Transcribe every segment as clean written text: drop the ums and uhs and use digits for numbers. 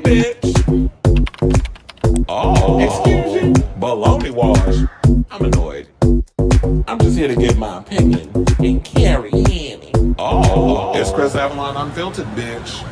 bitch. Oh, excuse you? Baloney wash. I'm annoyed. I'm just here to give my opinion and carry in. Oh, it's Chris Avalon Unfiltered, bitch.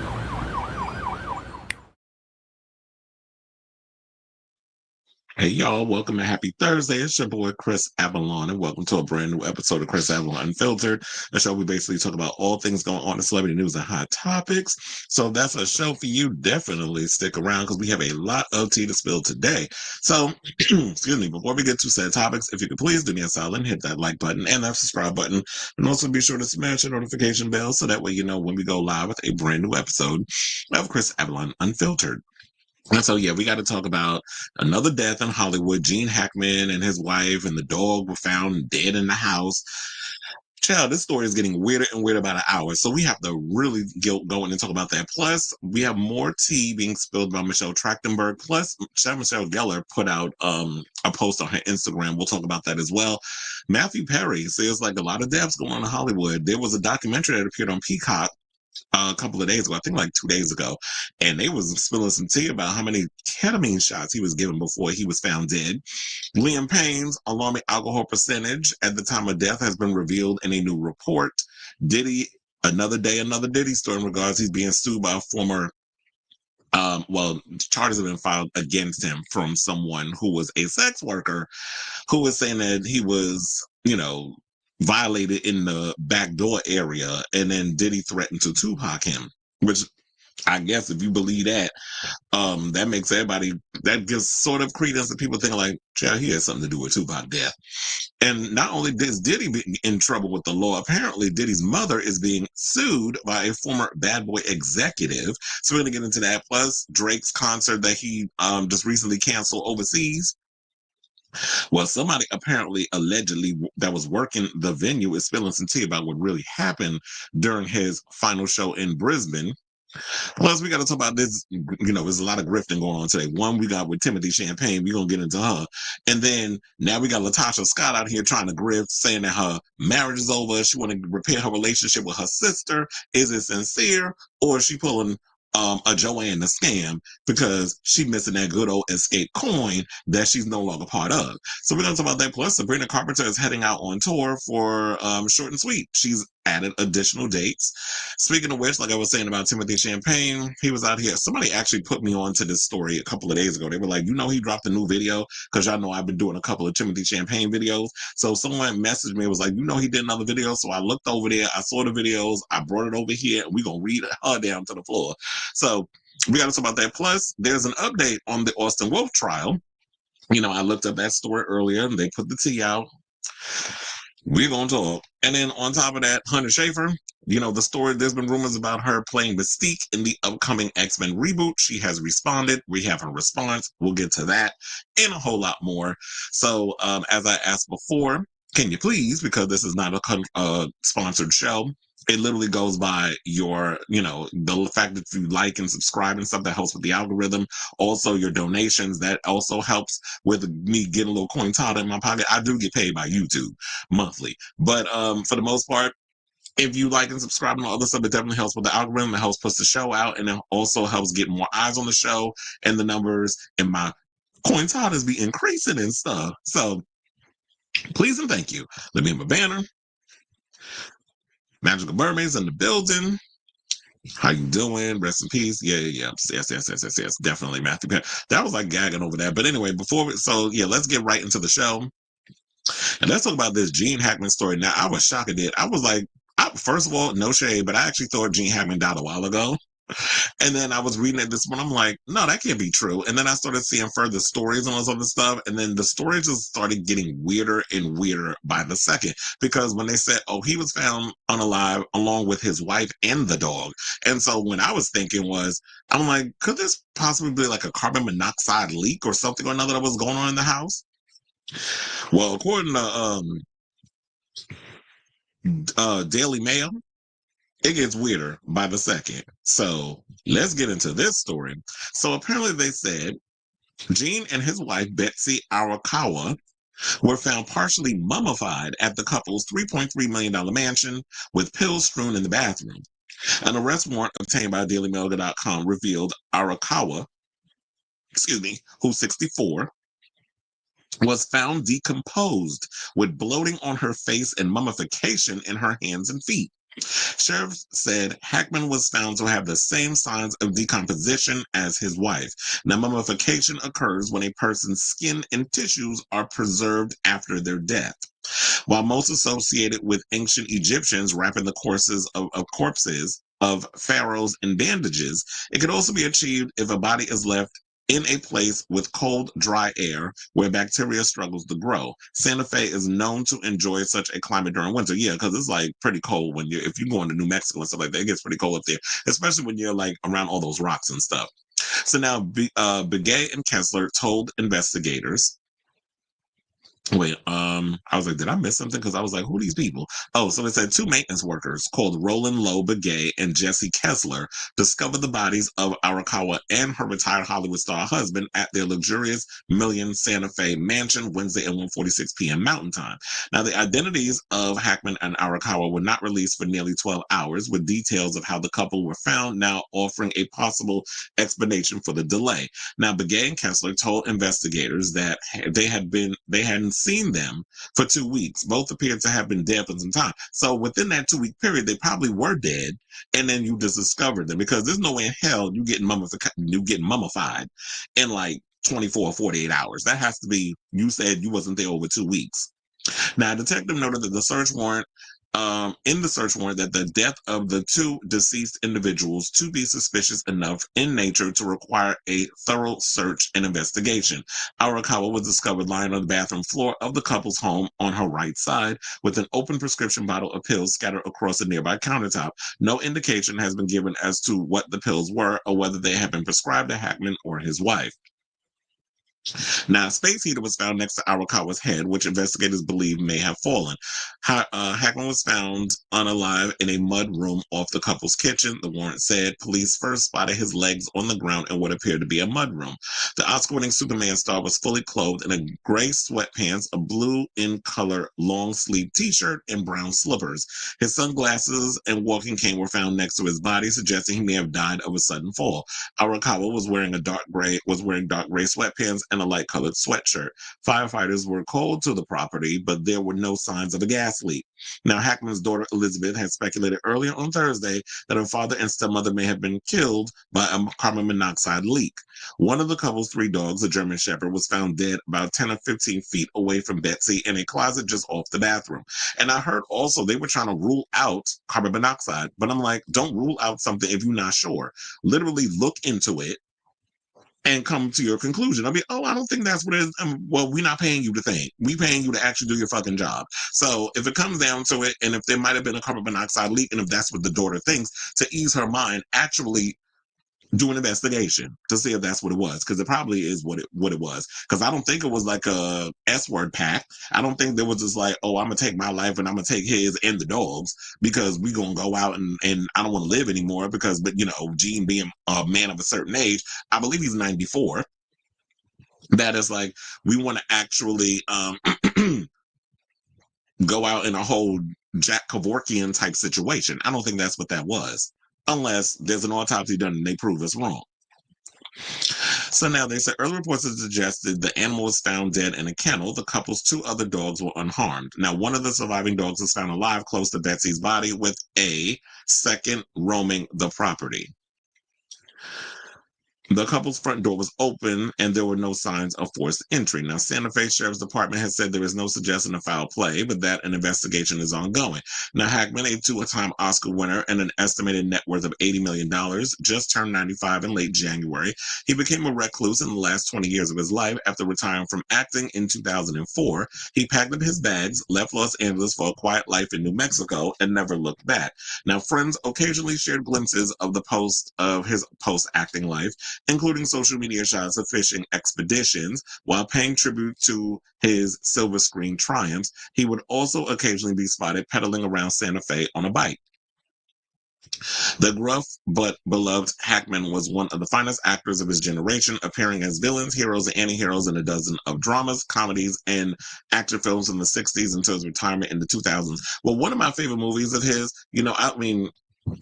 Hey y'all, welcome to Happy Thursday. It's your boy Chris Avalon, and welcome to a brand new episode of Chris Avalon Unfiltered, a show we basically talk about all things going on in celebrity news and hot topics. So if that's a show for you, definitely stick around because we have a lot of tea to spill today. So, excuse me, before we get to said topics, if you could please do me a solid, hit that like button and that subscribe button, and also be sure to smash the notification bell so that way you know when we go live with a brand new episode of Chris Avalon Unfiltered. And so, yeah, we got to talk about another death in Hollywood. Gene Hackman and his wife and the dog were found dead in the house. Child, this story is getting weirder and weirder by the hour. So we have to really go in and talk about that. Plus, we have more tea being spilled by Michelle Trachtenberg. Plus, Michelle Gellar put out a post on her Instagram. We'll talk about that as well. Matthew Perry says like a lot of deaths going on in Hollywood. There was a documentary that appeared on Peacock a couple of days ago, I think like 2 days ago, and they was spilling some tea about how many ketamine shots he was given before he was found dead. Liam Payne's alarming alcohol percentage at the time of death has been revealed in a new report. Diddy, another day, another Diddy story in regards he's being sued by a former charges have been filed against him from someone who was a sex worker who was saying that he was, violated in the back door area, and then Diddy threatened to Tupac him, which I guess if you believe that, that makes everybody, that gives sort of credence to people thinking like, child, he has something to do with Tupac death. And not only is Diddy in trouble with the law, apparently Diddy's mother is being sued by a former Bad Boy executive. So we're going to get into that. Plus Drake's concert that he just recently canceled overseas. Well, somebody apparently, allegedly, that was working the venue is spilling some tea about what really happened during his final show in Brisbane. Plus, we got to talk about this. There's a lot of grifting going on today. One, we got with Timothy Champagne. We're going to get into her. And then now we got LaTocha Scott out here trying to grift, saying that her marriage is over. She want to repair her relationship with her sister. Is it sincere? Or is she pulling a Joanne to scam because she missing that good old Xscape coin that she's no longer part of. So we're going to talk about that. Plus, Sabrina Carpenter is heading out on tour for Short and Sweet. She's added additional dates. Speaking of which, like I was saying about Timothy Champagne, he was out here. Somebody actually put me on to this story a couple of days ago. They were like, he dropped a new video because y'all know I've been doing a couple of Timothy Champagne videos. So someone messaged me and was like, he did another video. So I looked over there. I saw the videos. I brought it over here and we're going to read her down to the floor. So we got to talk about that. Plus, there's an update on the Austin Wolf trial. I looked up that story earlier and they put the tea out. We're going to talk. And then on top of that, Hunter Schafer, the story, there's been rumors about her playing Mystique in the upcoming X-Men reboot. She has responded. We have her response. We'll get to that and a whole lot more. So as I asked before, can you please, because this is not a sponsored show, it literally goes by your, the fact that you like and subscribe and stuff that helps with the algorithm. Also, your donations, that also helps with me getting a little coin tot in my pocket. I do get paid by YouTube monthly. But for the most part, if you like and subscribe and all other stuff, it definitely helps with the algorithm. It helps push the show out, and it also helps get more eyes on the show and the numbers, and my coin tot is be increasing and stuff. So please and thank you. Let me have a banner. Magical Mermaids in the building. How you doing? Rest in peace. Yeah. Yes. Definitely Matthew Perry. That was like gagging over that. But anyway, let's get right into the show. And let's talk about this Gene Hackman story. Now, I was shocked at it. I was like, first of all, no shade, but I actually thought Gene Hackman died a while ago. And then I was reading it this morning. I'm like, no, that can't be true. And then I started seeing further stories and all this other stuff. And then the stories just started getting weirder and weirder by the second. Because when they said, he was found unalive along with his wife and the dog. And so when I was thinking I'm like, could this possibly be like a carbon monoxide leak or something or another that was going on in the house? Well, according to Daily Mail, it gets weirder by the second. So let's get into this story. So apparently they said Gene and his wife, Betsy Arakawa, were found partially mummified at the couple's $3.3 million mansion with pills strewn in the bathroom. An arrest warrant obtained by DailyMail.com revealed Arakawa, who's 64, was found decomposed with bloating on her face and mummification in her hands and feet. Sheriff said Hackman was found to have the same signs of decomposition as his wife. Now, mummification occurs when a person's skin and tissues are preserved after their death. While most associated with ancient Egyptians wrapping the corpses of pharaohs in bandages, it could also be achieved if a body is left in a place with cold, dry air where bacteria struggles to grow. Santa Fe is known to enjoy such a climate during winter. Yeah, because it's like pretty cold if you go into New Mexico and stuff like that, it gets pretty cold up there, especially when you're like around all those rocks and stuff. So now Begay and Kessler told investigators. Wait, I was like, did I miss something? Because I was like, who are these people? Oh, so it said two maintenance workers called Roland Lowe Begay and Jesse Kessler discovered the bodies of Arakawa and her retired Hollywood star husband at their luxurious Million Santa Fe mansion Wednesday at 1:46 p.m. Mountain Time. Now, the identities of Hackman and Arakawa were not released for nearly 12 hours, with details of how the couple were found now offering a possible explanation for the delay. Now, Begay and Kessler told investigators that they hadn't seen them for 2 weeks. Both appeared to have been dead for some time. So within that 2-week period, they probably were dead, and then you just discovered them, because there's no way in hell you get mummified in like 24 or 48 hours. That has to be, you said you wasn't there over 2 weeks. Now, a detective noted that in the search warrant, that the death of the two deceased individuals to be suspicious enough in nature to require a thorough search and investigation. Arakawa was discovered lying on the bathroom floor of the couple's home on her right side with an open prescription bottle of pills scattered across a nearby countertop. No indication has been given as to what the pills were or whether they had been prescribed to Hackman or his wife. Now, a space heater was found next to Arakawa's head, which investigators believe may have fallen. Hackman was found unalive in a mud room off the couple's kitchen, the warrant said. Police first spotted his legs on the ground in what appeared to be a mud room. The Oscar-winning Superman star was fully clothed in a gray sweatpants, a blue-in-color long-sleeve t-shirt, and brown slippers. His sunglasses and walking cane were found next to his body, suggesting he may have died of a sudden fall. Arakawa was wearing dark gray sweatpants and a light-colored sweatshirt. Firefighters were called to the property, but there were no signs of a gas leak. Now, Hackman's daughter Elizabeth had speculated earlier on Thursday that her father and stepmother may have been killed by a carbon monoxide leak. One of the couple's 3 dogs, a German Shepherd, was found dead about 10 or 15 feet away from Betsy in a closet just off the bathroom. And I heard also they were trying to rule out carbon monoxide, but I'm like, don't rule out something if you're not sure. Literally look into it and come to your conclusion. I mean, I don't think that's what it is. Well, we're not paying you to think. We paying you to actually do your fucking job. So if it comes down to it, and if there might have been a carbon monoxide leak, and if that's what the daughter thinks, to ease her mind, actually do an investigation to see if that's what it was, because it probably is what it was. Because I don't think it was like a S-word pact. I don't think there was just like, oh, I'm gonna take my life and I'm gonna take his and the dogs because we gonna go out and I don't want to live anymore because, but Gene being a man of a certain age, I believe he's 94. That is like, we want to actually go out in a whole Jack Kevorkian type situation. I don't think that's what that was, unless there's an autopsy done and they prove us wrong. So now they said early reports have suggested the animal was found dead in a kennel. The couple's 2 other dogs were unharmed. Now, one of the surviving dogs was found alive close to Betsy's body, with a second roaming the property. The couple's front door was open and there were no signs of forced entry. Now, Santa Fe Sheriff's Department has said there is no suggestion of foul play, but that an investigation is ongoing. Now, Hackman, a 2-time Oscar winner and an estimated net worth of $80 million, just turned 95 in late January. He became a recluse in the last 20 years of his life after retiring from acting in 2004. He packed up his bags, left Los Angeles for a quiet life in New Mexico, and never looked back. Now, friends occasionally shared glimpses of his post-acting life, including social media shots of fishing expeditions. While paying tribute to his silver screen triumphs, he would also occasionally be spotted pedaling around Santa Fe on a bike. The gruff but beloved Hackman was one of the finest actors of his generation, appearing as villains, heroes, and anti-heroes in a dozen of dramas, comedies, and action films in the 60s until his retirement in the 2000s. Well, one of my favorite movies of his,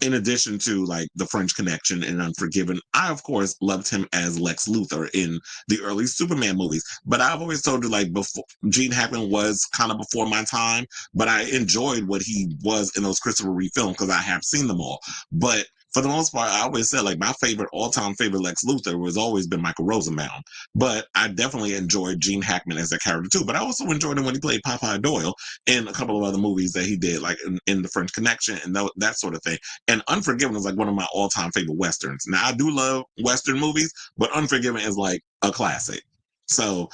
in addition to like The French Connection and Unforgiven, I of course loved him as Lex Luthor in the early Superman movies. But I've always told you, like, before, Gene Hackman was kind of before my time, but I enjoyed what he was in those Christopher Reeve films because I have seen them all. But for the most part, I always said like my favorite, all-time favorite Lex Luthor has always been Michael Rosenbaum. But I definitely enjoyed Gene Hackman as a character too. But I also enjoyed him when he played Popeye Doyle in a couple of other movies that he did, like in The French Connection and that sort of thing. And Unforgiven is like one of my all-time favorite westerns. Now I do love western movies, but Unforgiven is like a classic. So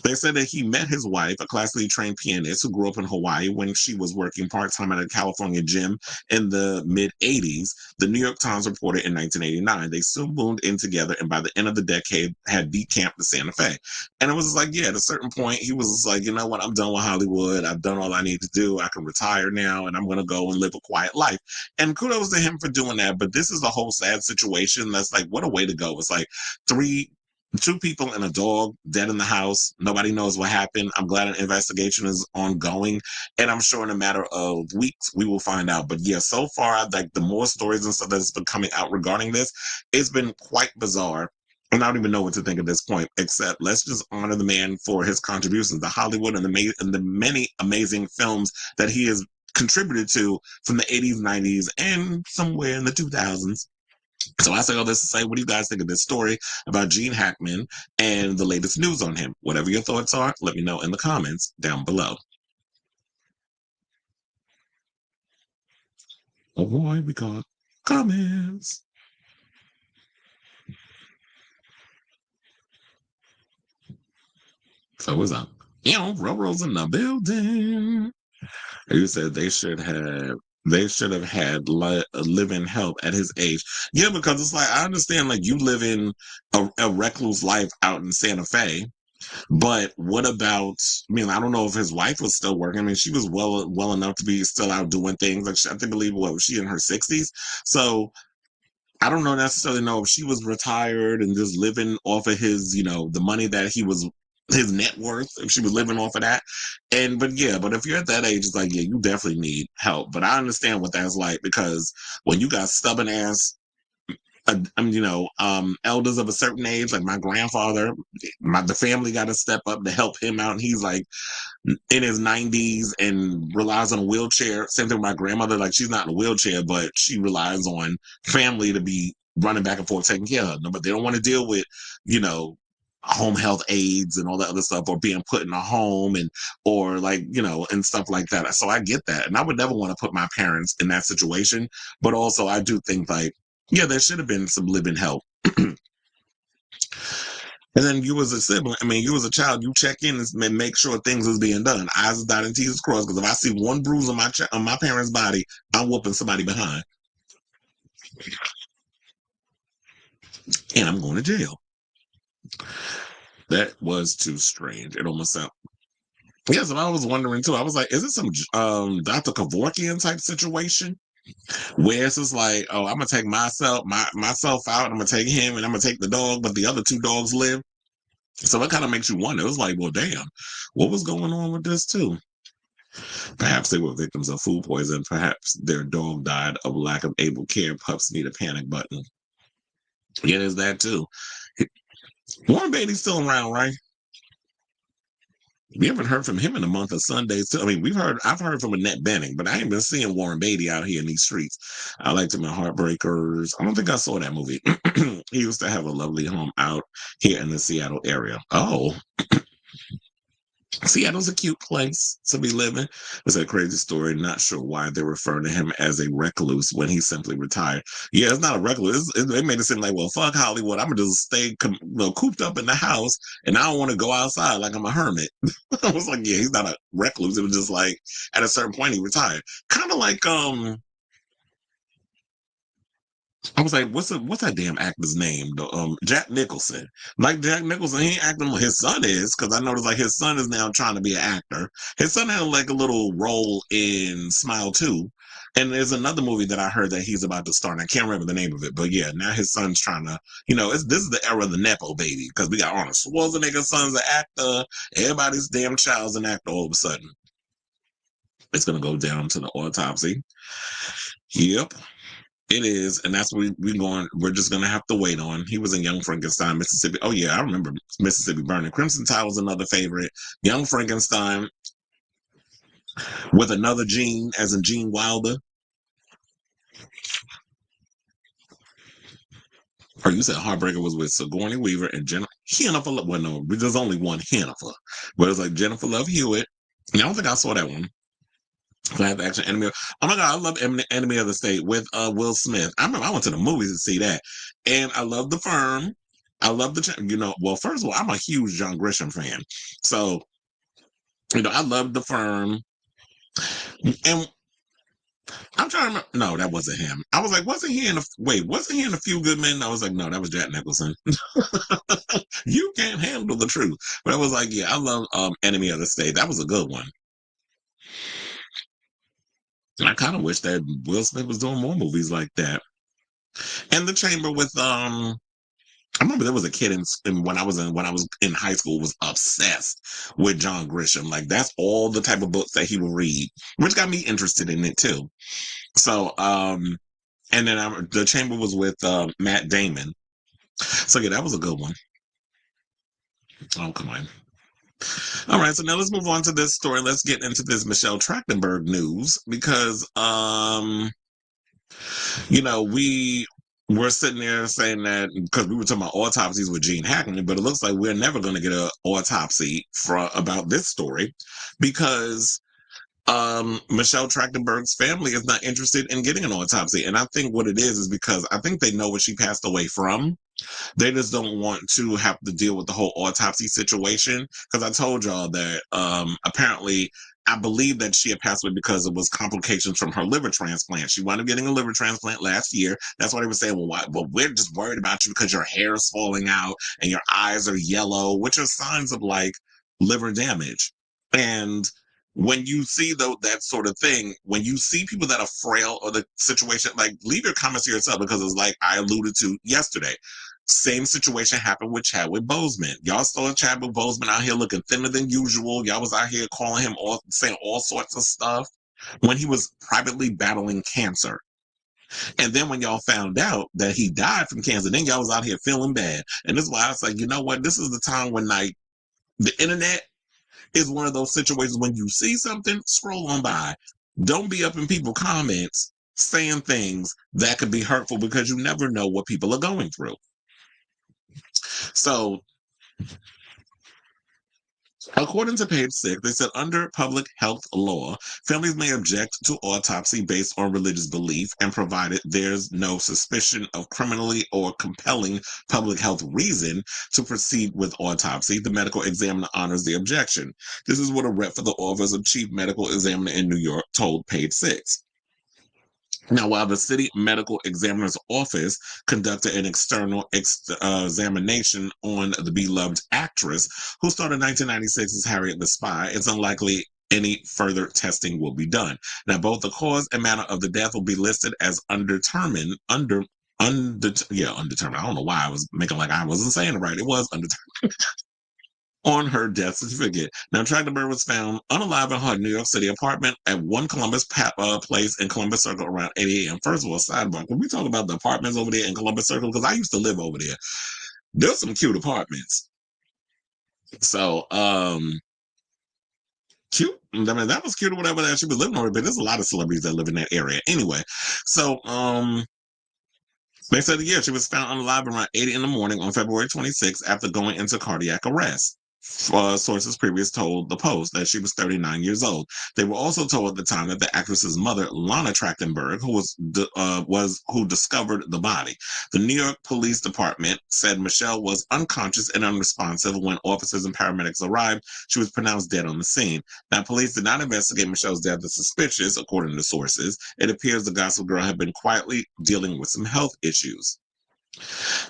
they said that he met his wife, a classically trained pianist who grew up in Hawaii, when she was working part-time at a California gym in the mid-'80s. The New York Times reported in 1989. They soon moved in together, and by the end of the decade, had decamped to Santa Fe. And it was like, yeah, at a certain point, he was like, you know what, I'm done with Hollywood. I've done all I need to do. I can retire now, and I'm going to go and live a quiet life. And kudos to him for doing that. But this is a whole sad situation. That's like, what a way to go. It's like two people and a dog dead in the house. Nobody knows what happened. I'm glad an investigation is ongoing, and I'm sure in a matter of weeks we will find out. But yeah, so far, like the more stories and stuff that's been coming out regarding this, it's been quite bizarre. And I don't even know what to think at this point, except let's just honor the man for his contributions to Hollywood and the many amazing films that he has contributed to from the 80s, 90s, and somewhere in the 2000s. So I say all this to say, what do you guys think of this story about Gene Hackman and the latest news on him? Whatever your thoughts are, let me know in the comments down below. Oh boy, we got comments. So what's up? Roro's in the building. You said they should have had live-in help at his age. Yeah, because it's like I understand, like you live in a recluse life out in Santa Fe, but what about? I mean, I don't know if his wife was still working. I mean, she was well enough to be still out doing things. Like I think, believe what was she in her 60s? So I don't know necessarily know if she was retired and just living off of his, the money that he was his net worth, if she was living off of that. But if you're at that age, it's like, yeah, you definitely need help. But I understand what that's like because when you got stubborn ass elders of a certain age, like my grandfather, the family got to step up to help him out. And he's like in his 90s and relies on a wheelchair. Same thing with my grandmother. Like she's not in a wheelchair, but she relies on family to be running back and forth taking care of them. But they don't want to deal with, home health aides and all that other stuff, or being put in a home and stuff like that. So I get that. And I would never want to put my parents in that situation. But also I do think like, yeah, there should have been some living help. And then you as a sibling, you as a child, you check in and make sure things is being done. I's dotted and T's crossed. Because if I see one bruise on my parents' body, I'm whooping somebody behind, and I'm going to jail. That was too strange. It almost sounded. Yes, and I was wondering too. I was like, is it some Dr. Kevorkian type situation where it's just like, oh, I'm gonna take myself out, I'm gonna take him, and I'm gonna take the dog, but the other two dogs live. So it kind of makes you wonder. It was like, well, damn, what was going on with this too? Perhaps they were victims of food poison. Perhaps their dog died of lack of able care. Pups need a panic button. Yeah, there's that too. Warren Beatty's still around, right? We haven't heard from him in a month of Sundays too. I've heard from Annette Bening, but I ain't been seeing Warren Beatty out here in these streets. I liked him in Heartbreakers. I don't think I saw that movie. He used to have a lovely home out here in the Seattle area. Oh, Seattle's a cute place to be living. It's a crazy story. Not sure why they're referring to him as a recluse when he simply retired. Yeah, it's not a recluse. They made it seem like, well, fuck Hollywood. I'm gonna just stay cooped up in the house, and I don't want to go outside like I'm a hermit. I was like, yeah, he's not a recluse. It was just like at a certain point he retired. Kind of like I was like, what's that damn actor's name? Jack Nicholson. Like Jack Nicholson, he ain't acting like his son is, because I noticed like his son is now trying to be an actor. His son had like a little role in Smile 2. And there's another movie that I heard that he's about to star, and I can't remember the name of it, but yeah, now his son's trying to, this is the era of the Nepo baby, because we got Arnold Schwarzenegger's son's an actor, everybody's damn child's an actor all of a sudden. It's going to go down to the autopsy. Yep, it is. And that's what we're just going to have to wait on. He was in Young Frankenstein, Mississippi. Oh, yeah, I remember Mississippi Burning. Crimson Tide was another favorite. Young Frankenstein with another Gene, as in Gene Wilder. Or you said Heartbreaker was with Sigourney Weaver and Jennifer. Well, no, there's only one Jennifer. But it's like Jennifer Love Hewitt. And I don't think I saw that one. Live action enemy. Oh my god, I love Enemy of the State with Will Smith. I remember I went to the movies to see that, and I love The Firm. I love well, first of all, I'm a huge John Grisham fan, so I love The Firm. And I'm trying to remember. No, that wasn't him. I was like, wasn't he in A Few Good Men? I was like, no, that was Jack Nicholson. You can't handle the truth. But I was like, yeah, I love Enemy of the State. That was a good one. And I kind of wish that Will Smith was doing more movies like that. And The Chamber with I remember there was a kid when I was in high school was obsessed with John Grisham. Like that's all the type of books that he would read, which got me interested in it too. So and then The Chamber was with Matt Damon. So yeah, that was a good one. Oh, come on. All right, so now let's move on to this story. Let's get into this Michelle Trachtenberg news because we were sitting there saying that because we were talking about autopsies with Gene Hackman, but it looks like we're never going to get an autopsy about this story because Michelle Trachtenberg's family is not interested in getting an autopsy. And I think what it is because I think they know what she passed away from. They just don't want to have to deal with the whole autopsy situation. Because I told y'all that apparently I believe that she had passed away because it was complications from her liver transplant. She wound up getting a liver transplant last year. That's why they were saying, well, we're just worried about you because your hair is falling out and your eyes are yellow, which are signs of like liver damage. And when you see that sort of thing, when you see people that are frail or the situation, like leave your comments to yourself because it's like I alluded to yesterday. Same situation happened with Chadwick Boseman. Y'all saw Chadwick Boseman out here looking thinner than usual. Y'all was out here calling him saying all sorts of stuff when he was privately battling cancer. And then when y'all found out that he died from cancer, then y'all was out here feeling bad. And this is why I was like, you know what? This is the time when like the internet is one of those situations when you see something, scroll on by. Don't be up in people's comments saying things that could be hurtful because you never know what people are going through. So, according to page 6, they said under public health law, families may object to autopsy based on religious belief and provided there's no suspicion of criminally or compelling public health reason to proceed with autopsy, the medical examiner honors the objection. This is what a rep for the Office of Chief Medical Examiner in New York told page 6. Now, while the city medical examiner's office conducted an external examination on the beloved actress who starred in 1996 as Harriet the Spy, it's unlikely any further testing will be done. Now, both the cause and manner of the death will be listed as undetermined. Undetermined. I don't know why I was making like I wasn't saying it right. It was undetermined. On her death certificate. Now, Trachtenberg was found unalive in her New York City apartment at 1 Columbus Place in Columbus Circle around 8 a.m. First of all, sidebar, when we talk about the apartments over there in Columbus Circle, because I used to live over there, there's some cute apartments. So, cute. I mean, that was cute or whatever that she was living over, but there's a lot of celebrities that live in that area anyway. So, they said, yeah, she was found unalive around 8 in the morning on February 26th after going into cardiac arrest. Sources previous told the Post that she was 39 years old. They were also told at the time that the actress's mother, Lana Trachtenberg, who discovered the body. The New York Police Department said Michelle was unconscious and unresponsive when officers and paramedics arrived. She was pronounced dead on the scene. Now, police did not investigate Michelle's death as suspicious, according to sources. It appears the Gossip Girl had been quietly dealing with some health issues.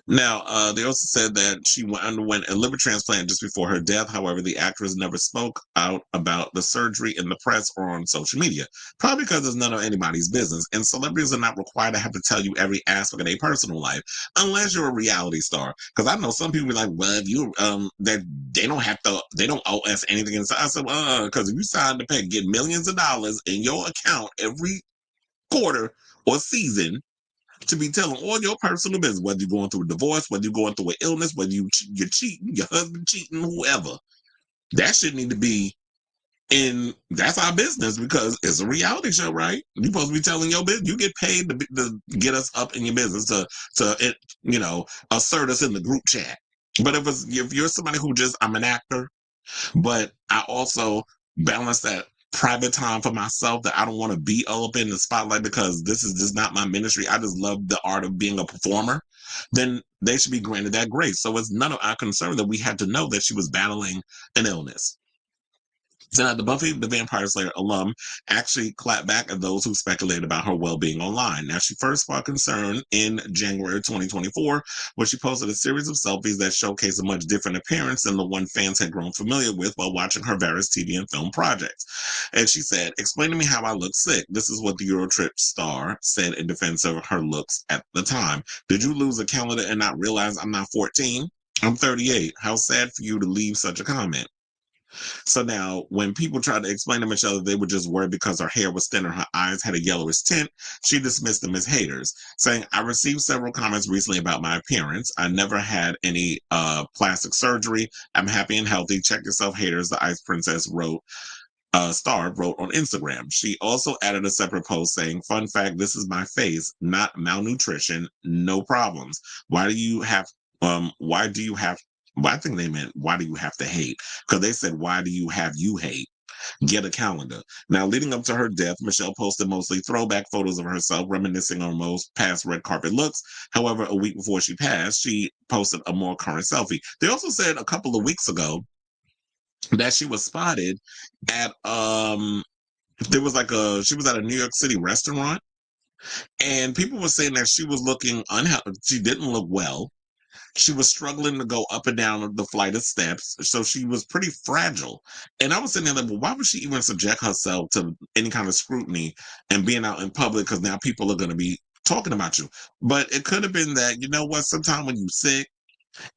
Now, they also said that she underwent a liver transplant just before her death. However, the actress never spoke out about the surgery in the press or on social media, probably because it's none of anybody's business. And celebrities are not required to have to tell you every aspect of their personal life unless you're a reality star. Because I know some people be like, well, if you that they don't have to, they don't owe us anything. And so I said, well, because if you signed to pay, get millions of dollars in your account every quarter or season to be telling all your personal business, whether you're going through a divorce, whether you're going through an illness, whether you're cheating, your husband cheating, whoever. That should need to be in. That's our business because it's a reality show, right? You're supposed to be telling your business. You get paid to get us up in your business to assert us in the group chat. But if you're somebody who just I'm an actor, but I also balance that private time for myself that I don't want to be all up in the spotlight because this is just not my ministry. I just love the art of being a performer. Then they should be granted that grace. So it's none of our concern that we had to know that she was battling an illness. So now the Buffy the Vampire Slayer alum actually clapped back at those who speculated about her well-being online. Now, she first sparked concern in January 2024, where she posted a series of selfies that showcased a much different appearance than the one fans had grown familiar with while watching her various TV and film projects. And she said, "Explain to me how I look sick." This is what the Eurotrip star said in defense of her looks at the time. "Did you lose a calendar and not realize I'm not 14? I'm 38. How sad for you to leave such a comment." So now, when people tried to explain to Michelle that they were just worried because her hair was thin or her eyes had a yellowish tint, she dismissed them as haters, saying, "I received several comments recently about my appearance. I never had any plastic surgery. I'm happy and healthy. Check yourself, haters," the Ice Princess Star wrote on Instagram. She also added a separate post saying, "Fun fact, this is my face, not malnutrition, no problems. Why do you have, why do you have, well, I think they meant, why do you have to hate? Because they said, why do you have you hate? Get a calendar." Now, leading up to her death, Michelle posted mostly throwback photos of herself, reminiscing on most past red carpet looks. However, a week before she passed, she posted a more current selfie. They also said a couple of weeks ago that she was spotted at there was like she was at a New York City restaurant, and people were saying that she was looking unhealthy. She didn't look well. She was struggling to go up and down the flight of steps, so she was pretty fragile. And I was sitting there like, well, why would she even subject herself to any kind of scrutiny and being out in public? Because now people are going to be talking about you. But it could have been that, you know what, sometimes when you're sick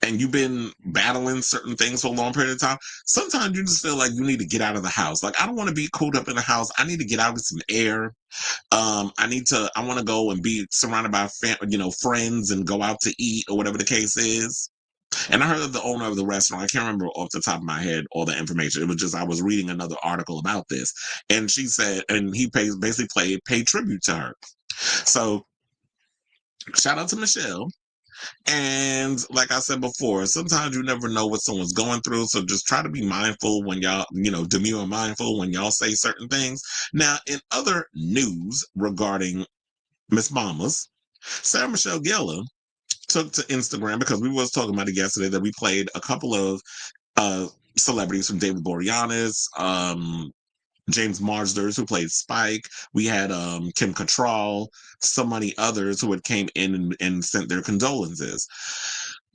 and you've been battling certain things for a long period of time, sometimes you just feel like you need to get out of the house. Like, I don't want to be cooped up in the house. I need to get out with some air. I want to go and be surrounded by, friends and go out to eat or whatever the case is. And I heard of the owner of the restaurant. I can't remember off the top of my head all the information. It was just, I was reading another article about this. And she said, and he basically paid tribute to her. So shout out to Michelle. And like I said before, sometimes you never know what someone's going through. So just try to be mindful when y'all, demure and mindful when y'all say certain things. Now, in other news regarding Miss Mamas, Sarah Michelle Gellar took to Instagram, because we was talking about it yesterday, that we played a couple of celebrities from David Boreanaz, James Marsders, who played Spike. We had Kim Cattrall, so many others who had came in and sent their condolences.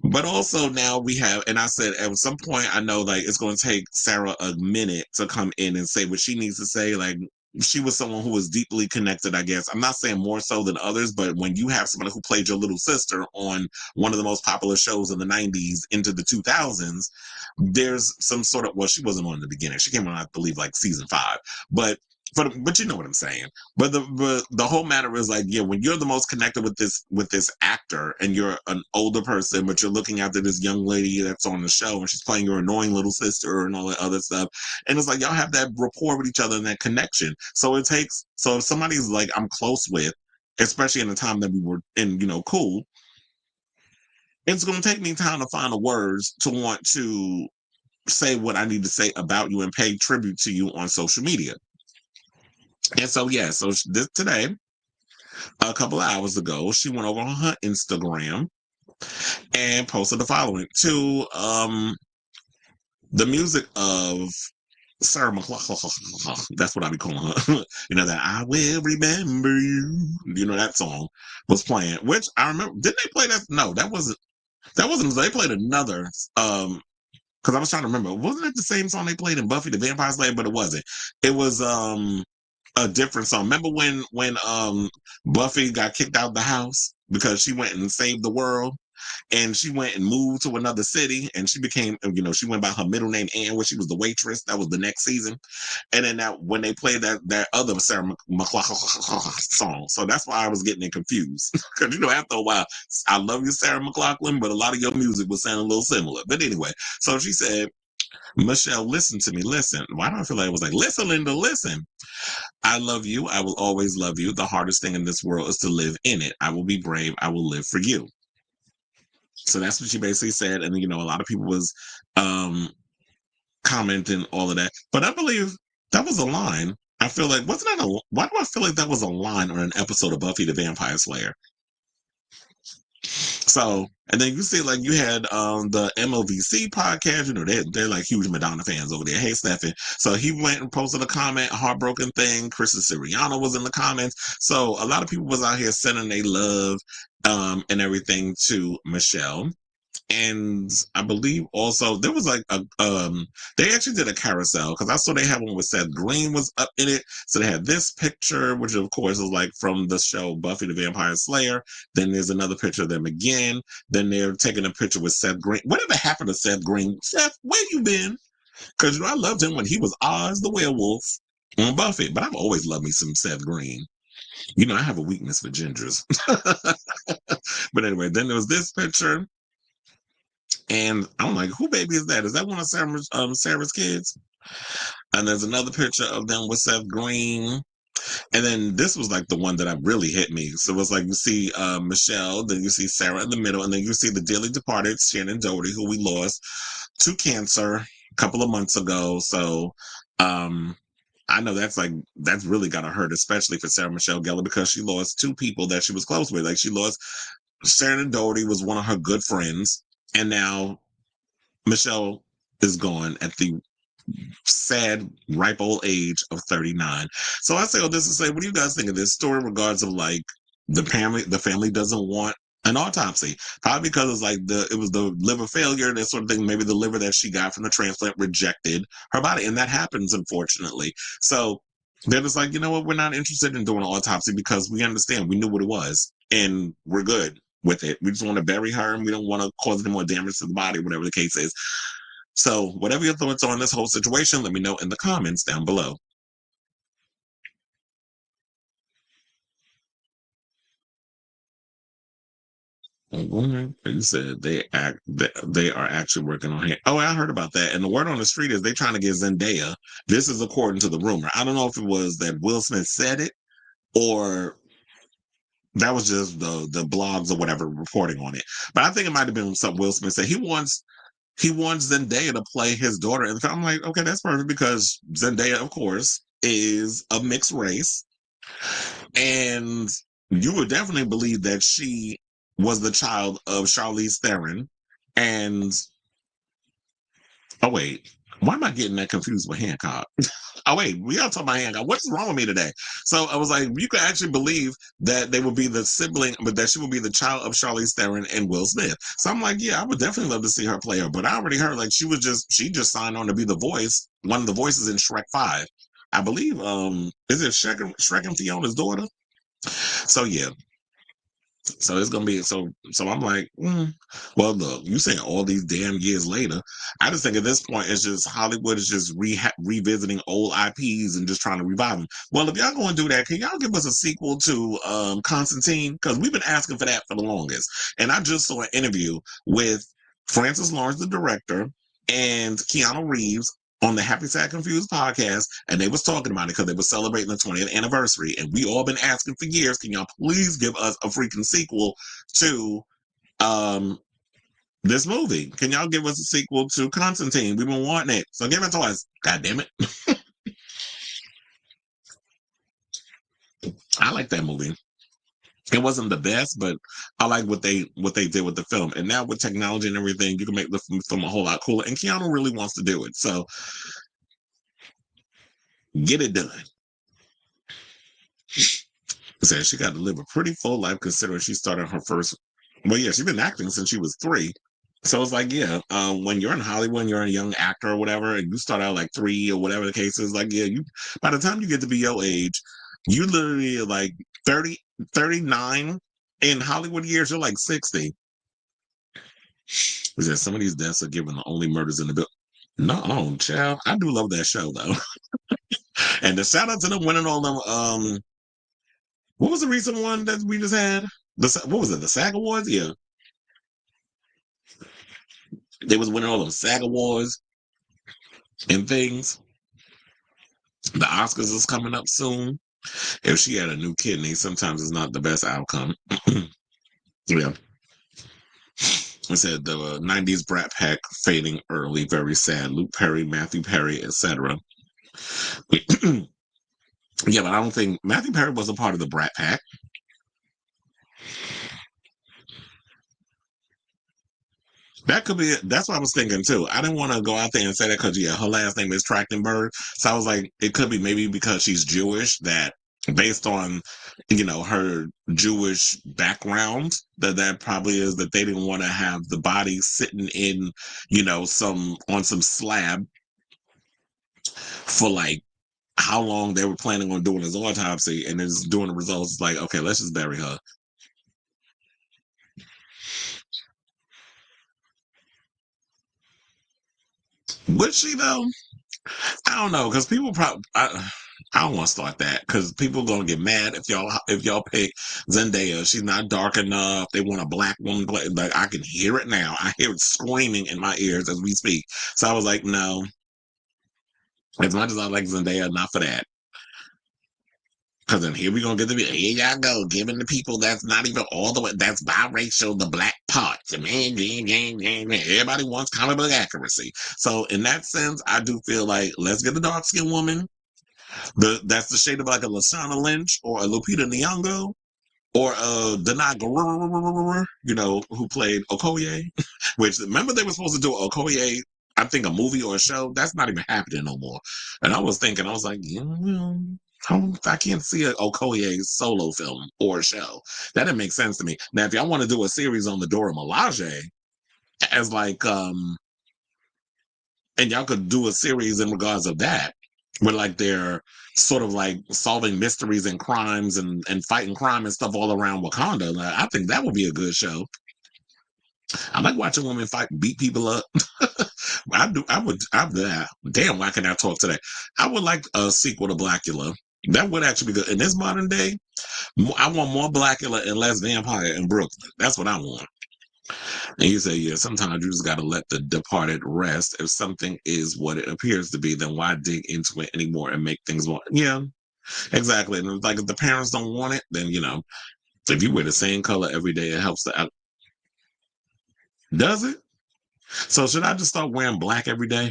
But also now we have, and I said at some point, I know like it's going to take Sarah a minute to come in and say what she needs to say. Like, she was someone who was deeply connected, I guess. I'm not saying more so than others, but when you have somebody who played your little sister on one of the most popular shows in the 90s into the 2000s, there's some sort of, well, she wasn't on in the beginning. She came on, I believe, like season 5. But you know what I'm saying. But the whole matter is like, yeah, when you're the most connected with this actor and you're an older person, but you're looking after this young lady that's on the show and she's playing your annoying little sister and all that other stuff, and it's like y'all have that rapport with each other and that connection. So if somebody's like I'm close with, especially in the time that we were in, cool, it's going to take me time to find the words to want to say what I need to say about you and pay tribute to you on social media. And so, yeah, so this today, a couple of hours ago, she went over on her Instagram and posted the following: to the music of Sarah McLachlan, that's what I be calling her. You know that I will remember you. You know that song was playing, which I remember. Didn't they play that? No, that wasn't. That wasn't. They played another. Because I was trying to remember. Wasn't it the same song they played in Buffy the Vampire Slayer? But it wasn't. It was a different song. Remember when Buffy got kicked out of the house because she went and saved the world? And she went and moved to another city, and she became, she went by her middle name Anne, where she was the waitress. That was the next season. And then when they played that other Sarah McLachlan song, so that's why I was getting it confused. Because after a while, I love you, Sarah McLachlan, but a lot of your music was sounding a little similar. But anyway, so she said, Michelle, listen to me, listen. Why do I feel like it was like, listen, Linda, listen. I love you. I will always love you. The hardest thing in this world is to live in it. I will be brave. I will live for you. So that's what she basically said. And, a lot of people was commenting all of that. But I believe that was a line. I feel like, why do I feel like that was a line on an episode of Buffy the Vampire Slayer? So, and then you see, like, you had the MOVC podcast, they're like huge Madonna fans over there. Hey, Stefan. So he went and posted a comment, a heartbroken thing. Kristen Siriano was in the comments. So a lot of people was out here sending their love and everything to Michelle. And I believe also there was like they actually did a carousel because I saw they had one with Seth Green was up in it. So they had this picture, which of course is like from the show Buffy the Vampire Slayer. Then there's another picture of them again. Then they're taking a picture with Seth Green. Whatever happened to Seth Green? Seth, where you been? Because I loved him when he was Oz the werewolf on Buffy, but I've always loved me some Seth Green. I have a weakness for gingers. But anyway, then there was this picture. And I'm like, who baby is that? Is that one of Sarah's kids? And there's another picture of them with Seth Green. And then this was like the one that really hit me. So it was like you see Michelle, then you see Sarah in the middle, and then you see the dearly departed Shannon Doherty, who we lost to cancer a couple of months ago. So I know that's really gotta hurt, especially for Sarah Michelle Gellar, because she lost two people that she was close with. Like she lost Shannon Doherty was one of her good friends. And now Michelle is gone at the sad, ripe old age of 39. So I say all this to say, what do you guys think of this story in regards of like the family doesn't want an autopsy? Probably because it's like it was the liver failure, that sort of thing. Maybe the liver that she got from the transplant rejected her body. And that happens, unfortunately. So they're just like, you know what? We're not interested in doing an autopsy because we understand. We knew what it was and we're good with it. We just want to bury her and we don't want to cause any more damage to the body, whatever the case is. So whatever your thoughts are on this whole situation, let me know in the comments down below. You said they are actually working on it. Oh, I heard about that. And the word on the street is they're trying to get Zendaya. This is according to the rumor. I don't know if it was that Will Smith said it or that was just the blogs or whatever reporting on it. But I think it might have been something Will Smith said. He wants Zendaya to play his daughter. And I'm like, okay, that's perfect because Zendaya, of course, is a mixed race. And you would definitely believe that she was the child of Charlize Theron. And, oh, wait, why am I getting that confused with Hancock? Oh, wait, we are talking about Hancock. What's wrong with me today? So I was like, you could actually believe that they would be the sibling, but that she would be the child of Charlize Theron and Will Smith. So I'm like, yeah, I would definitely love to see her play her. But I already heard like she just signed on to be the voice, one of the voices in Shrek 5. I believe, is it Shrek and Fiona's daughter? So yeah. So it's gonna be so. I'm like, well, look, you saying all these damn years later. I just think at this point it's just Hollywood is just revisiting old IPs and just trying to revive them. Well, if y'all going to do that, can y'all give us a sequel to Constantine? Because we've been asking for that for the longest. And I just saw an interview with Francis Lawrence, the director, and Keanu Reeves on the Happy Sad Confused podcast, and they was talking about it because they were celebrating the 20th anniversary, and we all been asking for years, can y'all please give us a freaking sequel to this movie? Can y'all give us a sequel to Constantine? We've been wanting it, so give it to us. God damn it. I like that movie. It wasn't the best, but I like what they did with the film. And now with technology and everything, you can make the film a whole lot cooler. And Keanu really wants to do it. So Get it done. Said she got to live a pretty full life considering she started her first. Well, yeah, she's been acting since she was 3. So it's like, yeah, when you're in Hollywood, and you're a young actor or whatever, and you start out like 3 or whatever the case is, like, yeah, you by the time you get to be your age, you literally are like 30, 39. In Hollywood years, you're like 60. Because some of these deaths are given the only murders in the bill. No, child, I do love that show though. And the shout out to them winning all them. What was the recent one that we just had? What was it? The SAG Awards? Yeah, they was winning all them SAG Awards and things. The Oscars is coming up soon. If she had a new kidney, sometimes it's not the best outcome. Yeah. It said the 90s Brat Pack fading early, very sad. Luke Perry, Matthew Perry, etc. Yeah, but I don't think Matthew Perry was a part of the Brat Pack. That could be. That's what I was thinking too. I didn't want to go out there and say that because yeah, her last name is Trachtenberg. So I was like, it could be maybe because she's Jewish that, based on her Jewish background, that probably is that they didn't want to have the body sitting in some on some slab for like how long they were planning on doing his autopsy, and is doing the results. It's like, okay, let's just bury her. Would she though? I don't know, because people probably. I don't want to start that because people gonna get mad if y'all pick Zendaya. She's not dark enough. They want a black woman. Like I can hear it now. I hear it screaming in my ears as we speak. So I was like, no. As much as I like Zendaya, not for that. Because then here we gonna get here y'all go, giving the people that's not even all the way, that's biracial, the black parts. Everybody wants comic book accuracy. So in that sense, I do feel like let's get a dark skinned woman. That's the shade of like a Lashana Lynch or a Lupita Nyong'o or Danai Gurira, who played Okoye. Which remember they were supposed to do Okoye, I think a movie or a show. That's not even happening no more. And I was thinking, I was like, I can't see a Okoye solo film or a show. That didn't make sense to me. Now, if y'all want to do a series on the Dora Milaje as like, and y'all could do a series in regards of that, where like they're sort of like solving mysteries and crimes and fighting crime and stuff all around Wakanda. Like, I think that would be a good show. I like watching women beat people up. I do. Damn, why can I talk today? I would like a sequel to Blackula. That would actually be good. In this modern day, I want more Blackula and less vampire in Brooklyn. That's what I want. And you say, yeah, sometimes you just got to let the departed rest. If something is what it appears to be, then why dig into it anymore and make things more? Yeah, exactly. And like if the parents don't want it, then if you wear the same color every day, it helps the. Does it? So should I just start wearing black every day?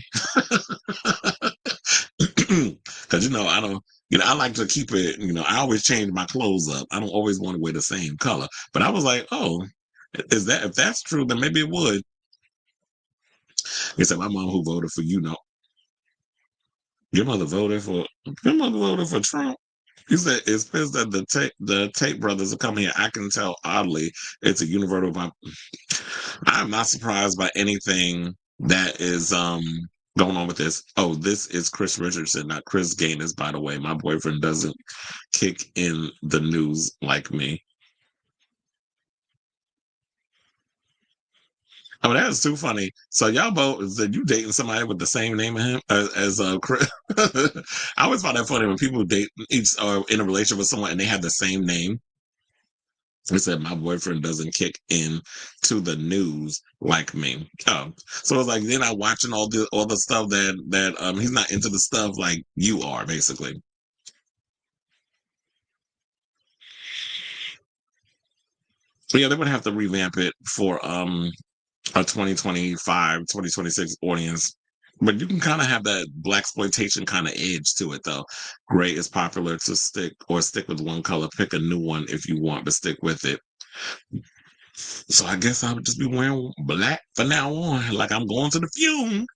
Because I don't. I like to keep it. I always change my clothes up. I don't always want to wear the same color. But I was like, oh, if that's true, then maybe it would. He said, my mom who voted for your mother voted for Trump. He said it's pissed that the Tate brothers are coming here. I can tell oddly it's a universal. I'm not surprised by anything that is going on with this. Oh, this is Chris Richardson, not Chris Gaines, by the way. My boyfriend doesn't kick in the news like me. Oh, that is too funny. So y'all both said you dating somebody with the same name as him as Chris. I always find that funny when people date each are in a relationship with someone and they have the same name. He said my boyfriend doesn't kick in to the news like me. Oh, so it's like they're not watching all the stuff that he's not into the stuff like you are, basically. So yeah, they would have to revamp it for a 2025, 2026 audience. But you can kind of have that black exploitation kind of edge to it, though. Gray is popular to stick with one color. Pick a new one if you want, but stick with it. So I guess I would just be wearing black from now on, like I'm going to the fume.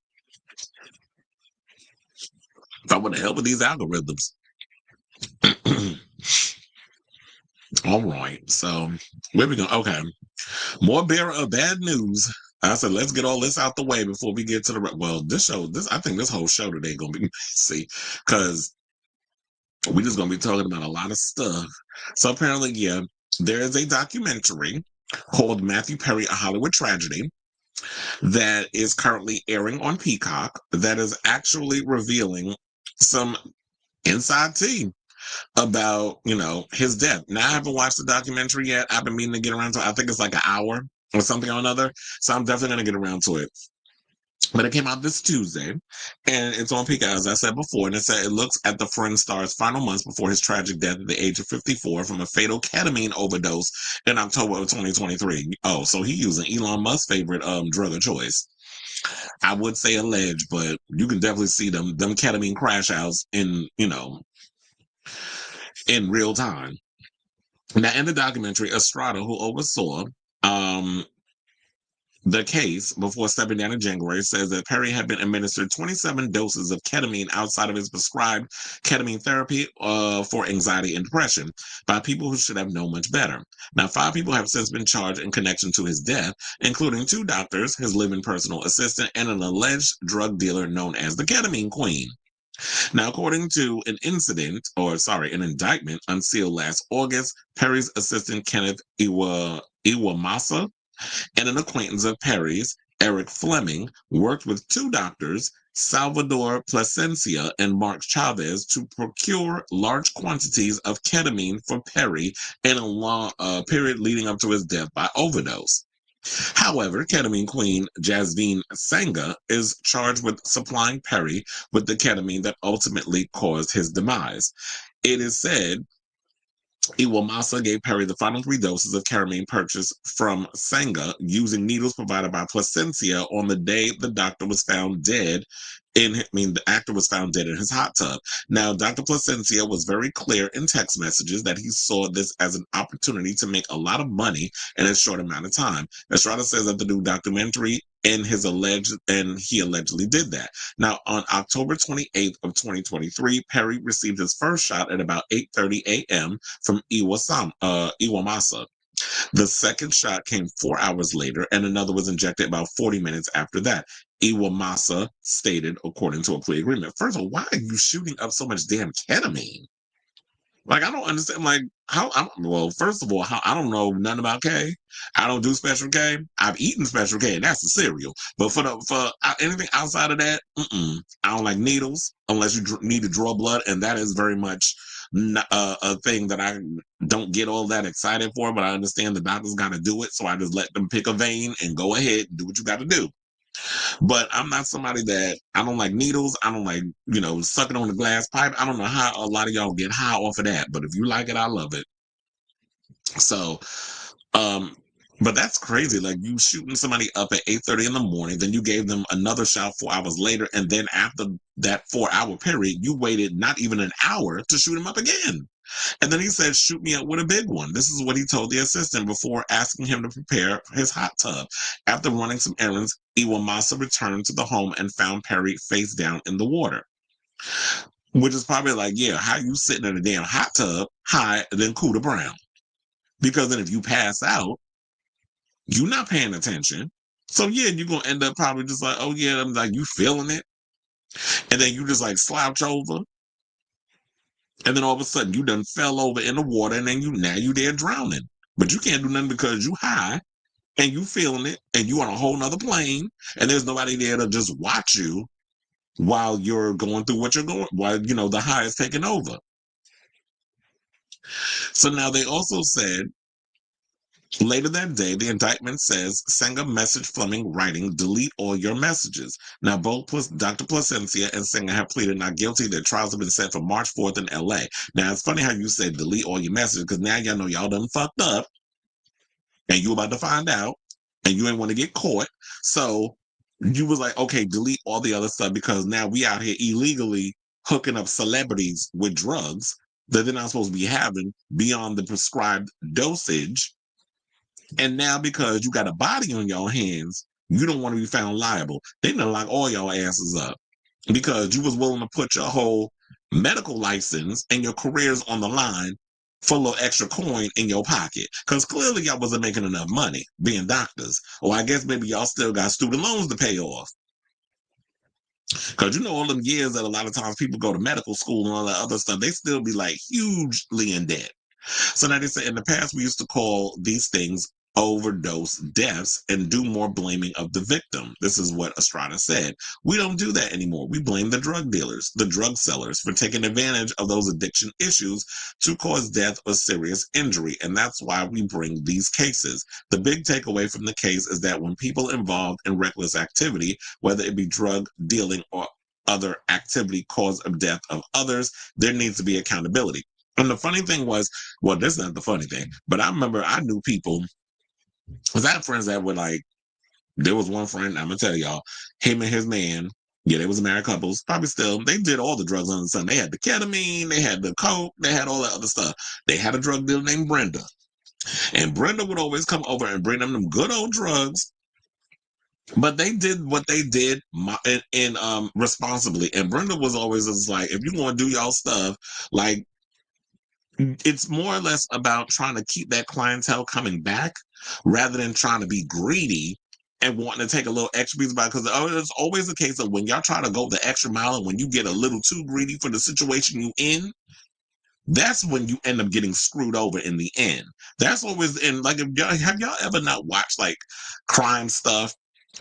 I want to help with these algorithms. All right. So where we go? Okay. More bearer of bad news. I said, let's get all this out the way before we get to the well. I think this whole show today gonna be messy because we're just gonna be talking about a lot of stuff. So apparently, yeah, there is a documentary called Matthew Perry: A Hollywood Tragedy that is currently airing on Peacock. That is actually revealing some inside tea about, his death. Now, I haven't watched the documentary yet. I've been meaning to get around to it. I think it's like an hour or something or another. So I'm definitely going to get around to it. But it came out this Tuesday, and it's on Peacock, as I said before, and it said it looks at the friend star's final months before his tragic death at the age of 54 from a fatal ketamine overdose in October of 2023. Oh, so he using Elon Musk's favorite drug of choice. I would say alleged, but you can definitely see them ketamine crash outs in real time. Now, in the documentary, Estrada, who oversaw the case before stepping down in January, says that Perry had been administered 27 doses of ketamine outside of his prescribed ketamine therapy for anxiety and depression by people who should have known much better. Now, 5 people have since been charged in connection to his death, including 2 doctors, his living personal assistant, and an alleged drug dealer known as the Ketamine Queen. Now, according to an indictment unsealed last August, Perry's assistant Kenneth Iwamasa and an acquaintance of Perry's, Eric Fleming, worked with 2 doctors, Salvador Plasencia and Mark Chavez, to procure large quantities of ketamine for Perry in a long period leading up to his death by overdose. However, ketamine queen Jasmine Sangha is charged with supplying Perry with the ketamine that ultimately caused his demise. It is said Iwamasa gave Perry the final 3 doses of ketamine purchased from Sangha using needles provided by Plasencia on the day the doctor was found dead. The actor was found dead in his hot tub. Now, Dr. Plasencia was very clear in text messages that he saw this as an opportunity to make a lot of money in a short amount of time. Estrada says that the new documentary he allegedly did that. Now, on October 28th of 2023, Perry received his first shot at about 8:30 a.m. from Iwamasa. The second shot came 4 hours later, and another was injected about 40 minutes after that. Iwamasa stated, according to a plea agreement. First of all, why are you shooting up so much damn ketamine? Like, I don't understand. Like, first of all, I don't know nothing about K. I don't do Special K. I've eaten Special K, and that's the cereal. But for anything outside of that, I don't like needles unless you need to draw blood, and that is very much a thing that I don't get all that excited for. But I understand the doctors got to do it, so I just let them pick a vein and go ahead and do what you got to do. But I'm not somebody I don't like needles. I don't like, sucking on the glass pipe. I don't know how a lot of y'all get high off of that, but if you like it, I love it. So, but that's crazy. Like, you shooting somebody up at 8:30 in the morning, then you gave them another shot 4 hours later, and then after that 4-hour period, you waited not even an hour to shoot him up again. And then he said, shoot me up with a big one. This is what he told the assistant before asking him to prepare his hot tub. After running some errands, Iwamasa returned to the home and found Perry face down in the water. Which is probably like, yeah, how you sitting in a damn hot tub high and then cool to brown? Because then if you pass out, you're not paying attention. So yeah, you're going to end up probably just like, oh yeah, I'm like, you feeling it? And then you just like slouch over. And then all of a sudden you done fell over in the water, and then you there drowning. But you can't do nothing because you high and you feeling it, and you on a whole nother plane, and there's nobody there to just watch you while you're going through what you're going, while the high is taking over. So now they also said later that day, the indictment says Sangha messaged Fleming writing, delete all your messages. Now, both Dr. Plasencia and Sangha have pleaded not guilty. Their trials have been set for March 4th in LA. Now, it's funny how you said delete all your messages, because now y'all know y'all done fucked up, and you about to find out, and you ain't want to get caught. So you was like, okay, delete all the other stuff, because now we out here illegally hooking up celebrities with drugs that they're not supposed to be having beyond the prescribed dosage. And now, because you got a body on your hands, you don't want to be found liable. They done lock all y'all asses up. because you was willing to put your whole medical license and your careers on the line for a little extra coin in your pocket. Because clearly y'all wasn't making enough money being doctors. Or I guess maybe y'all still got student loans to pay off. Because you know all them years that a lot of times people go to medical school and all that other stuff, they still be like hugely in debt. So now they say in the past we used to call these things overdose deaths and do more blaming of the victim. This is what Estrada said. We don't do that anymore. We blame the drug dealers, the drug sellers for taking advantage of those addiction issues to cause death or serious injury. And that's why we bring these cases. The big takeaway from the case is that when people involved in reckless activity, whether it be drug dealing or other activity cause of death of others, there needs to be accountability. And the funny thing was, well, this is not the funny thing, but I remember I knew people, because I had friends that were like, there was one friend, I'm going to tell y'all, him and his man, yeah, they was married couples, probably still, they did all the drugs under the sun. They had the ketamine, they had the coke, they had all that other stuff. They had a drug dealer named Brenda. And Brenda would always come over and bring them good old drugs. But they did what they did responsibly. And Brenda was always just like, if you want to do y'all stuff, like, it's more or less about trying to keep that clientele coming back rather than trying to be greedy and wanting to take a little extra piece about it. Because it's always the case of when y'all try to go the extra mile and when you get a little too greedy for the situation you in, that's when you end up getting screwed over in the end. That's always in, like, have y'all ever not watched like crime stuff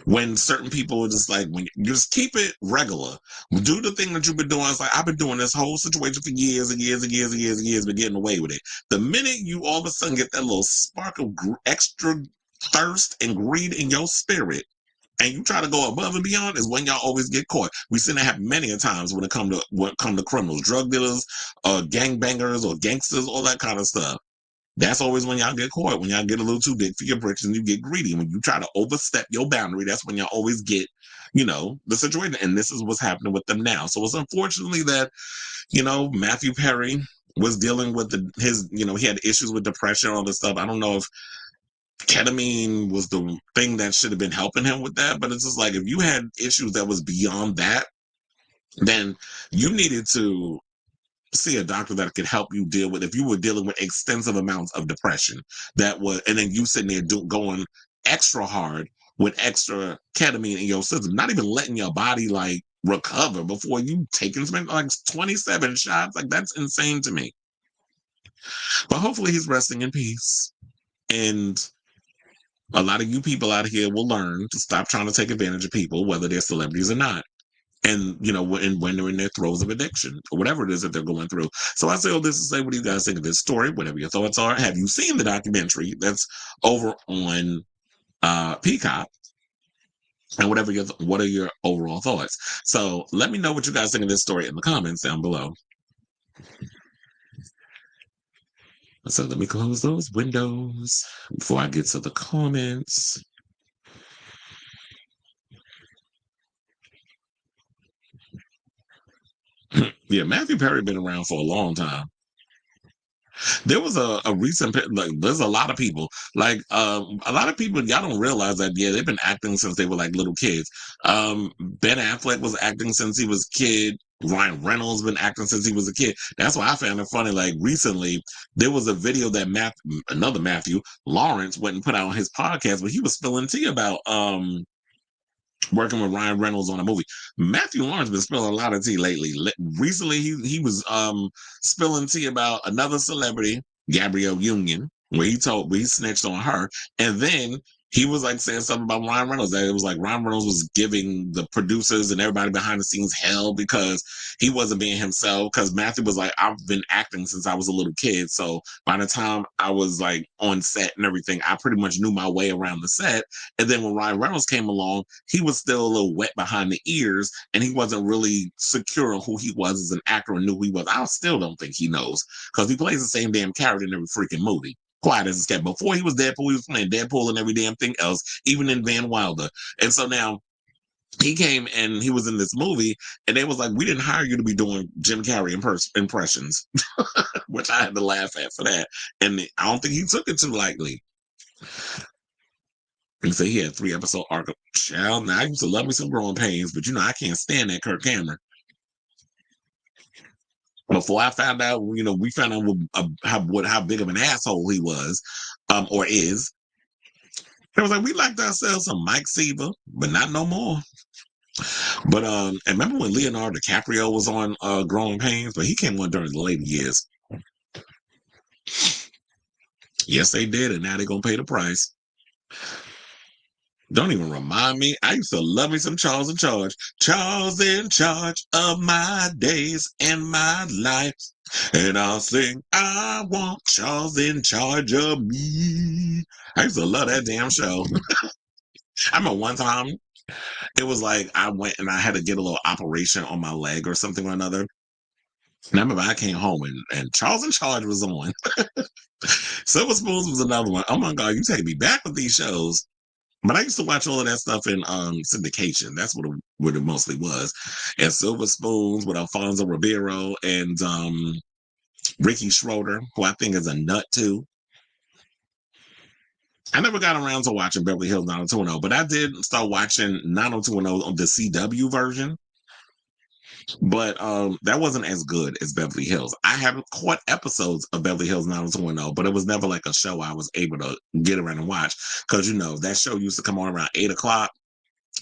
when certain people are just like, when you just keep it regular, do the thing that you've been doing. It's like, I've been doing this whole situation for years and years and years and years and years, but getting away with it. The minute you all of a sudden get that little spark of extra thirst and greed in your spirit, and you try to go above and beyond, is when y'all always get caught. We've seen that happen many a times when it come to criminals, drug dealers, gangbangers, or gangsters, all that kind of stuff. That's always when y'all get caught, when y'all get a little too big for your bricks and you get greedy. When you try to overstep your boundary, that's when y'all always get, the situation. And this is what's happening with them now. So it's unfortunately that, Matthew Perry was dealing with he had issues with depression, all this stuff. I don't know if ketamine was the thing that should have been helping him with that, but it's just like, if you had issues that was beyond that, then you needed to see a doctor that could help you deal with, if you were dealing with extensive amounts of depression and then you sitting there going extra hard with extra ketamine in your system, not even letting your body like recover before you taking something like 27 shots. Like, that's insane to me. But hopefully he's resting in peace. And a lot of you people out here will learn to stop trying to take advantage of people, whether they're celebrities or not. And, when they're in their throes of addiction or whatever it is that they're going through. So I say all this to say, what do you guys think of this story? Whatever your thoughts are. Have you seen the documentary that's over on Peacock? And what are your overall thoughts? So let me know what you guys think of this story in the comments down below. So let me close those windows before I get to the comments. Yeah, Matthew Perry been around for a long time. There was a recent, like, there's a lot of people, like, a lot of people, y'all don't realize that, yeah, they've been acting since they were like little kids. Ben Affleck was acting since he was a kid. Ryan Reynolds been acting since he was a kid. That's why I found it funny. Like, recently, there was a video that another Matthew Lawrence went and put out on his podcast, but he was spilling tea about working with Ryan Reynolds on a movie. Matthew Lawrence been spilling a lot of tea lately. Recently, he was spilling tea about another celebrity, Gabrielle Union, where he snitched on her, and then he was like saying something about Ryan Reynolds, that it was like Ryan Reynolds was giving the producers and everybody behind the scenes hell because he wasn't being himself. Because Matthew was like, I've been acting since I was a little kid, so by the time I was like on set and everything, I pretty much knew my way around the set. And then when Ryan Reynolds came along, he was still a little wet behind the ears, and he wasn't really secure on who he was as an actor and knew who he was. I still don't think he knows, because he plays the same damn character in every freaking movie. Quiet as a cat. Before he was Deadpool, he was playing Deadpool and every damn thing else, even in Van Wilder. And so now he came and he was in this movie, and they was like, we didn't hire you to be doing Jim Carrey impressions, which I had to laugh at for that. And I don't think he took it too lightly. And so he had 3-episode arc of Child. Now I used to love me some Growing Pains, but I can't stand that Kirk Cameron. Before I found out, we found out how big of an asshole he was, or is. It was like we liked ourselves some Mike Seaver, but not no more. But and remember when Leonardo DiCaprio was on Growing Pains, but he came on during the later years. Yes, they did, and now they're gonna pay the price. Don't even remind me. I used to love me some Charles in Charge. Charles in charge of my days and my life. And I'll sing, I want Charles in charge of me. I used to love that damn show. I remember one time, it was like I went and I had to get a little operation on my leg or something or another. And I remember I came home and Charles in Charge was on. Silver Spoons was another one. Oh my God, you take me back with these shows. But I used to watch all of that stuff in syndication. That's what it mostly was. And Silver Spoons with Alfonso Ribeiro and Ricky Schroeder, who I think is a nut too. I never got around to watching Beverly Hills 90210, but I did start watching 90210 on the CW version. But that wasn't as good as Beverly Hills. I have caught episodes of Beverly Hills 90210, but it was never like a show I was able to get around and watch. Because, that show used to come on around 8 o'clock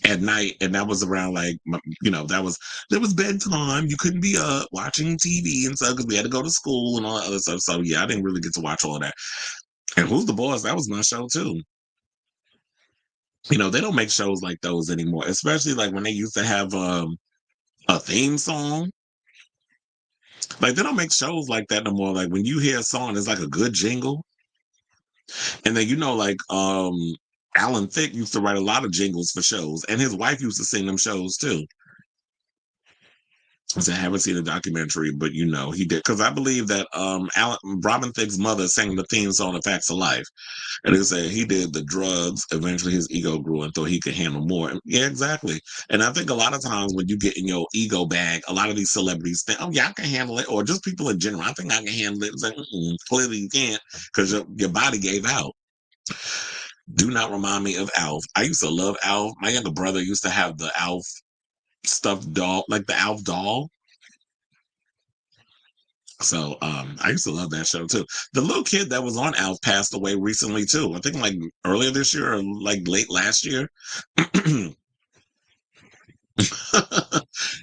at night. And that was around like, there was bedtime. You couldn't be up watching TV and stuff because we had to go to school and all that other stuff. So, yeah, I didn't really get to watch all of that. And Who's the Boss? That was my show, too. They don't make shows like those anymore, especially like when they used to have a theme song. Like they don't make shows like that no more. Like when you hear a song, it's like a good jingle. And then like Alan Thicke used to write a lot of jingles for shows, and his wife used to sing them shows too. I haven't seen the documentary, but he did, because I believe that Robin Thicke's mother sang the theme song of Facts of Life. And they say he did the drugs. Eventually, his ego grew and thought he could handle more. And, yeah, exactly. And I think a lot of times when you get in your ego bag, a lot of these celebrities think, "Oh yeah, I can handle it," or just people in general. I think I can handle it. It's like, clearly you can't, because your body gave out. Do not remind me of Alf. I used to love Alf. My younger brother used to have the Alf stuffed doll, like the Alf doll. So I used to love that show too. The little kid that was on Alf passed away recently too. I think like earlier this year or like late last year.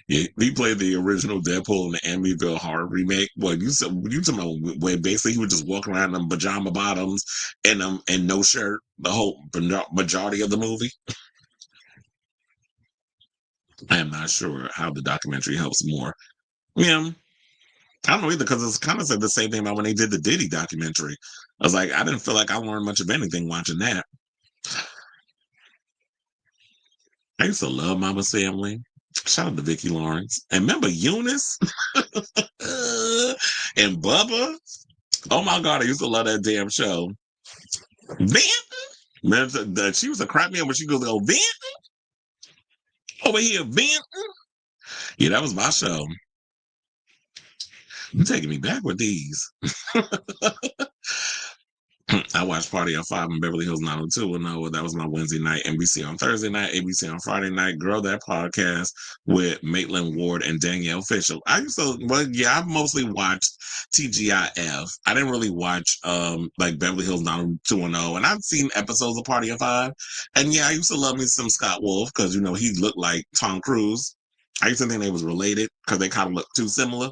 Yeah, he played the original Deadpool in the Amityville Horror remake. Well, you talking about where basically he would just walk around in pajama bottoms and no shirt the whole majority of the movie. I am not sure how the documentary helps more. Yeah. I don't know either, because it's kind of said the same thing about when they did the Diddy documentary. I was like, I didn't feel like I learned much of anything watching that. I used to love Mama's Family. Shout out to Vicki Lawrence. And remember Eunice? And Bubba? Oh my God, I used to love that damn show. Vinton? Man, she was a crap man when she goes, "Oh, Vinton? Over here, Vinton?" Yeah, that was my show. You're taking me back with these. I watched Party of Five in Beverly Hills 90210. That was my Wednesday night. NBC on Thursday night, ABC on Friday night. Girl, that podcast with Maitland Ward and Danielle Fishel. I I mostly watched TGIF. I didn't really watch like Beverly Hills 90210. And I've seen episodes of Party of Five. And yeah, I used to love me some Scott Wolf because he looked like Tom Cruise. I used to think they was related because they kind of looked too similar.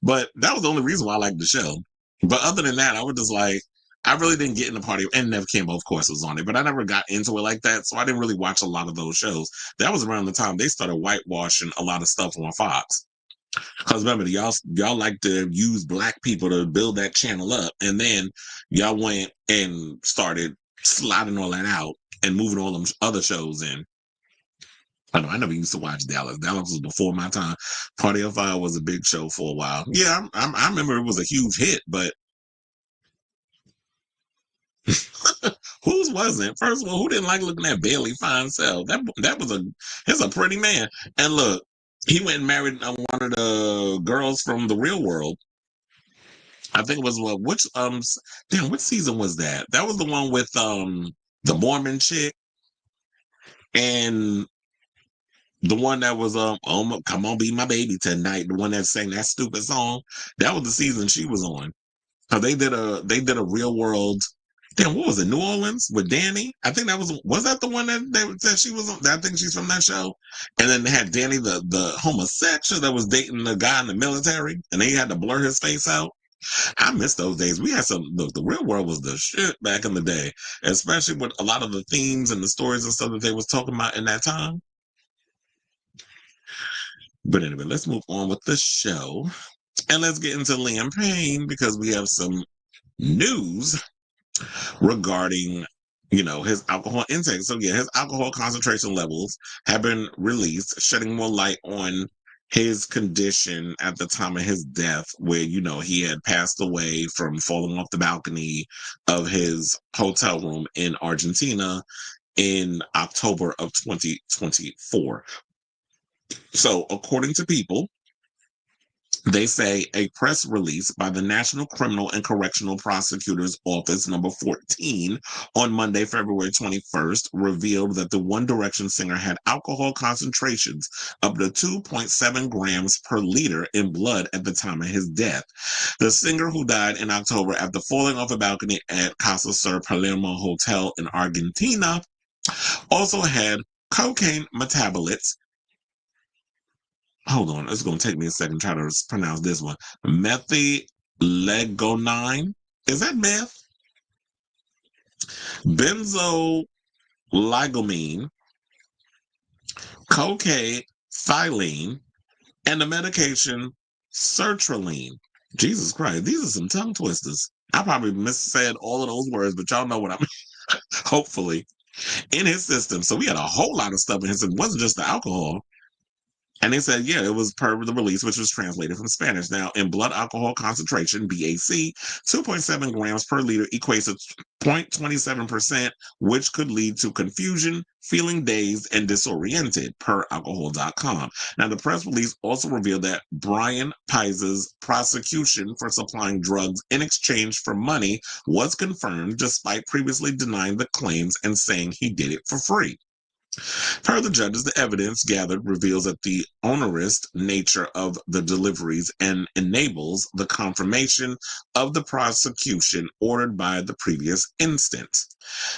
But that was the only reason why I liked the show. But other than that, I was just like, I really didn't get in the Party, and Nev Campbell, of course, was on it, but I never got into it like that, so I didn't really watch a lot of those shows. That was around the time they started whitewashing a lot of stuff on Fox. Because remember, y'all like to use black people to build that channel up, and then y'all went and started sliding all that out and moving all them other shows in. I know I never used to watch Dallas. Dallas was before my time. Party of Five was a big show for a while. Yeah, I remember it was a huge hit, but whose wasn't? First of all, who didn't like looking at Bailey fine self? That was he's a pretty man. And look, he went and married one of the girls from the Real World. I think it was which season was that? That was the one with the Mormon chick. And the one that was come on, be my baby tonight, the one that sang that stupid song, that was the season she was on. So they did a real world. Damn, what was it? New Orleans with Danny? I think was that the one that she was on? I think she's from that show. And then they had Danny, the homosexual that was dating the guy in the military, and they had to blur his face out. I miss those days. We had look, the real world was the shit back in the day, especially with a lot of the themes and the stories and stuff that they was talking about in that time. But anyway, let's move on with the show. And let's get into Liam Payne because we have some news regarding, his alcohol intake. So yeah, his alcohol concentration levels have been released, shedding more light on his condition at the time of his death, where, he had passed away from falling off the balcony of his hotel room in Argentina in October of 2024. So according to People, they say a press release by the National Criminal and Correctional Prosecutor's Office number 14 on Monday, February 21st, revealed that the One Direction singer had alcohol concentrations up to 2.7 grams per liter in blood at the time of his death. The singer, who died in October after falling off a balcony at Casa Sur Palermo Hotel in Argentina, also had cocaine metabolites. Hold on, it's going to take me a second to try to pronounce this one. Methylegonine. Is that meth? Benzoyligomine, cocaine, thylene, and the medication sertraline. Jesus Christ, these are some tongue twisters. I probably missaid all of those words, but y'all know what I mean. Hopefully. In his system. So we had a whole lot of stuff in his system. It wasn't just the alcohol. And they said, yeah, it was per the release, which was translated from Spanish. Now, in blood alcohol concentration, BAC, 2.7 grams per liter equates to 0.27%, which could lead to confusion, feeling dazed, and disoriented, per alcohol.com. Now, the press release also revealed that Brian Pize's prosecution for supplying drugs in exchange for money was confirmed, despite previously denying the claims and saying he did it for free. Per the judges, the evidence gathered reveals that the onerous nature of the deliveries and enables the confirmation of the prosecution ordered by the previous instance.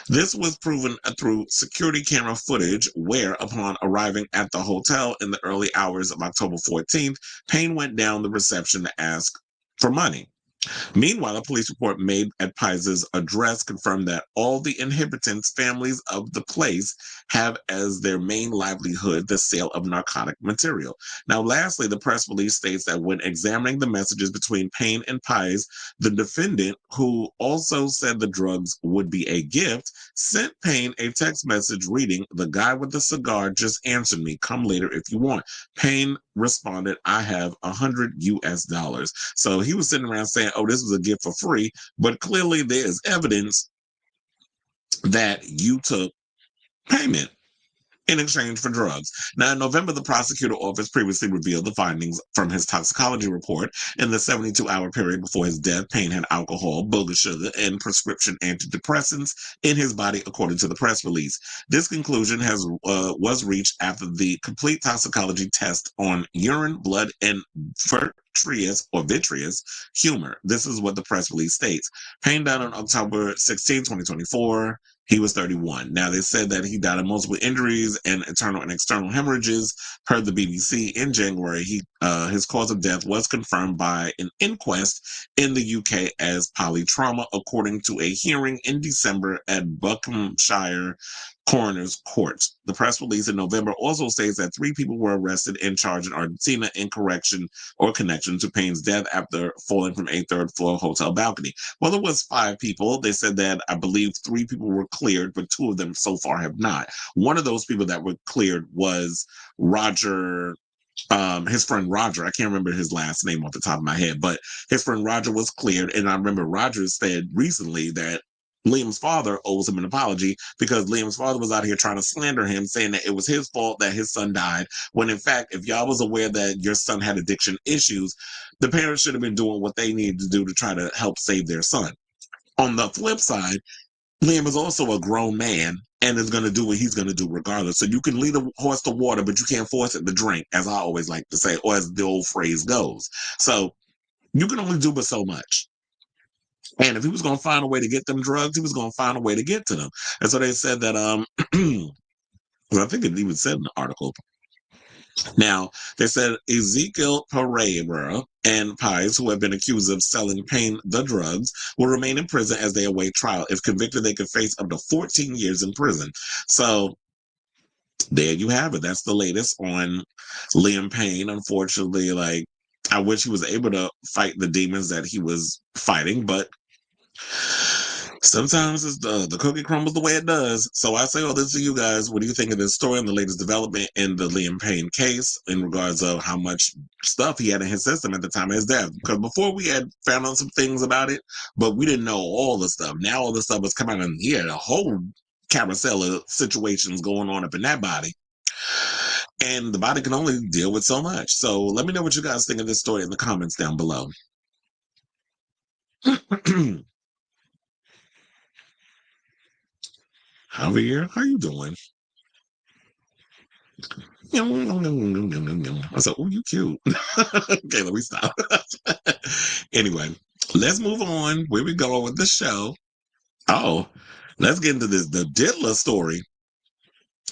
This was proven through security camera footage where, upon arriving at the hotel in the early hours of October 14th, Payne went down the reception to ask for money. Meanwhile, a police report made at Pize's address confirmed that all the inhabitants' families of the place have as their main livelihood the sale of narcotic material. Now, lastly, the press release states that when examining the messages between Payne and Pize, the defendant, who also said the drugs would be a gift, sent Payne a text message reading, "The guy with the cigar just answered me. Come later if you want." Payne responded, "I have $100 US." So he was sitting around saying, oh, this was a gift for free, but clearly there is evidence that you took payment in exchange for drugs. Now, in November, the prosecutor office previously revealed the findings from his toxicology report. In the 72-hour period before his death, Payne had alcohol, booger sugar, and prescription antidepressants in his body, according to the press release. This conclusion was reached after the complete toxicology test on urine, blood, and vitreous humor. This is what the press release states. Payne died on October 16, 2024. He was 31. Now, they said that he died of multiple injuries and internal and external hemorrhages. Per the BBC, in January, his cause of death was confirmed by an inquest in the UK as polytrauma, according to a hearing in December at Buckinghamshire Coroner's Court. The press release in November also states that 3 people were arrested and charged in Argentina in connection to Payne's death after falling from a third-floor hotel balcony. Well, it was 5 people. They said that I believe 3 people were cleared, but 2 of them so far have not. One of those people that were cleared was Roger. His friend Roger, I can't remember his last name off the top of my head, but his friend Roger was cleared. And I remember Roger said recently that Liam's father owes him an apology because Liam's father was out here trying to slander him, saying that it was his fault that his son died, when in fact, if y'all was aware that your son had addiction issues, the parents should have been doing what they needed to do to try to help save their son. On the flip side, Liam is also a grown man and is going to do what he's going to do regardless. So you can lead a horse to water, but you can't force it to drink, as I always like to say, or as the old phrase goes. So you can only do but so much. And if he was going to find a way to get them drugs, he was going to find a way to get to them. And so they said that, I think it even said in the article. Now, they said Ezekiel Pereira and Pies, who have been accused of selling Payne the drugs, will remain in prison as they await trial. If convicted, they could face up to 14 years in prison. So there you have it. That's the latest on Liam Payne. Unfortunately, like, I wish he was able to fight the demons that he was fighting, but sometimes it's the cookie crumbles the way it does. So I say all this to you guys. What do you think of this story and the latest development in the Liam Payne case in regards of how much stuff he had in his system at the time of his death? Because before we had found out some things about it, but we didn't know all the stuff. Now all the stuff has come out, and he had a whole carousel of situations going on up in that body. And the body can only deal with so much. So let me know what you guys think of this story in the comments down below. Javier, how you doing? I said, oh, you cute. Okay, let me stop. Anyway, let's move on. Where we go with the show? Oh, let's get into the Diddler story.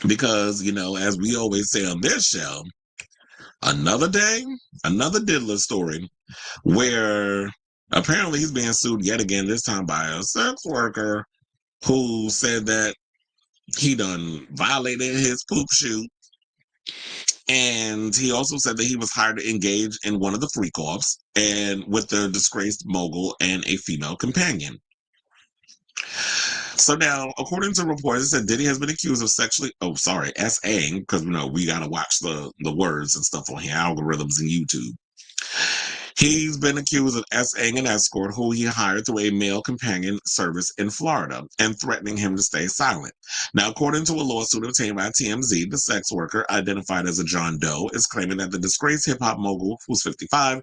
Because, you know, as we always say on this show, another day, another Diddler story where apparently he's being sued yet again, this time by a sex worker who said that he done violated his poop shoot. And he also said that he was hired to engage in one of the freak-offs and with the disgraced mogul and a female companion. So now, according to reports, it said Diddy has been accused of S-ing, because, you know, we got to watch the words and stuff on here, algorithms and YouTube. He's been accused of S-ing an escort who he hired through a male companion service in Florida and threatening him to stay silent. Now, according to a lawsuit obtained by TMZ, the sex worker, identified as a John Doe, is claiming that the disgraced hip-hop mogul, who's 55,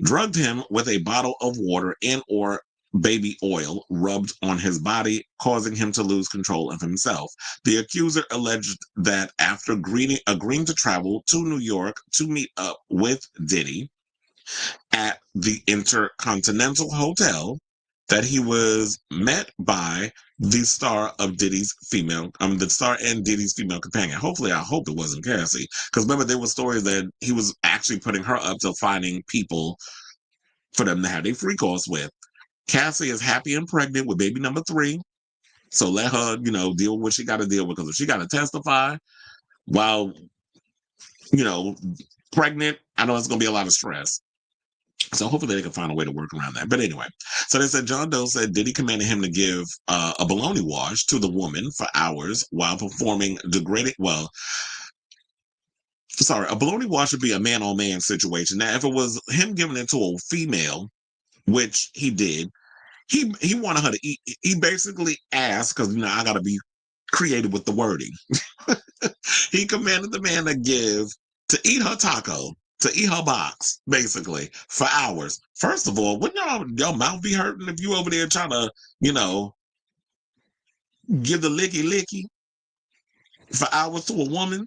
drugged him with a bottle of water and or baby oil rubbed on his body, causing him to lose control of himself. The accuser alleged that after agreeing to travel to New York to meet up with Diddy at the Intercontinental Hotel, that he was met by the star and Diddy's female companion. I hope it wasn't Cassie, because remember there were stories that he was actually putting her up to finding people for them to have their freak-offs with. Cassie is happy and pregnant with baby number 3. So let her, you know, deal with what she got to deal with. Because if she got to testify while, you know, pregnant, I know it's going to be a lot of stress. So hopefully they can find a way to work around that. But anyway, so they said John Doe said Diddy commanded him to give a bologna wash to the woman for hours while performing a bologna wash would be a man-on-man situation. Now, if it was him giving it to a female, which he did, he wanted her to eat. He basically asked, because, you know, I got to be creative with the wording. He commanded the man to eat her taco, to eat her box, basically, for hours. First of all, wouldn't your mouth be hurting if you over there trying to, you know, give the licky for hours to a woman,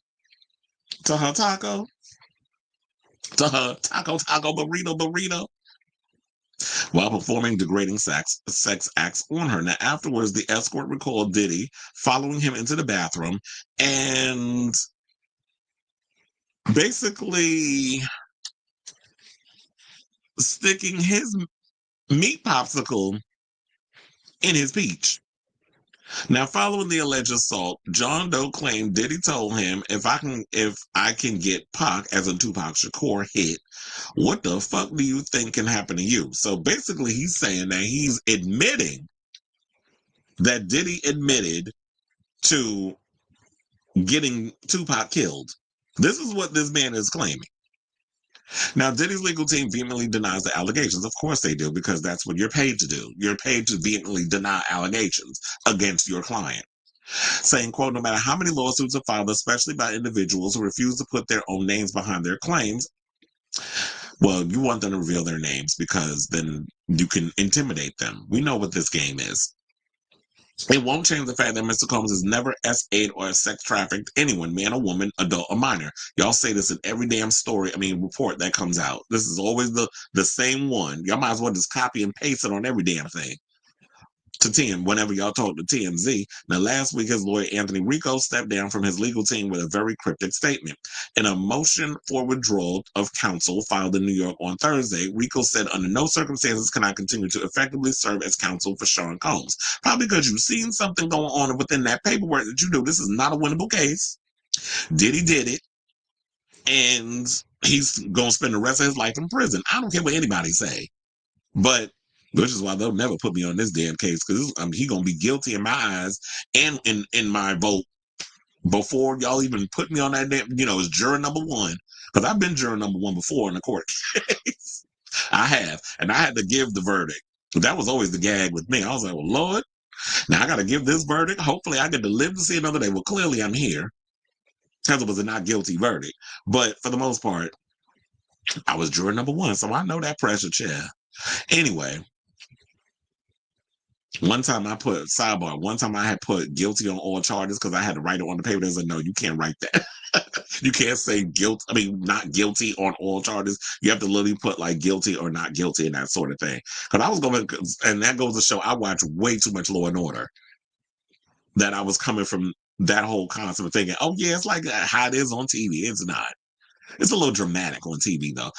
to her taco, burrito, while performing degrading sex acts on her. Now, afterwards, the escort recalled Diddy following him into the bathroom and basically sticking his meat popsicle in his peach. Now, following the alleged assault, John Doe claimed Diddy told him, if I can get Pac as a Tupac Shakur hit, what the fuck do you think can happen to you? So basically, he's saying that he's admitting that Diddy admitted to getting Tupac killed. This is what this man is claiming. Now, Diddy's legal team vehemently denies the allegations. Of course they do, because that's what you're paid to do. You're paid to vehemently deny allegations against your client. Saying, quote, no matter how many lawsuits are filed, especially by individuals who refuse to put their own names behind their claims, well, you want them to reveal their names because then you can intimidate them. We know what this game is. It won't change the fact that Mr. Combs has never SA'd or sex trafficked anyone, man or woman, adult or minor. Y'all say this in every damn report that comes out. This is always the same one. Y'all might as well just copy and paste it on every damn thing. To Tim, whenever y'all talk to TMZ. Now, last week, his lawyer, Anthony Rico, stepped down from his legal team with a very cryptic statement. In a motion for withdrawal of counsel filed in New York on Thursday, Rico said, under no circumstances can I continue to effectively serve as counsel for Sean Combs. Probably because you've seen something going on within that paperwork that you do. This is not a winnable case. Diddy did it, and he's going to spend the rest of his life in prison. I don't care what anybody say. But which is why they'll never put me on this damn case, because he gonna be guilty in my eyes and in my vote before y'all even put me on that damn, as juror number one. Because I've been juror number one before in a court case. I have, and I had to give the verdict. That was always the gag with me. I was like, well, Lord, now I got to give this verdict. Hopefully, I get to live to see another day. Well, clearly, I'm here because it was a not guilty verdict. But for the most part, I was juror number one, so I know that pressure chair. Anyway. One time I had put guilty on all charges because I had to write it on the paper. They said, no, you can't write that. You can't say not guilty on all charges. You have to literally put like guilty or not guilty and that sort of thing. Because I was and that goes to show I watch way too much Law and Order. That I was coming from that whole concept of thinking, oh yeah, it's like how it is on TV. It's not. It's a little dramatic on TV though.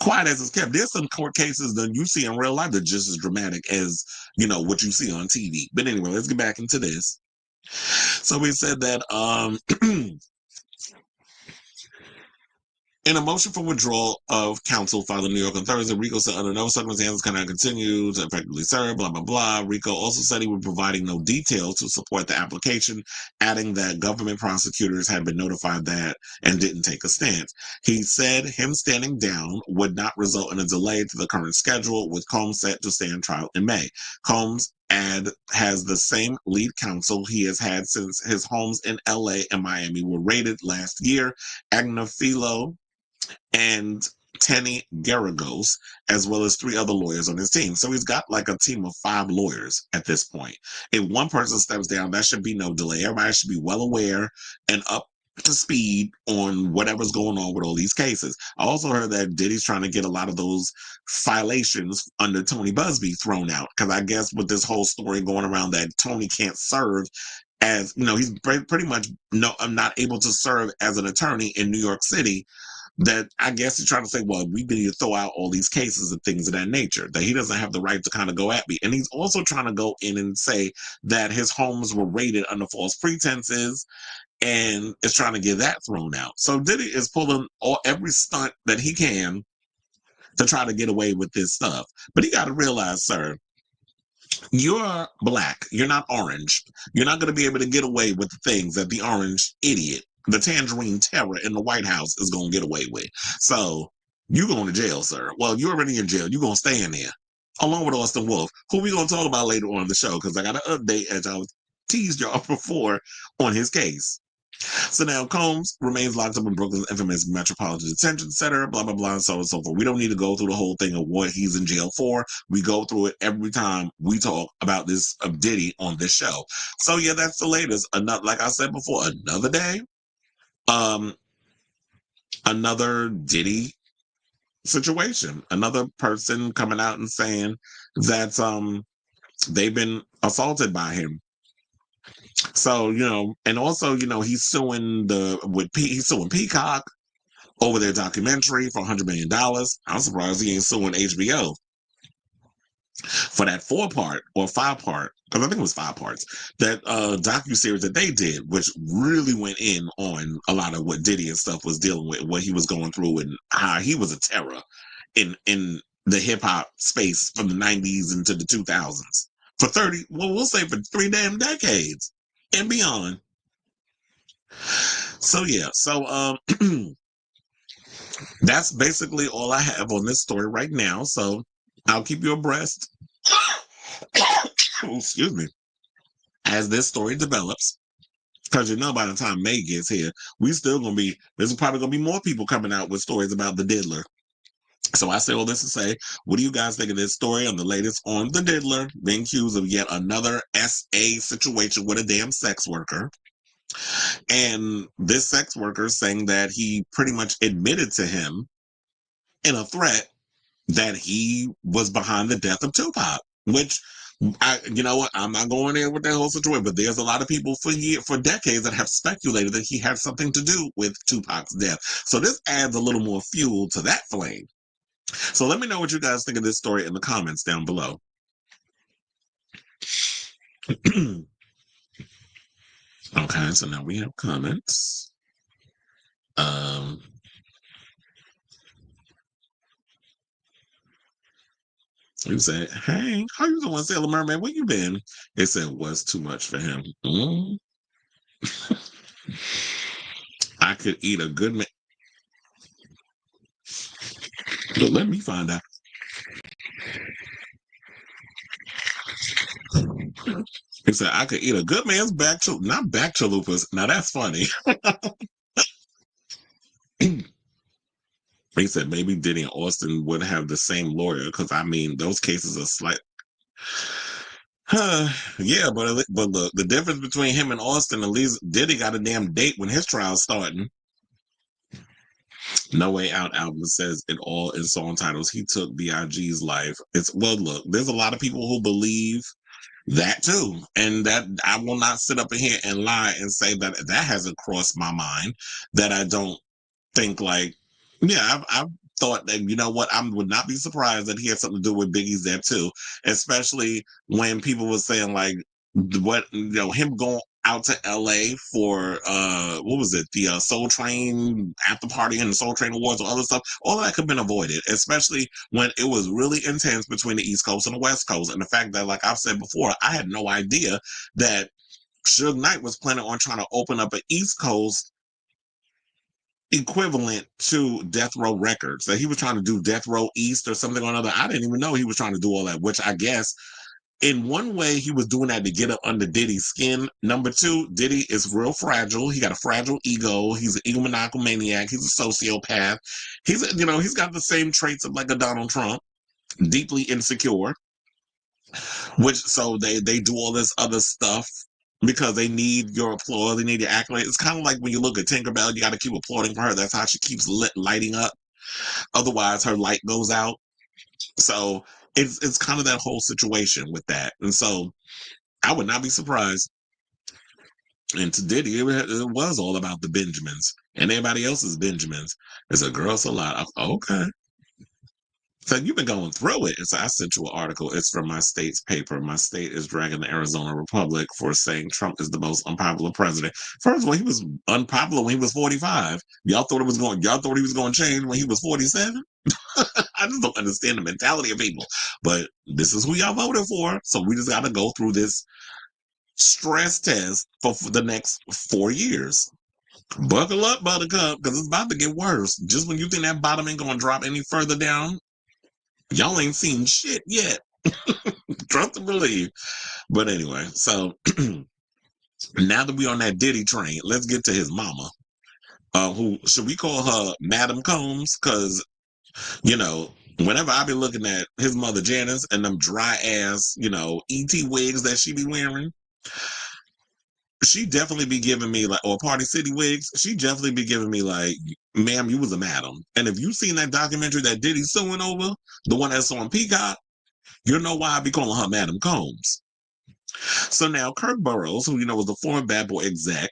Quiet as it's kept, there's some court cases that you see in real life that are just as dramatic as what you see on TV. But anyway, let's get back into this. So we said that in a motion for withdrawal of counsel filed in New York on Thursday, Rico said under no circumstances can I continue to effectively serve, blah, blah, blah. Rico also said he would be providing no details to support the application, adding that government prosecutors had been notified that and didn't take a stance. He said him standing down would not result in a delay to the current schedule, with Combs set to stand trial in May. Combs has the same lead counsel he has had since his homes in LA and Miami were raided last year. Agnafilo and Tenny Garagos, as well as 3 other lawyers on his team. So he's got like a team of 5 lawyers at this point. If one person steps down, that should be no delay. Everybody should be well aware and up to speed on whatever's going on with all these cases. I also heard that Diddy's trying to get a lot of those violations under Tony Busby thrown out, because I guess with this whole story going around that Tony can't serve as, he's pretty much not able to serve as an attorney in New York City, that I guess he's trying to say, well, we need to throw out all these cases and things of that nature, that he doesn't have the right to kind of go at me. And he's also trying to go in and say that his homes were raided under false pretenses and is trying to get that thrown out. So Diddy is pulling every stunt that he can to try to get away with this stuff. But he got to realize, sir, you're black. You're not orange. You're not going to be able to get away with the things that the orange idiot, the tangerine terror in the White House is going to get away with. So you going to jail, sir. Well, you're already in jail. You're going to stay in there along with Austin Wolf, who we're going to talk about later on in the show, because I got an update, as I teased y'all before, on his case. So now Combs remains locked up in Brooklyn's infamous Metropolitan Detention Center, blah, blah, blah, and so on and so forth. We don't need to go through the whole thing of what he's in jail for. We go through it every time we talk about this of Diddy on this show. So yeah, that's the latest. Like I said before, another day, another Diddy situation, another person coming out and saying that they've been assaulted by him. So, and also, he's suing he's suing Peacock over their documentary for $100 million. I'm surprised he ain't suing HBO for that 4-part or 5-part, because I think it was 5 parts, that docuseries that they did, which really went in on a lot of what Diddy and stuff was dealing with, what he was going through, and how he was a terror in the hip-hop space from the 90s into the 2000s. We'll say for 3 damn decades and beyond. So yeah, that's basically all I have on this story right now. So I'll keep you abreast. Excuse me. As this story develops, because by the time May gets here, there's probably gonna be more people coming out with stories about the diddler So I say all this to say, what do you guys think of this story on the latest on the Diddler being accused of yet another SA situation with a damn sex worker? And this sex worker saying that he pretty much admitted to him in a threat that he was behind the death of Tupac, which you know what, I'm not going there with that whole situation, but there's a lot of people for decades that have speculated that he had something to do with Tupac's death. So this adds a little more fuel to that flame. So let me know what you guys think of this story in the comments down below. Okay, so now we have comments. You said, "Hey, how you doing, Sailor Mermaid? Where you been?" It said, "Was too much for him." I could eat a good man. But let me find out. He said, "I could eat a good man's back to not back chalupas." Now that's funny. He said maybe Diddy and Austin would have the same lawyer because I mean those cases are slight. Yeah, but look, the difference between him and Austin, at least Diddy got a damn date when his trial's starting. No Way Out album says it all in song titles. He took B.I.G.'s life. It's well, look, there's a lot of people who believe that too, and that I will not sit up in here and lie and say that that hasn't crossed my mind. That I don't think like, yeah, I've thought that, you know what, I would not be surprised that he had something to do with Biggie's death too, especially when people were saying like, what, you know, him going out to LA for what was it, the Soul Train after party and the Soul Train Awards or other stuff. All of that could have been avoided, especially when it was really intense between the East Coast and the West Coast. And the fact that, like I've said before, I had no idea that Suge Knight was planning on trying to open up an East Coast equivalent to Death Row Records. That he was trying to do Death Row East or something or another. I didn't even know he was trying to do all that, which I guess in one way he was doing that to get up under Diddy's skin. Number two, Diddy is real fragile. He got a fragile ego. He's an egomaniac. He's a sociopath. He's, you know, he's got the same traits of like a Donald Trump, deeply insecure, which so they do all this other stuff because they need your applause, they need your accolade. It's kind of like when you look at Tinkerbell, you got to keep applauding for her. That's how she keeps lighting up. Otherwise, her light goes out. So it's kind of that whole situation with that. And so I would not be surprised. And to Diddy, it was all about the Benjamins and everybody else's Benjamins. It's a girl's a lot. Okay. So you've been going through it. So I sent you an article. It's from my state's paper. My state is dragging the Arizona Republic for saying Trump is the most unpopular president. First of all, he was unpopular when he was 45. Y'all thought he was going to change when he was 47? I just don't understand the mentality of people. But this is who y'all voted for. So we just got to go through this stress test for the next 4 years. Buckle up, Buttercup, because it's about to get worse. Just when you think that bottom ain't going to drop any further down, y'all ain't seen shit yet. Trust and believe. But anyway, so now that we on that Diddy train, let's get to his mama. Who should we call her Madam Combs? Because, you know, whenever I be looking at his mother Janice and them dry ass, you know, ET wigs that she be wearing, she definitely be giving me like, or Party City wigs, she definitely be giving me like, ma'am, you was a madam. And if you seen that documentary that Diddy's suing over, the one that's on Peacock, you know why I be calling her Madam Combs. So now Kirk Burroughs, who you know was the former Bad Boy exec,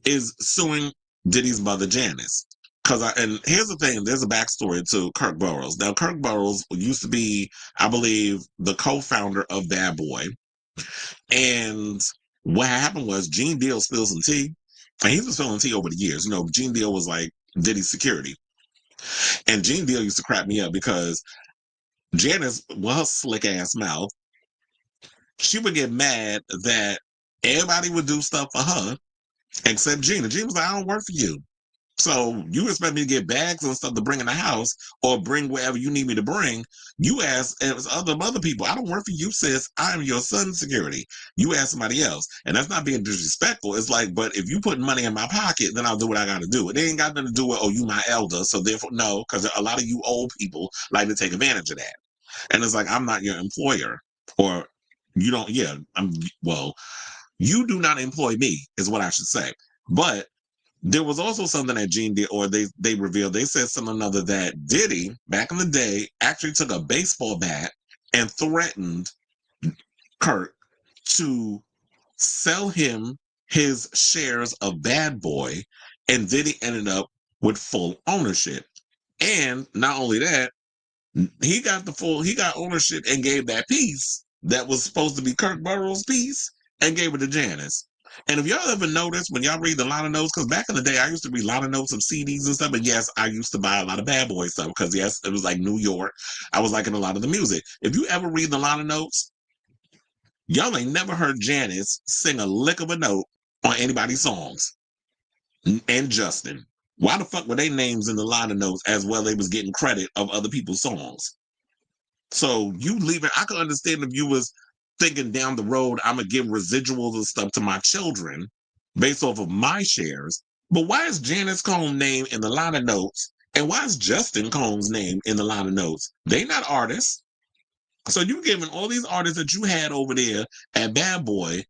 is suing Diddy's mother Janice. And here's the thing, there's a backstory to Kirk Burroughs. Now, Kirk Burroughs used to be, I believe, the co-founder of Bad Boy. And what happened was Gene Deal spilled some tea, and he's been spilling tea over the years. You know, Gene Deal was like Diddy's security. And Gene Deal used to crap me up because Janice, with her slick ass mouth, she would get mad that everybody would do stuff for her except Gina. Gina was like, I don't work for you. So you expect me to get bags and stuff to bring in the house or bring wherever you need me to bring. You ask as other people. I don't work for you, sis. I am your son's security. You ask somebody else. And that's not being disrespectful. It's like, but if you put money in my pocket, then I'll do what I got to do. It ain't got nothing to do with, oh, you my elder. So therefore, no, because a lot of you old people like to take advantage of that. And it's like, I'm not your employer. Or you don't, yeah, well, you do not employ me, is what I should say. But there was also something that Gene did, or they revealed, they said something other that Diddy, back in the day, actually took a baseball bat and threatened Kirk to sell him his shares of Bad Boy, and Diddy ended up with full ownership. And not only that, he got ownership and gave that piece that was supposed to be Kirk Burrows' piece and gave it to Janice. And if y'all ever notice when y'all read the liner notes, because back in the day I used to read liner notes of CDs and stuff, and yes, I used to buy a lot of Bad Boy stuff because yes, it was like New York. I was liking a lot of the music. If you ever read the liner notes, y'all ain't never heard Janice sing a lick of a note on anybody's songs. And Justin. Why the fuck were they names in the liner notes as well? They was getting credit of other people's songs. So you leaving, I could understand if you was thinking down the road, I'm gonna give residuals and stuff to my children based off of my shares. But why is Janice Combs' name in the liner notes? And why is Justin Combs' name in the liner notes? They not artists. So you giving all these artists that you had over there at Bad Boy,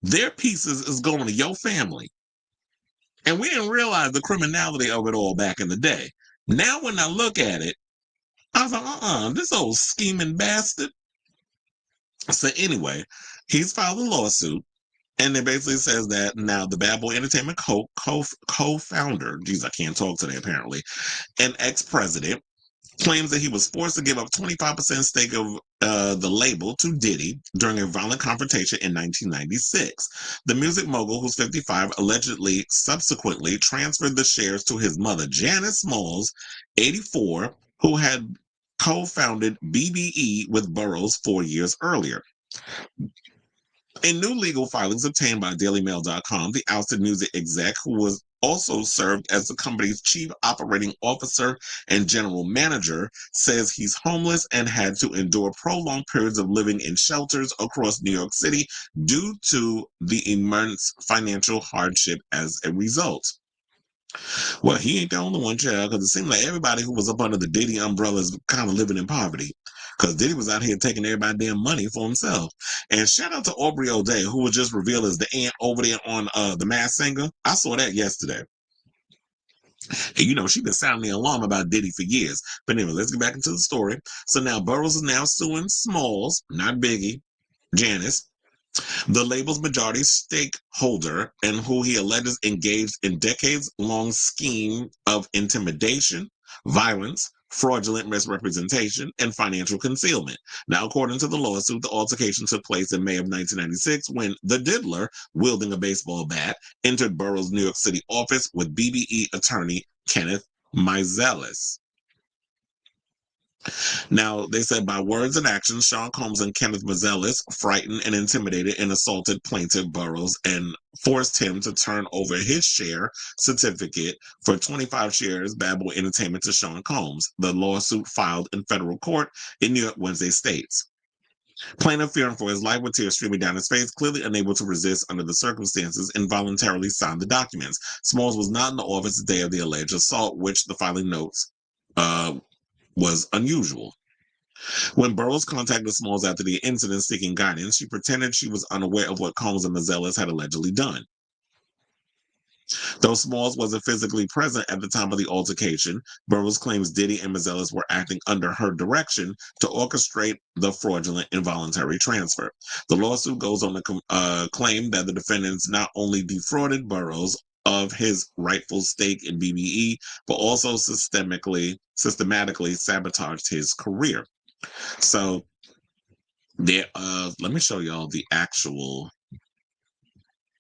their pieces is going to your family. And we didn't realize the criminality of it all back in the day. Now when I look at it, I was like, this old scheming bastard. So anyway, he's filed a lawsuit, and it basically says that now the Bad Boy Entertainment co-founder, geez, I can't talk today apparently, and ex-president, claims that he was forced to give up 25% stake of the label to Diddy during a violent confrontation in 1996. The music mogul, who's 55, allegedly subsequently transferred the shares to his mother, Janice Smalls, 84, who had co-founded BBE with Burroughs 4 years earlier. In new legal filings obtained by DailyMail.com, the ousted music exec, who was also served as the company's chief operating officer and general manager, says he's homeless and had to endure prolonged periods of living in shelters across New York City due to the immense financial hardship as a result. Well, he ain't the only one, child, because it seemed like everybody who was up under the Diddy umbrella is kind of living in poverty. Because Diddy was out here taking everybody's damn money for himself. And shout out to Aubrey O'Day, who was just revealed as the aunt over there on The Masked Singer. I saw that yesterday. And, she's been sounding the alarm about Diddy for years. But anyway, let's get back into the story. So now Burroughs is now suing Smalls, not Biggie, Janice, the label's majority stakeholder, and who he alleges engaged in decades-long scheme of intimidation, violence, fraudulent misrepresentation, and financial concealment. Now, according to the lawsuit, the altercation took place in May of 1996 when the diddler, wielding a baseball bat, entered Burroughs' New York City office with BBE attorney Kenneth Meiselas. Now, they said by words and actions, Sean Combs and Kenneth Meiselas frightened and intimidated and assaulted plaintiff Burroughs and forced him to turn over his share certificate for 25 shares Bad Boy Entertainment to Sean Combs. The lawsuit filed in federal court in New York Wednesday states. Plaintiff, fearing for his life with tears streaming down his face, clearly unable to resist under the circumstances, involuntarily signed the documents. Smalls was not in the office the day of the alleged assault, which the filing notes was unusual. When Burroughs contacted Smalls after the incident seeking guidance, she pretended she was unaware of what Combs and Meiselas had allegedly done. Though Smalls wasn't physically present at the time of the altercation, Burroughs claims Diddy and Meiselas were acting under her direction to orchestrate the fraudulent involuntary transfer. The lawsuit goes on to claim that the defendants not only defrauded Burroughs of his rightful stake in BBE, but also systematically sabotaged his career. So there, let me show y'all the actual.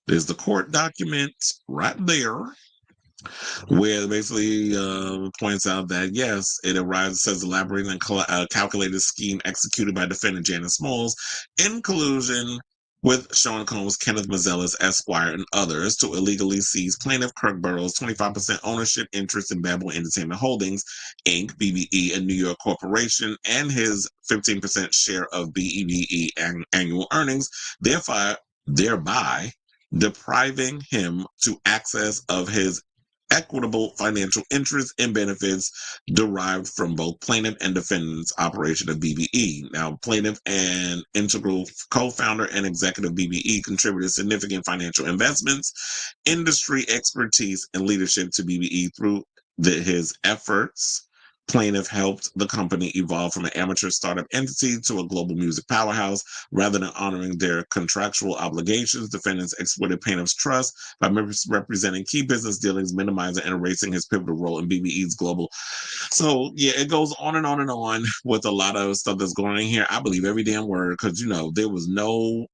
There's the court document right there, where it basically points out that yes, it arrives, says elaborating and calculated scheme executed by defendant Janice Smalls in collusion with Sean Combs, Kenneth Mazelis, Esquire, and others to illegally seize plaintiff Kirk Burroughs' 25% ownership interest in Babel Entertainment Holdings, Inc., BBE, a New York corporation, and his 15% share of BEVE annual earnings, thereby depriving him to access of his equitable financial interests and benefits derived from both plaintiff and defendant's operation of BBE. Now, plaintiff and integral co-founder and executive BBE contributed significant financial investments, industry expertise, and leadership to BBE through his efforts. Plaintiff helped the company evolve from an amateur startup entity to a global music powerhouse. Rather than honoring their contractual obligations, defendants exploited plaintiff's trust by representing key business dealings, minimizing and erasing his pivotal role in BBE's global. So, yeah, it goes on and on and on with a lot of stuff that's going on here. I believe every damn word because, there was no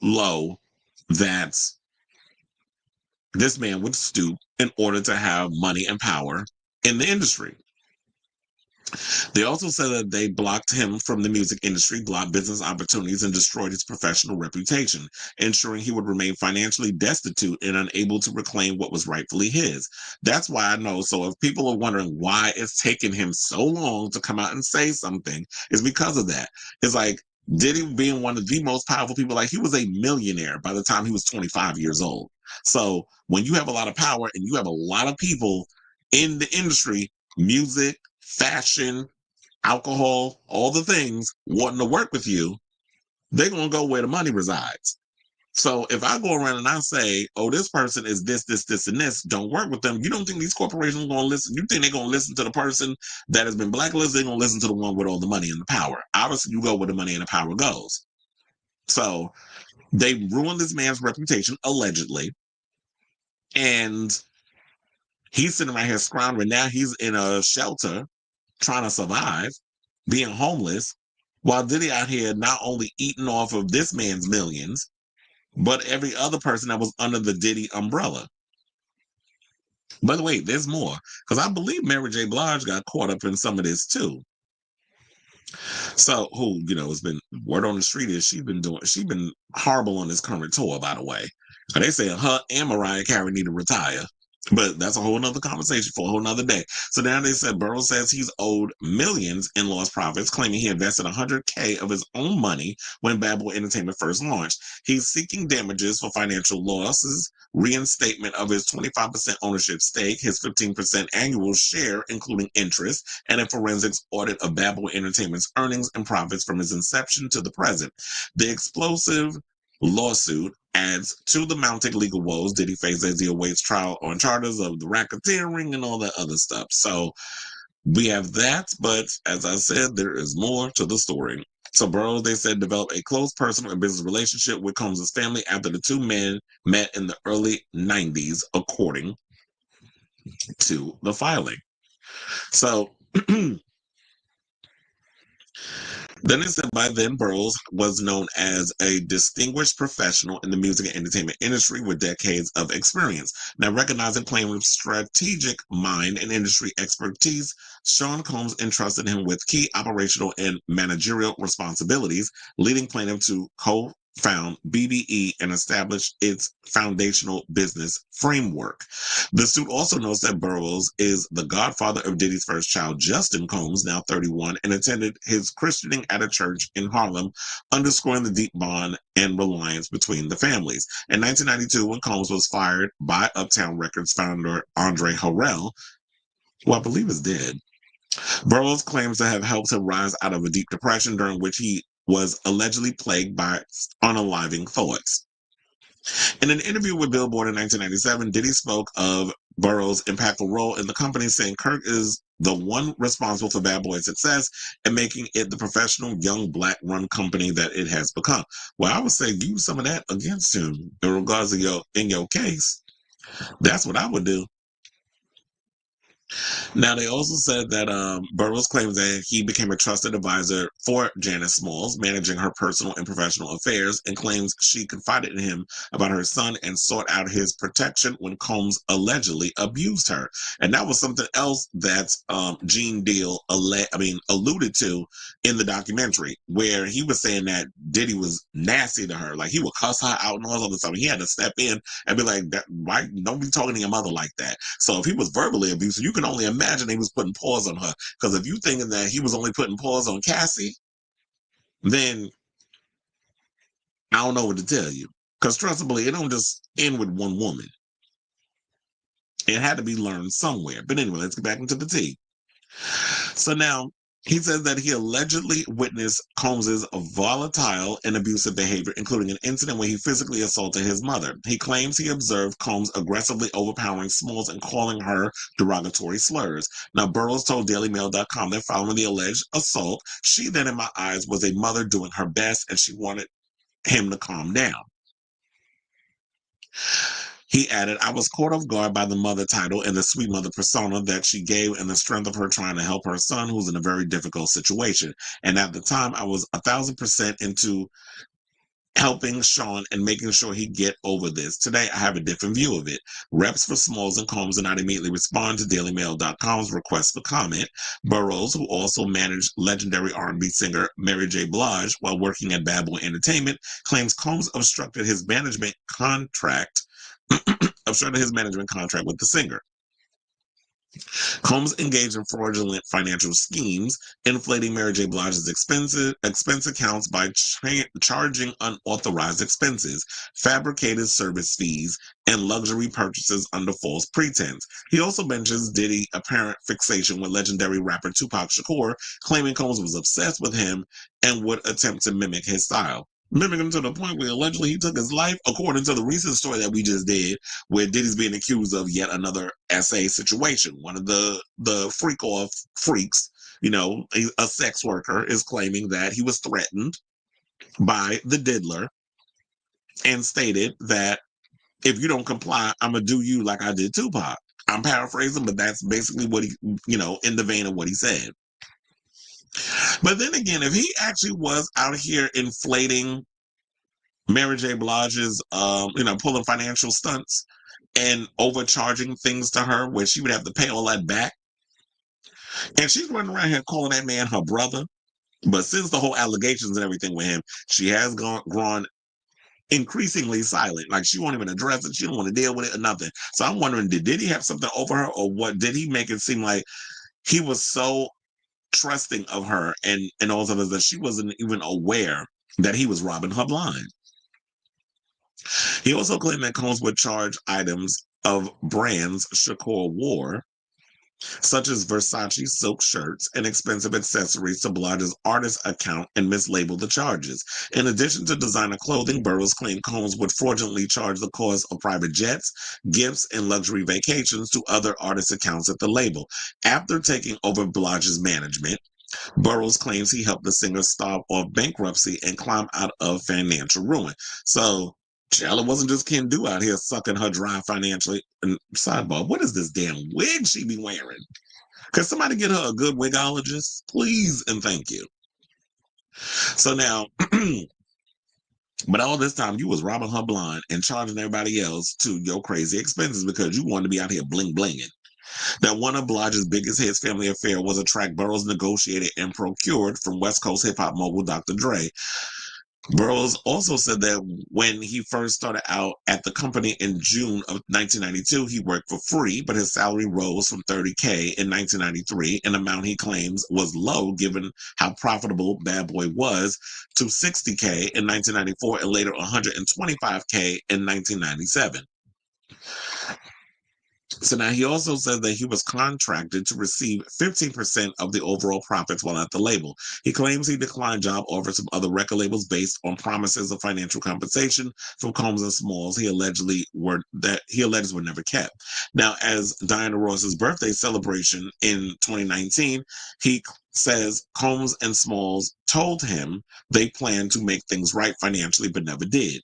low that this man would stoop in order to have money and power in the industry. They also said that they blocked him from the music industry, blocked business opportunities, and destroyed his professional reputation, ensuring he would remain financially destitute and unable to reclaim what was rightfully his. That's why I know. So if people are wondering why it's taken him so long to come out and say something, it's because of that. It's like Diddy being one of the most powerful people, like he was a millionaire by the time he was 25 years old. So when you have a lot of power and you have a lot of people in the industry, music, fashion, alcohol, all the things wanting to work with you, they're going to go where the money resides. So if I go around and I say, oh, this person is this, and this, don't work with them, you don't think these corporations are going to listen? You think they're going to listen to the person that has been blacklisted? They're going to listen to the one with all the money and the power. Obviously, you go where the money and the power goes. So they ruined this man's reputation, allegedly. And he's sitting right here scrounging. Now he's in a shelter trying to survive, being homeless, while Diddy out here not only eating off of this man's millions, but every other person that was under the Diddy umbrella. By the way, there's more, because I believe Mary J. Blige got caught up in some of this too. So, who, has been, word on the street is she's been horrible on this current tour, by the way. They say her and Mariah Carey need to retire. But that's a whole nother conversation for a whole nother day. So now they said Burroughs says he's owed millions in lost profits, claiming he invested $100K of his own money when Babel Entertainment first launched. He's seeking damages for financial losses, reinstatement of his 25% ownership stake, his 15% annual share, including interest, and a forensics audit of Babel Entertainment's earnings and profits from its inception to the present. The explosive lawsuit adds to the mounting legal woes Diddy faces as he awaits trial on charges of the racketeering and all that other stuff. So we have that, but as I said, there is more to the story. So Burroughs, they said, developed a close personal and business relationship with Combs' family after the two men met in the early 90s, according to the filing. So then it said by then Burroughs was known as a distinguished professional in the music and entertainment industry with decades of experience. Now, recognizing plaintiff's strategic mind and industry expertise, Sean Combs entrusted him with key operational and managerial responsibilities, leading plaintiff to co-found BBE and establish its foundational business framework. The suit also notes that Burroughs is the godfather of Diddy's first child, Justin Combs, now 31, and attended his christening at a church in Harlem, underscoring the deep bond and reliance between the families. In 1992, when Combs was fired by Uptown Records founder Andre Harrell, who I believe is dead, Burroughs claims to have helped him rise out of a deep depression during which he was allegedly plagued by unaliving thoughts. In an interview with Billboard in 1997, Diddy spoke of Burroughs' impactful role in the company, saying Kirk is the one responsible for Bad Boy's success and making it the professional, young, black-run company that it has become. Well, I would say use some of that against him in regards to in your case. That's what I would do. Now, they also said that Burroughs claims that he became a trusted advisor for Janice Smalls, managing her personal and professional affairs, and claims she confided in him about her son and sought out his protection when Combs allegedly abused her. And that was something else that Gene Deal alluded to in the documentary, where he was saying that Diddy was nasty to her. Like, he would cuss her out and all this other stuff. He had to step in and be like, why don't be talking to your mother like that? So if he was verbally abusive, you can only imagine he was putting paws on her. Because if you thinking that he was only putting paws on Cassie, then I don't know what to tell you. Because trustably, it don't just end with one woman. It had to be learned somewhere. But anyway, let's get back into the tea. So now, he says that he allegedly witnessed Combs's volatile and abusive behavior, including an incident where he physically assaulted his mother. He claims he observed Combs aggressively overpowering Smalls and calling her derogatory slurs. Now, Burroughs told DailyMail.com that following the alleged assault, she then, in my eyes, was a mother doing her best, and she wanted him to calm down. He added, I was caught off guard by the mother title and the sweet mother persona that she gave and the strength of her trying to help her son, who's in a very difficult situation. And at the time, I was 1,000% into helping Sean and making sure he get over this. Today, I have a different view of it. Reps for Smalls and Combs did not immediately respond to DailyMail.com's request for comment. Burroughs, who also managed legendary R&B singer Mary J. Blige while working at Bad Boy Entertainment, claims Combs obstructed his management contract with the singer. Combs engaged in fraudulent financial schemes, inflating Mary J. Blige's expense accounts by charging unauthorized expenses, fabricated service fees, and luxury purchases under false pretense. He also mentions Diddy's apparent fixation with legendary rapper Tupac Shakur, claiming Combs was obsessed with him and would attempt to mimic his style. Mimic him to the point where allegedly he took his life, according to the recent story that we just did, where Diddy's being accused of yet another SA situation. One of the freak-off freaks, a sex worker, is claiming that he was threatened by the diddler and stated that if you don't comply, I'm going to do you like I did Tupac. I'm paraphrasing, but that's basically what he, in the vein of what he said. But then again, if he actually was out here inflating Mary J. Blige's, pulling financial stunts and overcharging things to her where she would have to pay all that back, and she's running around here calling that man her brother. But since the whole allegations and everything with him, she has grown increasingly silent. Like, she won't even address it. She don't want to deal with it or nothing. So I'm wondering, did he have something over her, or what? Did he make it seem like he was so trusting of her and all of that she wasn't even aware that he was robbing her blind? He also claimed that Combs would charge items of brands Shakur wore, such as Versace silk shirts and expensive accessories, to Blige's artist account and mislabel the charges. In addition to designer clothing, Burroughs claimed Combs would fraudulently charge the cost of private jets, gifts, and luxury vacations to other artist accounts at the label. After taking over Blige's management, Burroughs claims he helped the singer stave off bankruptcy and climb out of financial ruin. So, Chella wasn't just Ken Do out here sucking her dry financially. And sidebar, what is this damn wig she be wearing? Could somebody get her a good wigologist? Please and thank you. So now, but all this time you was robbing her blind and charging everybody else to your crazy expenses because you wanted to be out here bling blinging. Now, one of Blige's biggest hits, Family Affair, was a track Burroughs negotiated and procured from West Coast hip-hop mogul Dr. Dre. Burroughs also said that when he first started out at the company in June of 1992, he worked for free, but his salary rose from $30K in 1993, an amount he claims was low given how profitable Bad Boy was, to $60K in 1994 and later $125K in 1997. So now he also said that he was contracted to receive 15% of the overall profits while at the label. He claims he declined job offers from other record labels based on promises of financial compensation from Combs and Smalls he alleges were never kept. Now, as Diana Ross's birthday celebration in 2019, he says Combs and Smalls told him they planned to make things right financially but never did.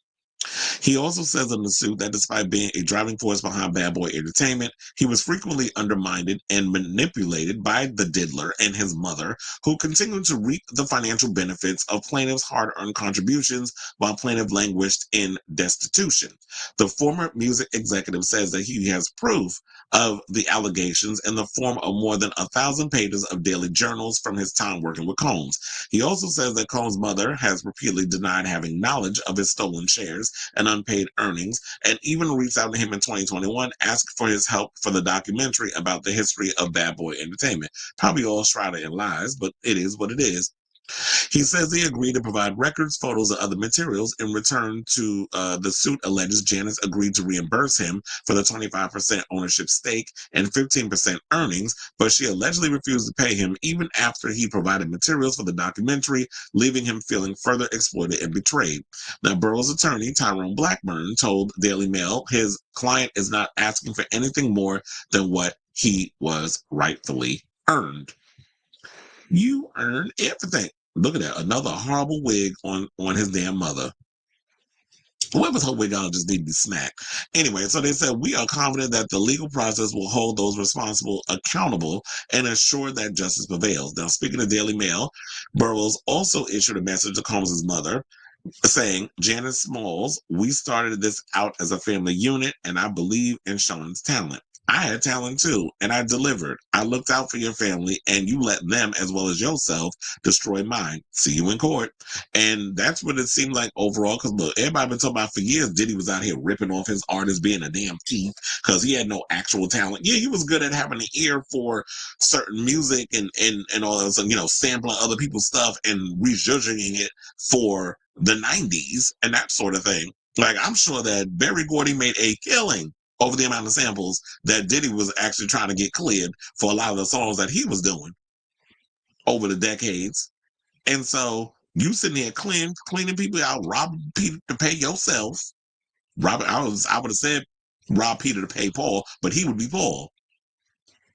He also says in the suit that despite being a driving force behind Bad Boy Entertainment, he was frequently undermined and manipulated by the diddler and his mother, who continued to reap the financial benefits of plaintiff's hard-earned contributions while plaintiff languished in destitution. The former music executive says that he has proof of the allegations in the form of more than 1,000 pages of daily journals from his time working with Combs. He also says that Combs' mother has repeatedly denied having knowledge of his stolen shares and unpaid earnings, and even reached out to him in 2021, asked for his help for the documentary about the history of Bad Boy Entertainment. Probably all shrouded in lies, but it is what it is. He says he agreed to provide records, photos, and other materials in return to the suit alleges Janice agreed to reimburse him for the 25% ownership stake and 15% earnings, but she allegedly refused to pay him even after he provided materials for the documentary, leaving him feeling further exploited and betrayed. Now, Burrell's attorney, Tyrone Blackburn, told Daily Mail his client is not asking for anything more than what he was rightfully earned. You earn everything. Look at that. Another horrible wig on his damn mother. Whoever's her wig on just need to be smacked. Anyway, so they said, we are confident that the legal process will hold those responsible accountable and ensure that justice prevails. Now, speaking of Daily Mail, Burroughs also issued a message to Combs' mother saying, Janice Smalls, we started this out as a family unit, and I believe in Sean's talent. I had talent too, and I delivered. I looked out for your family, and you let them, as well as yourself, destroy mine. See you in court. And that's what it seemed like overall, because look, everybody been talking about for years, Diddy was out here ripping off his artists being a damn thief because he had no actual talent. Yeah, he was good at having an ear for certain music and all that, sampling other people's stuff and rejudging it for the 90s and that sort of thing. Like, I'm sure that Berry Gordy made a killing over the amount of samples that Diddy was actually trying to get cleared for a lot of the songs that he was doing over the decades. And so you sitting there cleaning people out, robbing Peter to pay yourself. I would have said rob Peter to pay Paul, but he would be Paul,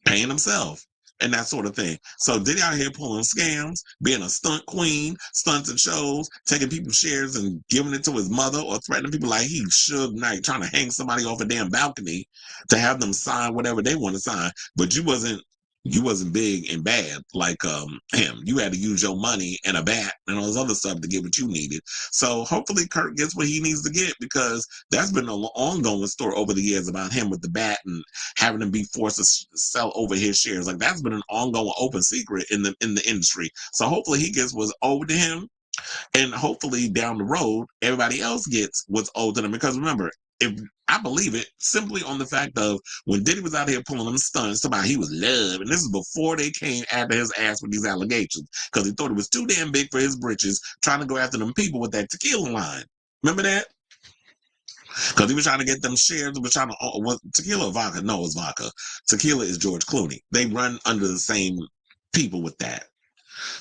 paying himself. And that sort of thing. So Diddy out here pulling scams, being a stunt queen, stunts and shows, taking people's shares and giving it to his mother or threatening people like he Suge Knight, trying to hang somebody off a damn balcony to have them sign whatever they want to sign. But you wasn't big and bad like him. You had to use your money and a bat and all this other stuff to get what you needed. So hopefully Kurt gets what he needs to get, because that's been an ongoing story over the years about him with the bat and having him be forced to sell over his shares. Like, that's been an ongoing open secret in the industry. So hopefully he gets what's owed to him, and hopefully down the road everybody else gets what's owed to them. Because remember, if I believe it simply on the fact of when Diddy was out here pulling them stunts, somebody he was loved, and this is before they came after his ass with these allegations, because he thought it was too damn big for his britches, trying to go after them people with that tequila line. Remember that? Because he was trying to get them shares. Was trying to was tequila or vodka? No, it was vodka. Tequila is George Clooney. They run under the same people with that.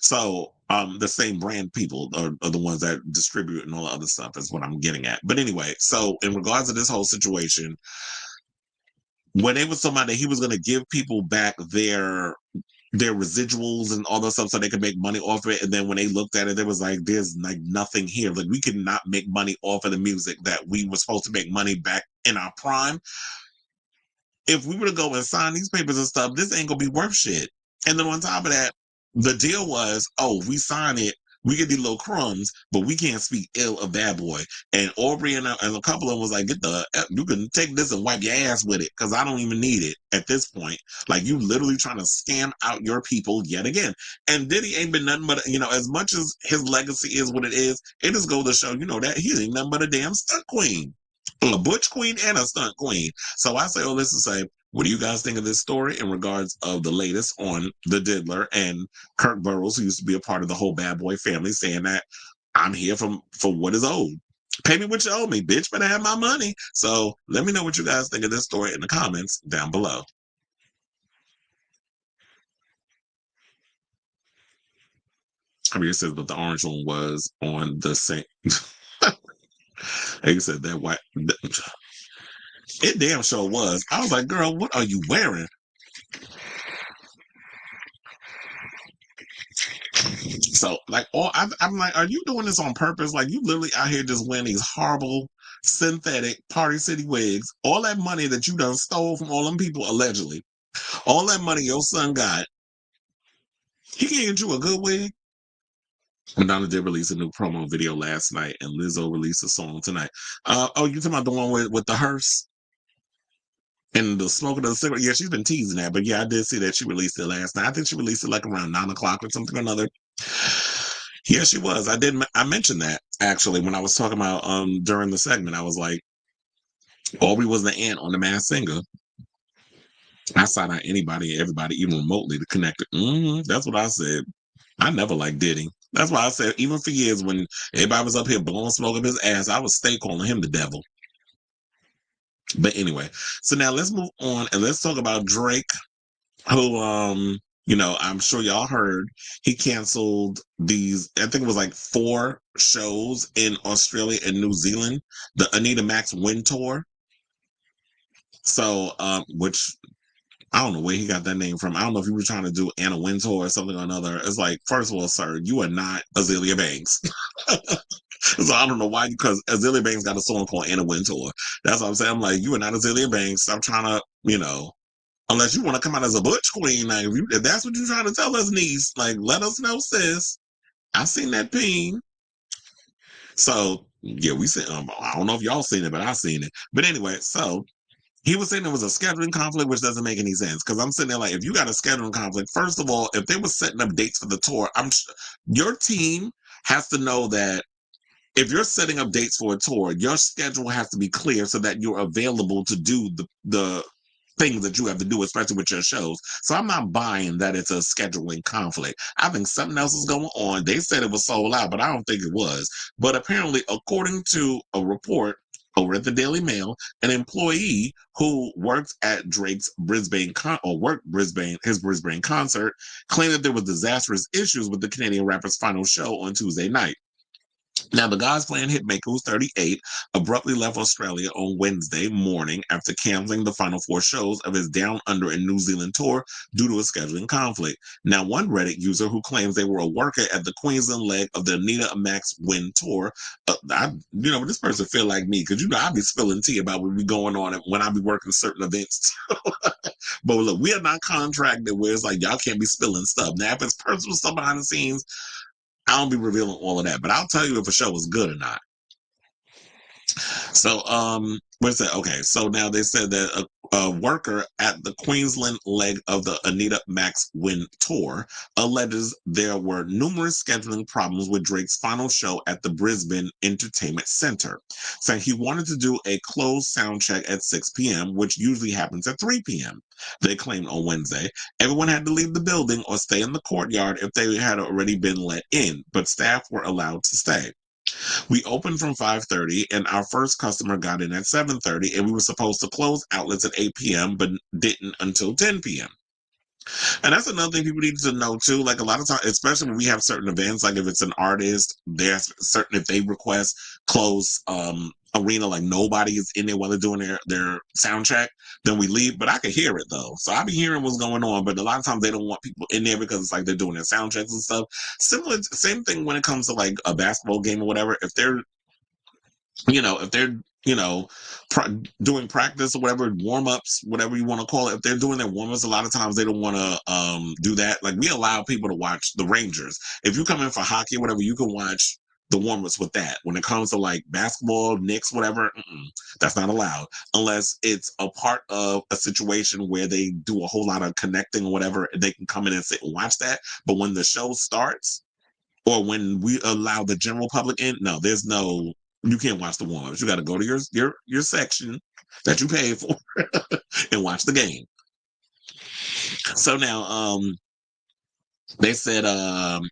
So the same brand people are the ones that distribute and all the other stuff is what I'm getting at. But anyway, so in regards to this whole situation, when it was somebody that he was going to give people back their residuals and all that stuff so they could make money off of it, and then when they looked at it, there was like, there's like nothing here. Like, we could not make money off of the music that we were supposed to make money back in our prime. If we were to go and sign these papers and stuff, this ain't gonna be worth shit. And then on top of that, the deal was, oh, we sign it, we get these little crumbs, but we can't speak ill of Bad Boy. And Aubrey and a couple of them was like, you can take this and wipe your ass with it, because I don't even need it at this point. Like, you literally trying to scam out your people yet again. And Diddy ain't been nothing but, as much as his legacy is what it is, it just goes to show, that he ain't nothing but a damn stunt queen. A butch queen and a stunt queen. So I say all this to say, what do you guys think of this story in regards of the latest on the diddler and Kirk Burroughs, who used to be a part of the whole Bad Boy family, saying that I'm here for what is owed. Pay me what you owe me, bitch, but I have my money. So let me know what you guys think of this story in the comments down below. I mean, it says, but the orange one was on the same. Like I said, that white. It damn sure was. I was like, girl, what are you wearing? So, like, I'm like, are you doing this on purpose? Like, you literally out here just wearing these horrible synthetic Party City wigs, all that money that you done stole from all them people, allegedly, all that money your son got, he can't get you a good wig? Madonna did release a new promo video last night, and Lizzo released a song tonight. Oh, you talking about the one with the hearse and the smoking of the cigarette? Yeah, she's been teasing that, but yeah, I did see that she released it last night. I think she released it like around 9 o'clock or something or another. Yeah, she was. I mentioned that actually when I was talking about during the segment. I was like, Aubrey was the ant on the Masked Singer. I sought out anybody, everybody, even remotely to connect it. That's what I said. I never liked Diddy. That's why I said, even for years when everybody was up here blowing smoke up his ass, I would stay calling him the devil. But anyway, so now let's move on and let's talk about Drake, who, I'm sure y'all heard he canceled these, I think it was like 4 shows in Australia and New Zealand, the Anita Max Win Tour. So, which I don't know where he got that name from. I don't know if he was trying to do Anna Wintour or something or another. It's like, first of all, sir, you are not Azealia Banks. So I don't know why, because Azealia Banks got a song called Anna Wintour. That's what I'm saying. I'm like, you are not Azealia Banks. I'm trying to, unless you want to come out as a butch queen, like if that's what you're trying to tell us, niece, like let us know, sis. I seen that Payne. So yeah, we seen. I don't know if y'all seen it, but I seen it. But anyway, so he was saying there was a scheduling conflict, which doesn't make any sense. Because I'm sitting there like, if you got a scheduling conflict, first of all, if they were setting up dates for the tour, your team has to know that if you're setting up dates for a tour, your schedule has to be clear so that you're available to do the things that you have to do, especially with your shows. So I'm not buying that it's a scheduling conflict. I think something else is going on. They said it was sold out, but I don't think it was. But apparently, according to a report over at the Daily Mail, an employee who worked at Drake's Brisbane his Brisbane concert, claimed that there was disastrous issues with the Canadian rapper's final show on Tuesday night. Now, the God's Plan hitmaker, who's 38, abruptly left Australia on Wednesday morning after canceling the final 4 shows of his Down Under and New Zealand tour due to a scheduling conflict. Now, one Reddit user who claims they were a worker at the Queensland leg of the Anita Max Win tour, this person feel like me, because I be spilling tea about what be going on when I be working certain events. But look, we are not contracted where it's like y'all can't be spilling stuff. Now, if it's personal stuff behind the scenes, I don't be revealing all of that, but I'll tell you if a show is good or not. So, what's that? Okay, so now they said that a worker at the Queensland leg of the Anita Max Win tour alleges there were numerous scheduling problems with Drake's final show at the Brisbane Entertainment Centre, saying he wanted to do a closed sound check at 6 p.m., which usually happens at 3 p.m. They claimed on Wednesday. Everyone had to leave the building or stay in the courtyard if they had already been let in, but staff were allowed to stay. We opened from 5:30 and our first customer got in at 7:30, and we were supposed to close outlets at 8 p.m. but didn't until 10 p.m. And that's another thing people need to know too. Like a lot of times, especially when we have certain events, like if it's an artist, there's certain, if they request close arena, like nobody is in there while they're doing their sound check, then we leave. But I could hear it though. So I be hearing what's going on. But a lot of times they don't want people in there because it's like they're doing their sound checks and stuff. Same thing when it comes to like a basketball game or whatever. If they're doing practice or whatever, warm-ups, whatever you want to call it, if they're doing their warm-ups, a lot of times they don't want to do that. Like we allow people to watch the Rangers. If you come in for hockey or whatever, you can watch the warm-ups with that. When it comes to like basketball, Knicks, whatever, that's not allowed unless it's a part of a situation where they do a whole lot of connecting or whatever. They can come in and sit and watch that. But when the show starts, or when we allow the general public in, no, you can't watch the warm-ups. You got to go to your section that you pay for and watch the game. So now, they said,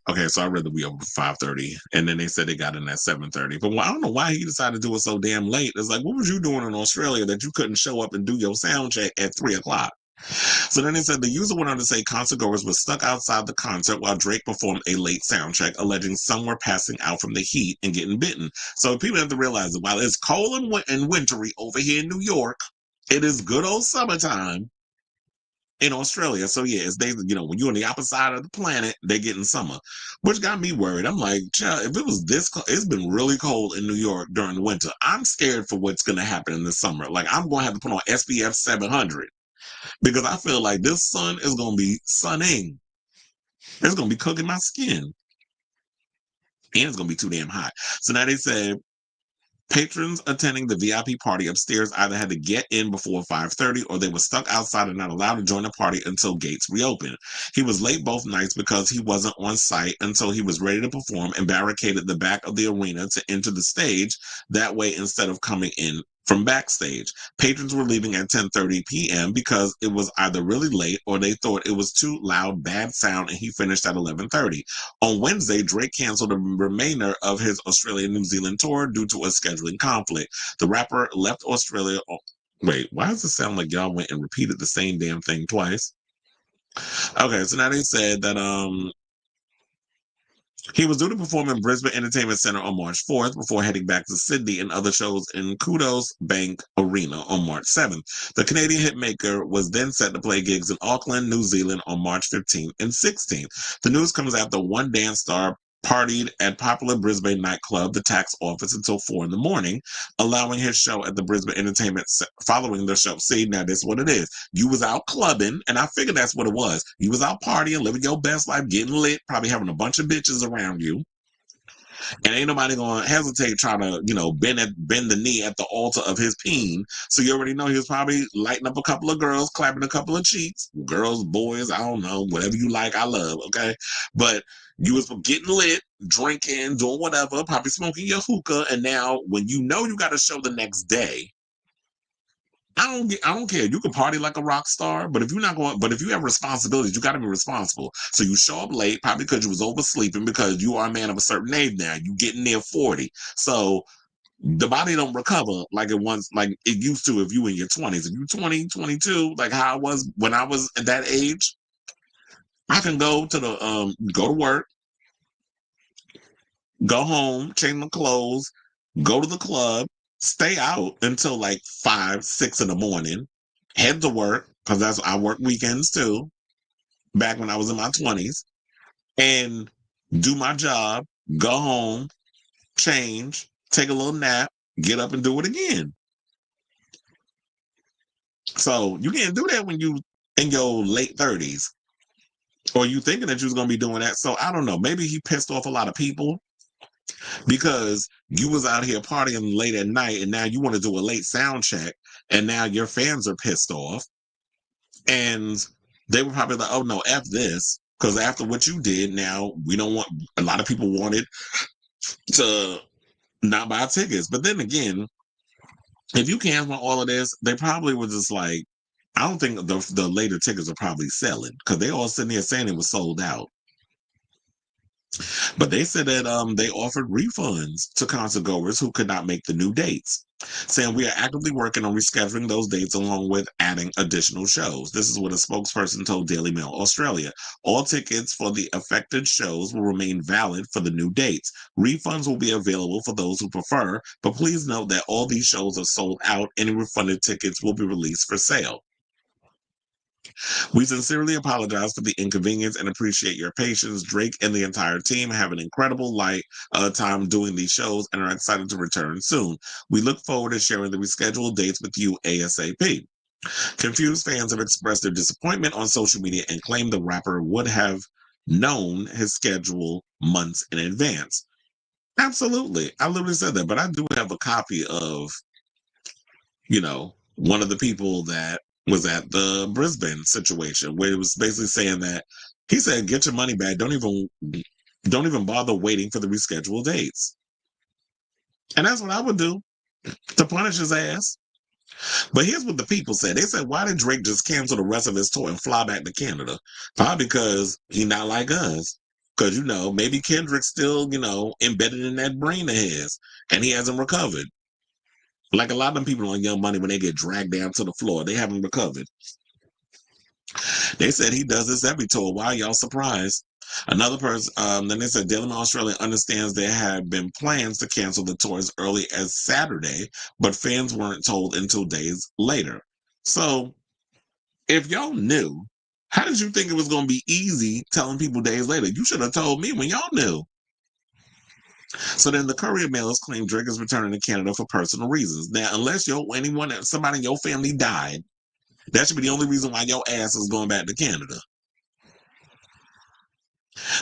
okay, so I read that we opened 5:30, and then they said they got in at 7:30. But I don't know why he decided to do it so damn late. It's like, what was you doing in Australia that you couldn't show up and do your sound check at 3 o'clock? So then they said the user went on to say concertgoers were stuck outside the concert while Drake performed a late sound check, alleging some were passing out from the heat and getting bitten. So people have to realize that while it's cold and wintry over here in New York, it is good old summertime. in Australia. So yeah, it's they, when you're on the opposite side of the planet, they get in summer, which got me worried. I'm like, child, if it was this cold, it's been really cold in New York during the winter. I'm scared for what's going to happen in the summer. Like, I'm going to have to put on SPF 700 because I feel like this sun is going to be sunning. It's going to be cooking my skin. And it's going to be too damn hot. So now they said patrons attending the VIP party upstairs either had to get in before 5:30 or they were stuck outside and not allowed to join the party until gates reopened. He was late both nights because he wasn't on site until he was ready to perform and barricaded the back of the arena to enter the stage that way instead of coming in from backstage. Patrons were leaving at 10:30 p.m. because it was either really late or they thought it was too loud, bad sound, and he finished at 11:30. On Wednesday, Drake canceled the remainder of his Australia-New Zealand tour due to a scheduling conflict. The rapper left Australia. Wait, why does it sound like y'all went and repeated the same damn thing twice? Okay, so now they said that he was due to perform in Brisbane Entertainment Centre on March 4th before heading back to Sydney and other shows in Kudos Bank Arena on March 7th. The Canadian hitmaker was then set to play gigs in Auckland, New Zealand on March 15th and 16th. The news comes after one dance star partied at popular Brisbane nightclub, the Tax Office, until 4 in the morning, allowing his show at the Brisbane Entertainment following the show. See, now this is what it is. You was out clubbing, and I figured that's what it was. You was out partying, living your best life, getting lit, probably having a bunch of bitches around you. And ain't nobody gonna hesitate trying to, bend the knee at the altar of his peen. So you already know he was probably lighting up a couple of girls, clapping a couple of cheeks. Girls, boys, I don't know, whatever you like, I love, okay? But you was getting lit, drinking, doing whatever, probably smoking your hookah, and now when you know you got a show the next day, I don't care. You can party like a rock star, but if you have responsibilities, you got to be responsible. So you show up late, probably because you was oversleeping, because you are a man of a certain age now. You getting near 40. So the body don't recover like it used to if you in your 20s. If you 20, 22, like how I was when I was at that age, I can go to work, go home, change my clothes, go to the club, stay out until like 5, 6 in the morning, head to work, because I work weekends too, back when I was in my 20s, and do my job, go home, change, take a little nap, get up and do it again. So you can't do that when you in your late 30s, or you thinking that you was going to be doing that. So I don't know, maybe he pissed off a lot of people because you was out here partying late at night and now you want to do a late sound check and now your fans are pissed off and they were probably like, oh no, F this, because after what you did, now we don't want, a lot of people wanted to not buy tickets. But then again, if you cancel all of this, they probably were just like, I don't think the later tickets are probably selling because they all sitting there saying it was sold out. But they said that they offered refunds to concert goers who could not make the new dates, saying we are actively working on rescheduling those dates along with adding additional shows. This is what a spokesperson told Daily Mail Australia. All tickets for the affected shows will remain valid for the new dates. Refunds will be available for those who prefer, but please note that all these shows are sold out. Any refunded tickets will be released for sale. We sincerely apologize for the inconvenience and appreciate your patience. Drake and the entire team have an incredible time doing these shows and are excited to return soon. We look forward to sharing the rescheduled dates with you ASAP. Confused fans have expressed their disappointment on social media and claimed the rapper would have known his schedule months in advance. Absolutely. I literally said that, but I do have a copy of, one of the people that was at the Brisbane situation where it was basically saying that he said, get your money back. Don't even bother waiting for the rescheduled dates. And that's what I would do to punish his ass. But here's what the people said. They said, why did Drake just cancel the rest of his tour and fly back to Canada? Probably because he not like us. Because, maybe Kendrick's still, embedded in that brain of his and he hasn't recovered. Like a lot of them people on Young Money, when they get dragged down to the floor, they haven't recovered. They said he does this every tour. Why are y'all surprised? Another person, then they said Daily Mail Australia understands there had been plans to cancel the tour as early as Saturday, but fans weren't told until days later. So If y'all knew, how did you think it was going to be easy telling people days later? You should have told me when y'all knew. So then the Courier Mail claimed Drake is returning to Canada for personal reasons. Now, unless somebody in your family died, that should be the only reason why your ass is going back to Canada.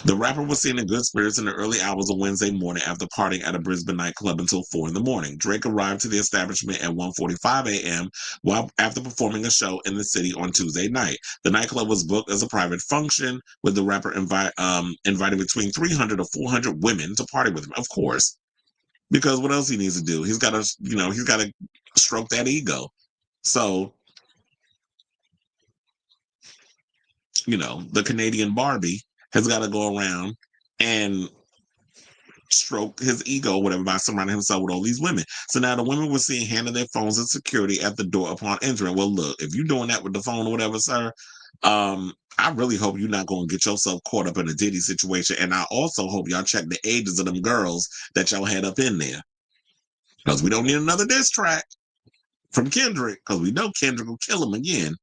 The rapper was seen in good spirits in the early hours of Wednesday morning after partying at a Brisbane nightclub until 4 in the morning. Drake arrived to the establishment at 1:45 a.m. while after performing a show in the city on Tuesday night. The nightclub was booked as a private function, with the rapper inviting between 300 to 400 women to party with him. Of course, because what else he needs to do? He's got to stroke that ego. So, the Canadian Barbie has got to go around and stroke his ego, whatever, by surrounding himself with all these women. So now the women were seen handing their phones and security at the door upon entering. Well, look, if you're doing that with the phone or whatever, sir, I really hope you're not going to get yourself caught up in a Diddy situation. And I also hope y'all check the ages of them girls that y'all had up in there. Because we don't need another diss track from Kendrick, because we know Kendrick will kill him again.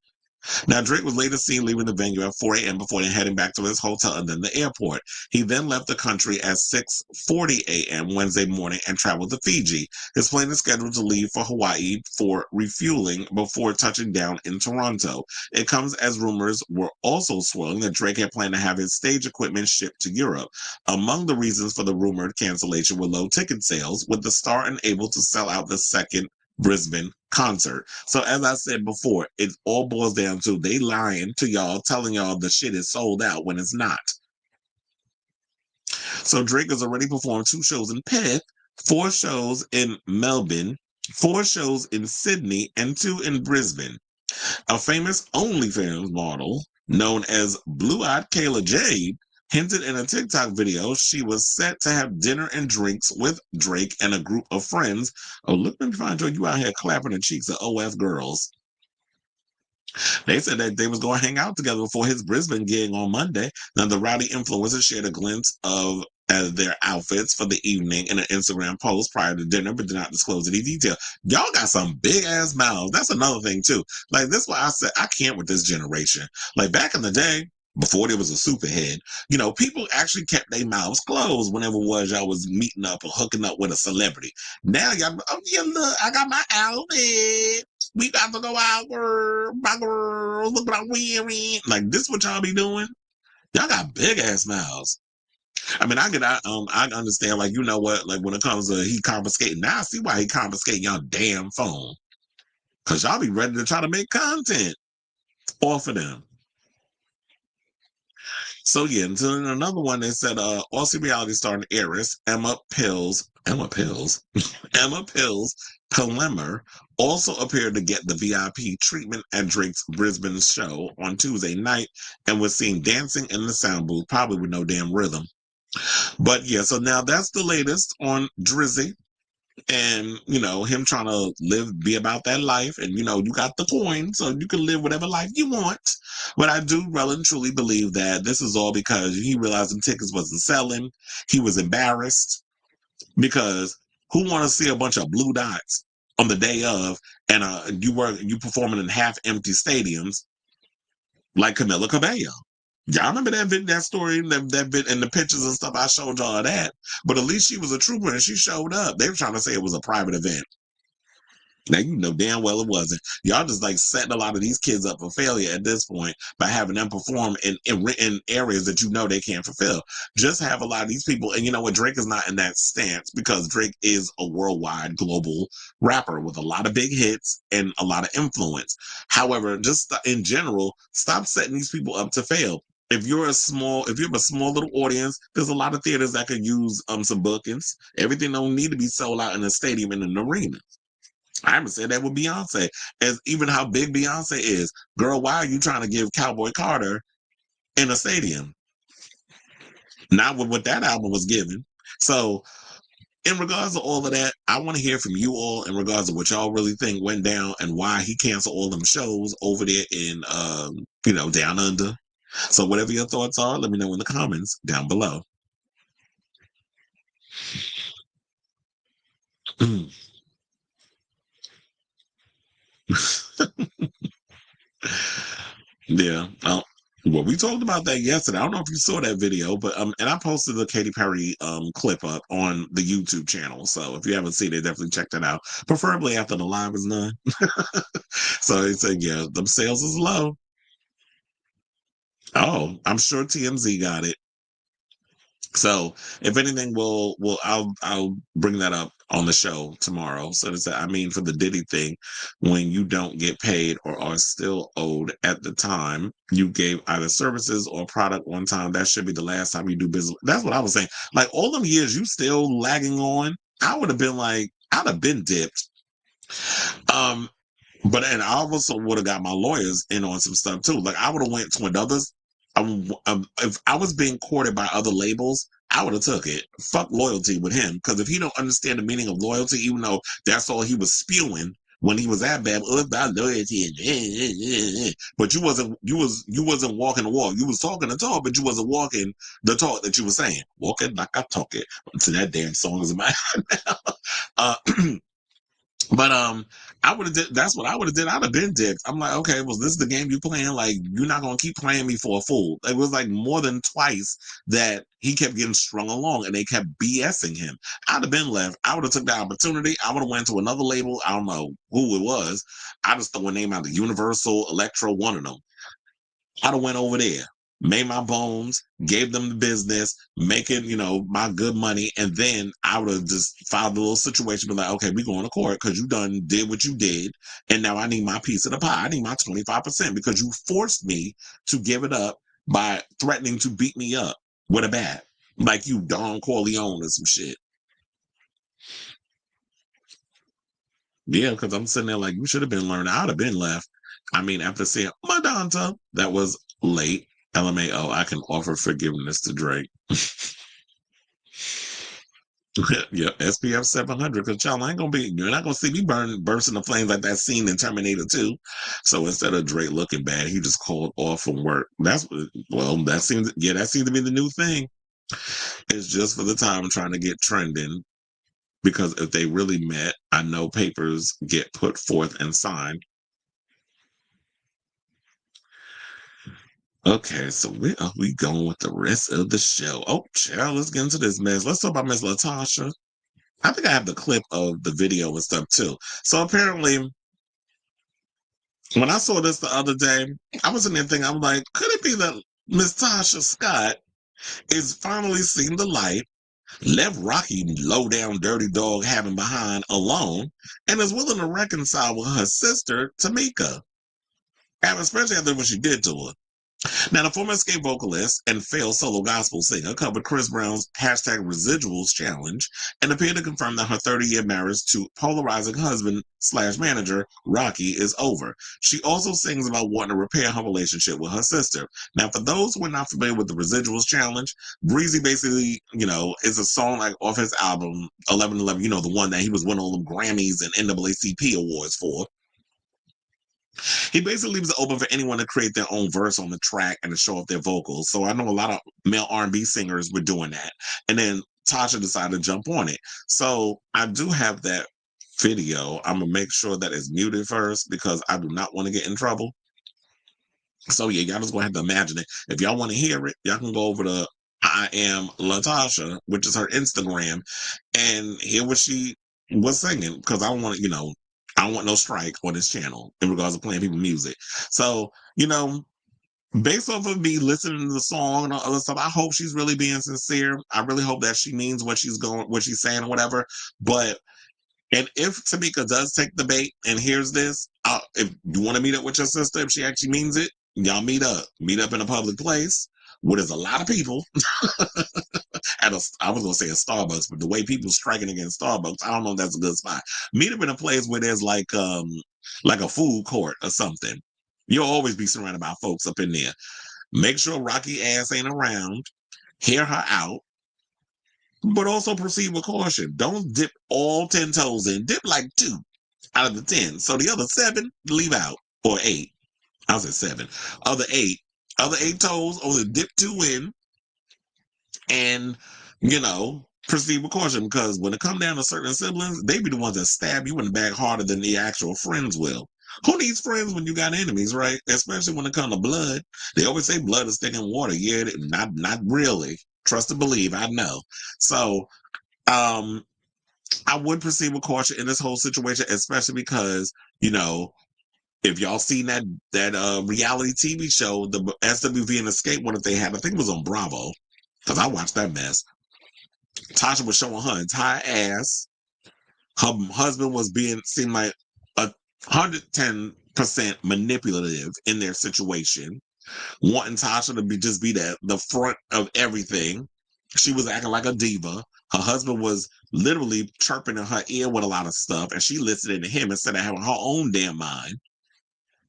Now, Drake was later seen leaving the venue at 4 a.m. before then heading back to his hotel and then the airport. He then left the country at 6:40 a.m. Wednesday morning and traveled to Fiji. His plane is scheduled to leave for Hawaii for refueling before touching down in Toronto. It comes as rumors were also swirling that Drake had planned to have his stage equipment shipped to Europe. Among the reasons for the rumored cancellation were low ticket sales, with the star unable to sell out the second Brisbane concert. So as I said before, it all boils down to they lying to y'all, telling y'all the shit is sold out when it's not. So Drake has already performed 2 shows in Perth, 4 shows in Melbourne, 4 shows in Sydney, and 2 in Brisbane. A famous OnlyFans model known as Blue-Eyed Kayla Jade hinted in a TikTok video she was set to have dinner and drinks with Drake and a group of friends. Oh, look, let me find you out here clapping the cheeks of OF girls. They said that they was going to hang out together before his Brisbane gig on Monday. Now, the rowdy influencer shared a glimpse of their outfits for the evening in an Instagram post prior to dinner, but did not disclose any detail. Y'all got some big ass mouths. That's another thing too. Like, this is why I said I can't with this generation. Like, back in the day, before there was a superhead, people actually kept their mouths closed whenever it was y'all was meeting up or hooking up with a celebrity. Now y'all, oh yeah, look, I got my outfit. We got to go out, girl. My girl, look what I'm wearing. Like, this what y'all be doing? Y'all got big ass mouths. I mean, I understand, like, you know what, like, when it comes to he confiscating, now I see why he confiscating y'all damn phone. Because y'all be ready to try to make content off of them. So yeah, and then another one, they said Aussie reality star and heiress Emma Pills, Pillemer also appeared to get the VIP treatment at Drake's Brisbane show on Tuesday night and was seen dancing in the sound booth, probably with no damn rhythm. But yeah, so now that's the latest on Drizzy and, him trying to be about that life. And, you got the coin, so you can live whatever life you want. But I do well and truly believe that this is all because he realized the tickets wasn't selling. He was embarrassed because who want to see a bunch of blue dots on the day of, and you performing in half empty stadiums like Camila Cabello. Y'all remember that story, that bit, and the pictures and stuff I showed y'all of that. But at least she was a trooper and she showed up. They were trying to say it was a private event. Now, you know damn well it wasn't. Y'all just like setting a lot of these kids up for failure at this point by having them perform in areas that they can't fulfill. Just have a lot of these people, and you know what? Drake is not in that stance because Drake is a worldwide global rapper with a lot of big hits and a lot of influence. However, just in general, stop setting these people up to fail. If you have a small little audience, there's a lot of theaters that could use some bookings. Everything don't need to be sold out in a stadium and an arena. I haven't said that with Beyonce, as even how big Beyonce is. Girl, why are you trying to give Cowboy Carter in a stadium? Not with what that album was given. So, in regards to all of that, I want to hear from you all in regards to what y'all really think went down and why he canceled all them shows over there in, down under. So, whatever your thoughts are, let me know in the comments down below. Yeah. Well, we talked about that yesterday. I don't know if you saw that video, but and I posted the Katy Perry clip up on the YouTube channel. So if you haven't seen it, definitely check that out. Preferably after the live is done. So he said, yeah, the sales is low. Oh, I'm sure TMZ got it. So if anything, I'll bring that up on the show tomorrow. So to say, I mean, for the Diddy thing, when you don't get paid or are still owed at the time you gave either services or product one time, that should be the last time you do business. That's what I was saying. Like all them years you still lagging on, I would have been like, I'd have been dipped. Um, but and I also would have got my lawyers in on some stuff too. Like I would have went to another. If I was being courted by other labels, I would have took it. Fuck loyalty with him, because if he don't understand the meaning of loyalty, even though that's all he was spewing when he was at Bab, about loyalty, but you wasn't walking the walk. You was talking the talk, but you wasn't walking the talk that you were saying. Walking like I talk it. So that damn song is in my head now. Uh, But I would have did. That's what I would have did. I'd have been dipped. I'm like, okay, well, this is the game you playing. Like, you're not gonna keep playing me for a fool. It was like more than twice that he kept getting strung along, and they kept BSing him. I'd have been left. I would have took the opportunity. I would have went to another label. I don't know who it was. I just throw a name out: the Universal, Electro, one of them. I'd have went over there, made my bones, gave them the business, making, my good money. And then I would have just filed a little situation, be like, okay, we going to court because you done did what you did. And now I need my piece of the pie. I need my 25% because you forced me to give it up by threatening to beat me up with a bat. Like you Don Corleone or some shit. Yeah, because I'm sitting there like, you should have been learning. I would have been left. I mean, after seeing Madonna, that was late. LMAO, I can offer forgiveness to Drake. Yeah, SPF 700. Because child, you're not gonna see me burst into flames like that scene in Terminator 2. So instead of Drake looking bad, he just called off from work. That seems to be the new thing. It's just for the time I'm trying to get trending. Because if they really met, I know papers get put forth and signed. Okay, so where are we going with the rest of the show? Oh, child, let's get into this mess. Let's talk about Miss LaTocha. I think I have the clip of the video and stuff too. So apparently, when I saw this the other day, I was in there thinking, I'm like, could it be that Miss Tasha Scott is finally seeing the light, left Rocky low down dirty dog having behind alone, and is willing to reconcile with her sister Tamika, and especially after what she did to her. Now, the former Xscape vocalist and failed solo gospel singer covered Chris Brown's #residuals challenge and appeared to confirm that her 30-year marriage to polarizing husband/manager Rocky is over. She also sings about wanting to repair her relationship with her sister. Now, for those who are not familiar with the residuals challenge, Breezy basically, is a song like off his album 1111, the one that he was winning all them Grammys and NAACP awards for. He basically leaves it open for anyone to create their own verse on the track and to show off their vocals. So I know a lot of male R&B singers were doing that. And then Tasha decided to jump on it. So I do have that video. I'm going to make sure that it's muted first because I do not want to get in trouble. So yeah, y'all just going to have to imagine it. If y'all want to hear it, y'all can go over to I Am LaTocha, which is her Instagram, and hear what she was singing because I don't want to, I don't want no strike on this channel in regards to playing people music. So, based off of me listening to the song and all other stuff, I hope she's really being sincere. I really hope that she means what she's saying or whatever. But and if Tamika does take the bait and hears this, if you want to meet up with your sister, if she actually means it, y'all meet up. Meet up in a public place where there's a lot of people. I was gonna say a Starbucks, but the way people striking against Starbucks, I don't know if that's a good spot. Meet up in a place where there's like a food court or something. You'll always be surrounded by folks up in there. Make sure Rocky ass ain't around. Hear her out, but also proceed with caution. Don't dip all 10 toes in. Dip like 2 out of the 10. So the other 7, leave out. Or 8. I was at 7. Other 8 toes, only dip 2 in and, proceed with caution. Because when it comes down to certain siblings, they be the ones that stab you in the back harder than the actual friends will. Who needs friends when you got enemies, right? Especially when it comes to blood. They always say blood is thick in water. Yeah, not really. Trust and believe. I know. So, I would proceed with caution in this whole situation, especially because, you know, if y'all seen that reality TV show, the SWV and Xscape one that they had, I think it was on Bravo, because I watched that mess. Tasha was showing her entire ass. Her husband was seemed like 110% manipulative in their situation, wanting Tasha to just be the front of everything. She was acting like a diva. Her husband was literally chirping in her ear with a lot of stuff, and she listened to him instead of having her own damn mind.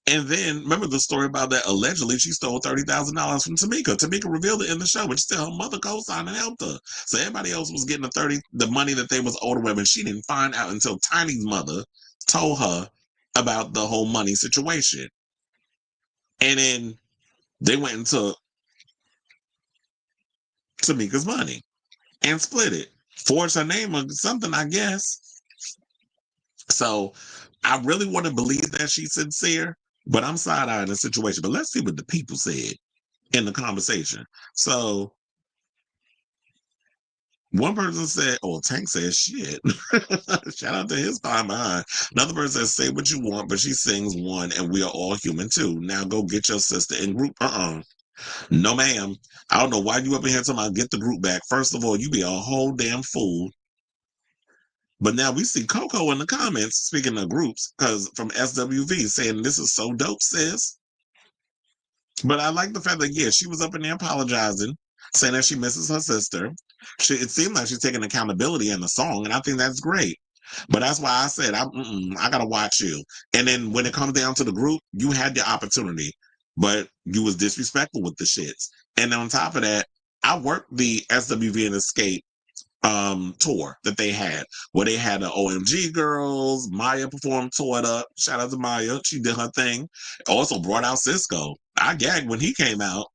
And then remember the story about that allegedly she stole $30,000 from Tamika. Tamika revealed it in the show, but still her mother co-signed and helped her. So everybody else was getting the money that they was owed women. She didn't find out until Tiny's mother told her about the whole money situation. And then they went into Tamika's money and split it. Forged her name or something, I guess. So I really want to believe that she's sincere, but I'm side-eyeing the situation. But let's see what the people said in the conversation. So one person said, oh, Tank says shit. Shout out to his fine behind. Another person says, say what you want, but she sings one and we are all human too. Now go get your sister in group. No, ma'am. I don't know why you up in here talking about get the group back. First of all, you be a whole damn fool. But now we see Coco in the comments, speaking of groups, because from SWV saying this is so dope, sis. But I like the fact that, yeah, she was up in there apologizing, saying that she misses her sister. It seemed like she's taking accountability in the song, and I think that's great. But that's why I said, I got to watch you. And then when it comes down to the group, you had the opportunity, but you was disrespectful with the shits. And on top of that, I worked the SWV and Xscape tour that they had, where they had the OMG girls. Maya performed, tore it up. Shout out to Maya. She did her thing. Also brought out Cisco. I gagged when he came out.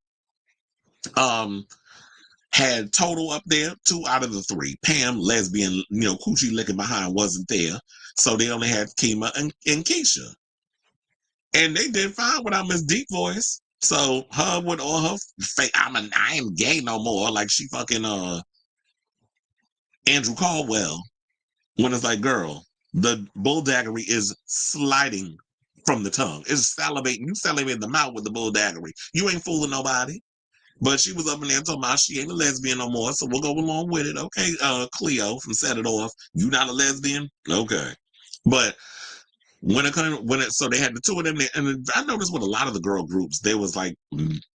Had Total up there, 2 out of the 3. Pam, lesbian, coochie licking behind, wasn't there. So they only had Kima and Keisha. And they did fine without Miss Deep Voice. So her with all her fake, I ain't gay no more. Like she fucking Andrew Caldwell. When it's like, girl, the bulldaggery is sliding from the tongue. It's salivating. You salivate the mouth with the bulldaggery. You ain't fooling nobody. But she was up in there talking about she ain't a lesbian no more, so we'll go along with it. Okay, Cleo from Set It Off, you not a lesbian? Okay. But so they had the two of them there, and I noticed with a lot of the girl groups, there was like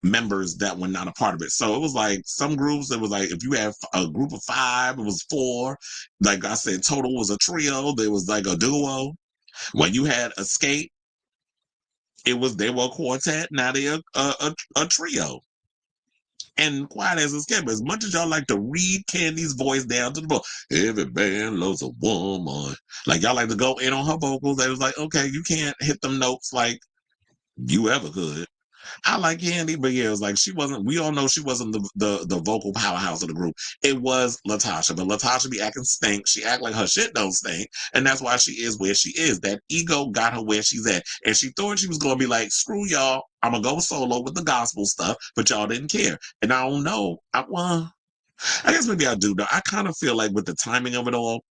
members that were not a part of it. So it was like some groups, it was like if you have a group of 5, it was 4. Like I said, Total was a trio. There was like a duo. When you had Xscape, they were a quartet. Now they're a trio. And quiet as a skip, as much as y'all like to read Candy's voice down to the book, every man loves a woman. Like y'all like to go in on her vocals. They was like, okay, you can't hit them notes like you ever could. I like Candy, but yeah, it was like she wasn't. We all know she wasn't the vocal powerhouse of the group. It was LaTocha, but LaTocha be acting stink. She act like her shit don't stink, and that's why she is where she is. That ego got her where she's at, and she thought she was gonna be like, screw y'all, I'm gonna go solo with the gospel stuff, but y'all didn't care. And I don't know. I guess maybe I do though. I kind of feel like with the timing of it all,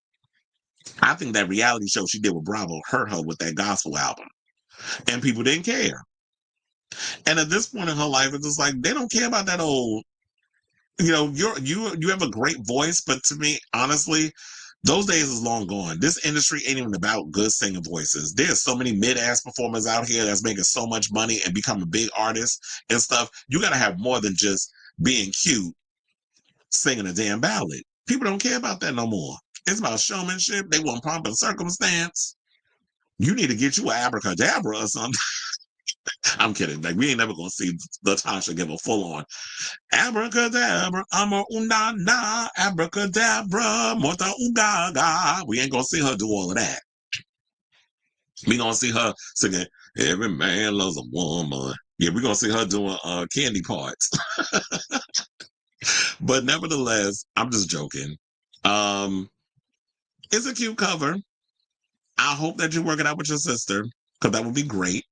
I think that reality show she did with Bravo hurt her with that gospel album, and people didn't care. And at this point in her life, it's just like they don't care about that old. You have a great voice, but to me, honestly, those days is long gone. This industry ain't even about good singing voices. There's so many mid-ass performers out here that's making so much money and becoming big artists and stuff. You got to have more than just being cute, singing a damn ballad. People don't care about that no more. It's about showmanship. They want pomp and circumstance. You need to get you an abracadabra or something. I'm kidding. Like we ain't never gonna see LaTocha give a full on abracadabra, amo unana, abracadabra, morta ugaga. We ain't gonna see her do all of that. We gonna see her singing "Every Man Loves a Woman." Yeah, we gonna see her doing candy parts. But nevertheless, I'm just joking. It's a cute cover. I hope that you work it out with your sister. because that would be great.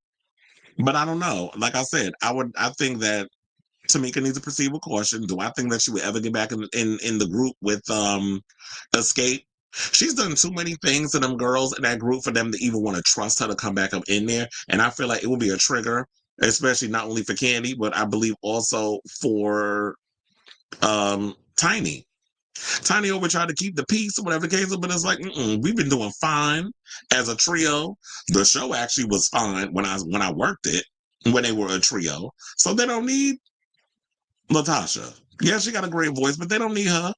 But I don't know. Like I said, I think that Tamika needs to proceed with caution. Do I think that she would ever get back in the group with Xscape? She's done too many things to them girls in that group for them to even want to trust her to come back up in there. And I feel like it will be a trigger, especially not only for Candy, but I believe also for Tiny. Tiny over tried to keep the peace or whatever the case is, but it's like, we've been doing fine as a trio. The show actually was fine when I worked it, when they were a trio. So they don't need LaTocha. Yeah, she got a great voice, but they don't need her.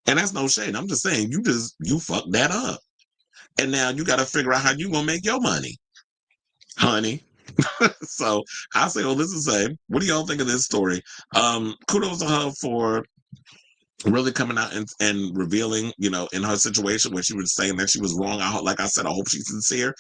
And that's no shade. I'm just saying, you fucked that up. And now you got to figure out how you gonna make your money, honey. So I say, this is say, what do y'all think of this story? Kudos to her for really coming out and revealing, in her situation when she was saying that she was wrong. Like I said, I hope she's sincere,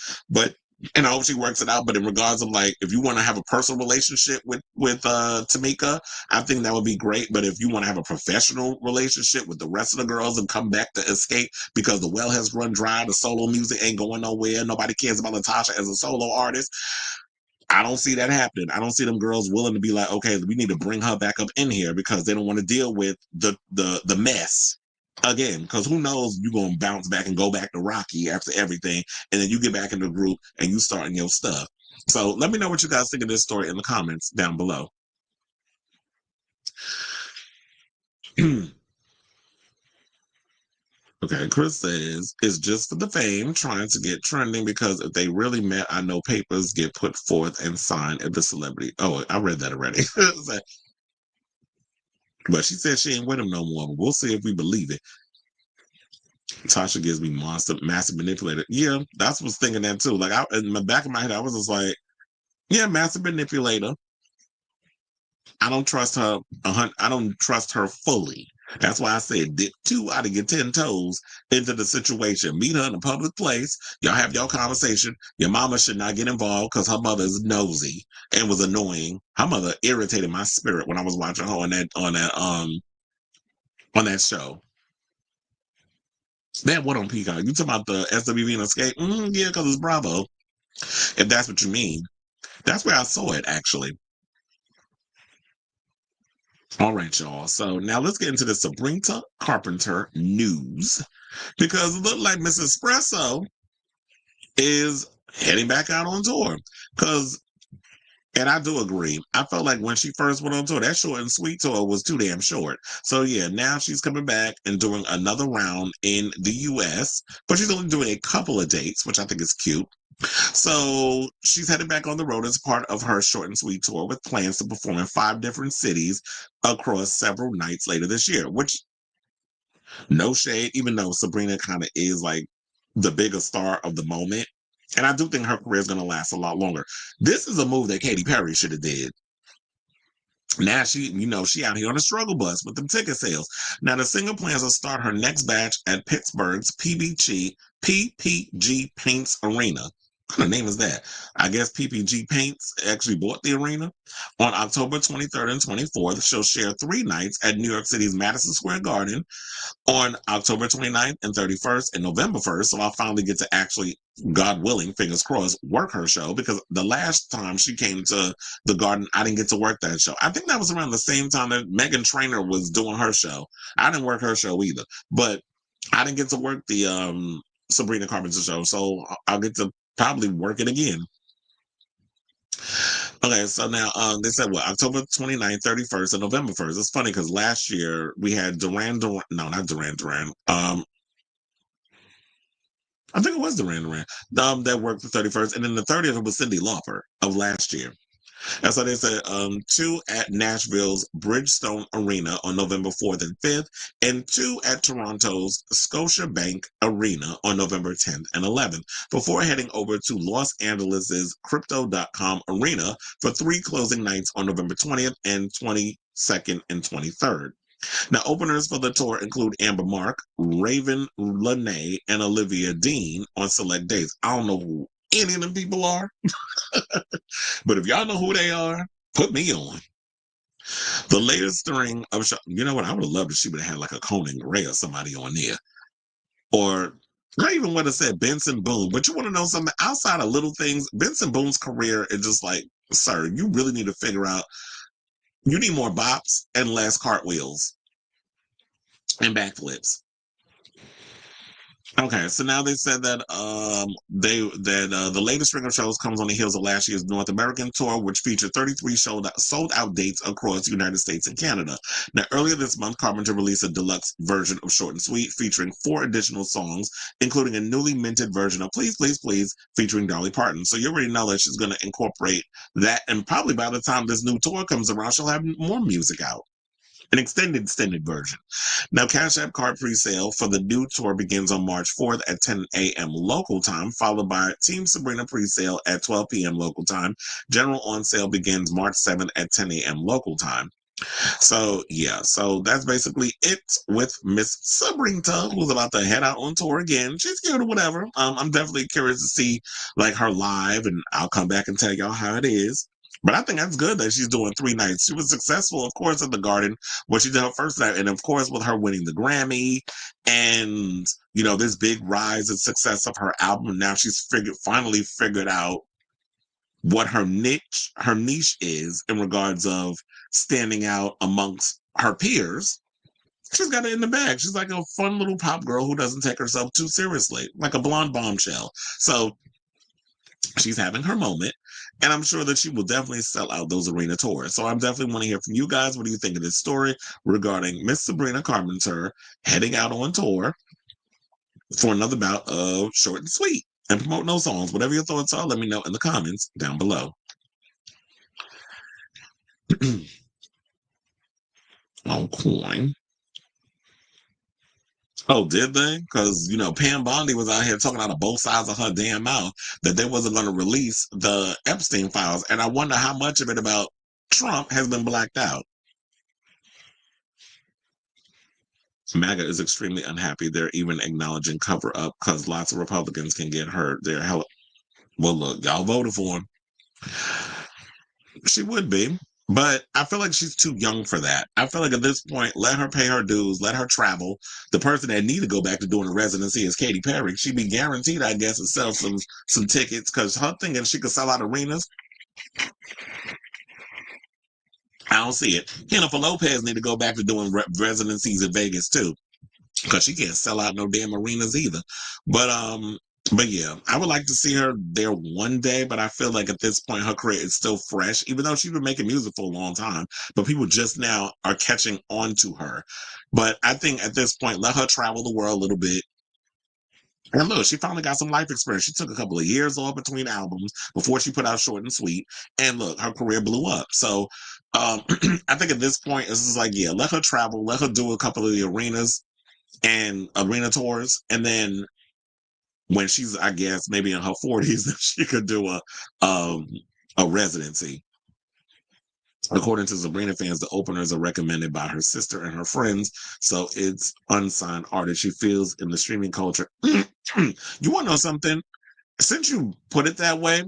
and I hope she works it out. But in regards of like, if you want to have a personal relationship with Tamika, I think that would be great. But if you want to have a professional relationship with the rest of the girls and come back to Xscape because the well has run dry, the solo music ain't going nowhere, nobody cares about LaTocha as a solo artist, I don't see that happening. I don't see them girls willing to be like, okay, we need to bring her back up in here because they don't want to deal with the mess again. Because who knows, you're gonna bounce back and go back to Rocky after everything, and then you get back in the group and you starting your stuff. So let me know what you guys think of this story in the comments down below. Okay, Chris says it's just for the fame, trying to get trending because if they really met, I know papers get put forth and signed if the celebrity. Oh, I read that already. But she said she ain't with him no more. But we'll see if we believe it. Tasha gives me massive manipulator. Yeah, that's what's thinking that too. Like in the back of my head, I was just like, yeah, massive manipulator. I don't trust her. I don't trust her fully. That's why I said dip 2 out of your 10 toes into the situation. Meet her in a public place. Y'all have your conversation. Your mama should not get involved because her mother is nosy and was annoying. Her mother irritated my spirit when I was watching her on that show. That what on Peacock? You talking about the SWV and Xscape? Yeah, because it's Bravo. If that's what you mean. That's where I saw it, actually. All right, y'all. So now let's get into the Sabrina Carpenter news. Because it looked like Miss Espresso is heading back out on tour. And I do agree. I felt like when she first went on tour, that short and sweet tour was too damn short. So yeah, now she's coming back and doing another round in the US, but she's only doing a couple of dates, which I think is cute. So she's headed back on the road as part of her short and sweet tour with plans to perform in 5 different cities across several nights later this year, which no shade, even though Sabrina kind of is like the bigger star of the moment. And I do think her career is going to last a lot longer. This is a move that Katy Perry should have did. Now she out here on a struggle bus with them ticket sales. Now the singer plans to start her next batch at Pittsburgh's PPG Paints Arena. What kind of name is that? I guess PPG Paints actually bought the arena. On October 23rd and 24th, she'll share 3 nights at New York City's Madison Square Garden on October 29th and 31st and November 1st. So I'll finally get to actually, God willing, fingers crossed, work her show because the last time she came to the Garden, I didn't get to work that show. I think that was around the same time that Meghan Trainor was doing her show. I didn't work her show either, but I didn't get to work the Sabrina Carpenter show. So I'll get to probably work it again. Okay, so now they said what, October 29th, 31st, and November 1st. It's funny because last year we had Duran. No, not Duran. I think it was Duran. That worked the 31st, and then the 30th was Cyndi Lauper of last year. And so they said 2 at Nashville's Bridgestone Arena on November 4th and 5th, and 2 at Toronto's Scotiabank Arena on November 10th and 11th, before heading over to Los Angeles's Crypto.com Arena for 3 closing nights on November 20th and 22nd and 23rd. Now, openers for the tour include Amber Mark, Raven Lene, and Olivia Dean on select days. I don't know who any of them people are. But if y'all know who they are, put me on. The latest string of you know what? I would have loved if she would have had like a Conan Gray or somebody on there. Or I even would have said Benson Boone, but you want to know something outside of little things? Benson Boone's career is just like, sir, you really need to figure out. You need more bops and less cartwheels and backflips. Okay, so now they said that the latest string of shows comes on the heels of last year's North American tour, which featured 33 sold out dates across the United States and Canada. Now, earlier this month, Carpenter released a deluxe version of Short and Sweet, featuring 4 additional songs, including a newly minted version of Please, Please, Please, featuring Dolly Parton. So you already know that she's going to incorporate that, and probably by the time this new tour comes around, she'll have more music out. An extended version. Now, Cash App card pre-sale for the new tour begins on March 4th at 10 a.m. local time, followed by Team Sabrina pre-sale at 12 p.m. local time. General on sale begins March 7th at 10 a.m. local time. So, yeah, so that's basically it with Miss Sabrina, who's about to head out on tour again. She's cute or whatever. I'm definitely curious to see like her live, and I'll come back and tell y'all how it is. But I think that's good that she's doing 3 nights. She was successful, of course, at the Garden when she did her first night. And of course, with her winning the Grammy and, you know, this big rise and success of her album. Now she's finally figured out what her niche is in regards of standing out amongst her peers. She's got it in the bag. She's like a fun little pop girl who doesn't take herself too seriously, like a blonde bombshell. So she's having her moment, and I'm sure that she will definitely sell out those arena tours. So I'm definitely want to hear from you guys. What do you think of this story regarding Miss Sabrina Carpenter heading out on tour for another bout of Short and Sweet and promote no songs? Whatever your thoughts are, let me know in the comments down below. Okay. Oh, did they? Because, you know, Pam Bondi was out here talking out of both sides of her damn mouth that they wasn't going to release the Epstein files. And I wonder how much of it about Trump has been blacked out. MAGA is extremely unhappy. They're even acknowledging cover up because lots of Republicans can get hurt. They're hell. Well, look, y'all voted for him. She would be. But I feel like she's too young for that. I feel like at this point, let her pay her dues, let her travel. The person that need to go back to doing a residency is Katy Perry. She'd be guaranteed, I guess, to sell some tickets because her thinking she could sell out arenas. I don't see it. Jennifer Lopez need to go back to doing residencies in Vegas too, because she can't sell out no damn arenas either. But but yeah, I would like to see her there one day, but I feel like at this point her career is still fresh, even though she's been making music for a long time. But people just now are catching on to her. But I think at this point, let her travel the world a little bit. And look, she finally got some life experience. She took a couple of years off between albums before she put out Short and Sweet. And look, her career blew up. So I think at this point, it's just like, yeah, let her travel, let her do a couple of the arenas and arena tours. And then when she's, I guess, maybe in her 40s, she could do a residency. According to Sabrina fans, the openers are recommended by her sister and her friends, so it's unsigned artist she feels in the streaming culture. You want to know something? Since you put it that way,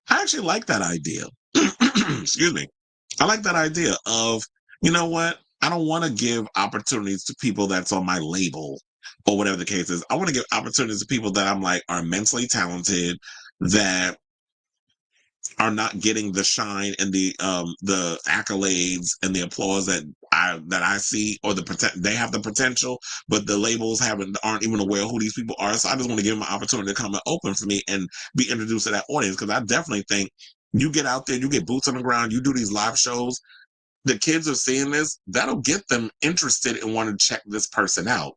I actually like that idea. Excuse me. I like that idea of, you know what? I don't want to give opportunities to people that's on my label or whatever the case is. I want to give opportunities to people that I'm like are immensely talented, that are not getting the shine and the accolades and the applause that I see, or they have the potential, but the labels aren't even aware of who these people are. So I just want to give them an opportunity to come and open for me and be introduced to that audience, because I definitely think you get out there, you get boots on the ground, you do these live shows, the kids are seeing this, that'll get them interested and want to check this person out.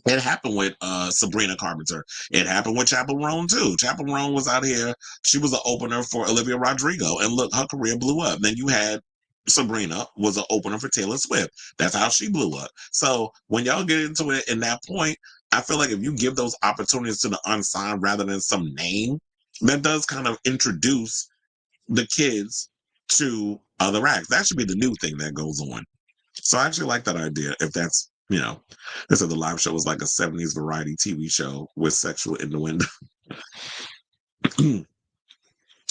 It happened with Sabrina Carpenter. It happened with Chapel Roan too. Chapel Roan was out here. She was an opener for Olivia Rodrigo, and look, her career blew up. Then you had Sabrina was an opener for Taylor Swift. That's how she blew up. So when y'all get into it in that point, I feel like if you give those opportunities to the unsigned rather than some name, that does kind of introduce the kids to other acts. That should be the new thing that goes on. So I actually like that idea. If that's, you know, they said the live show was like a 70s variety TV show with sexual innuendo.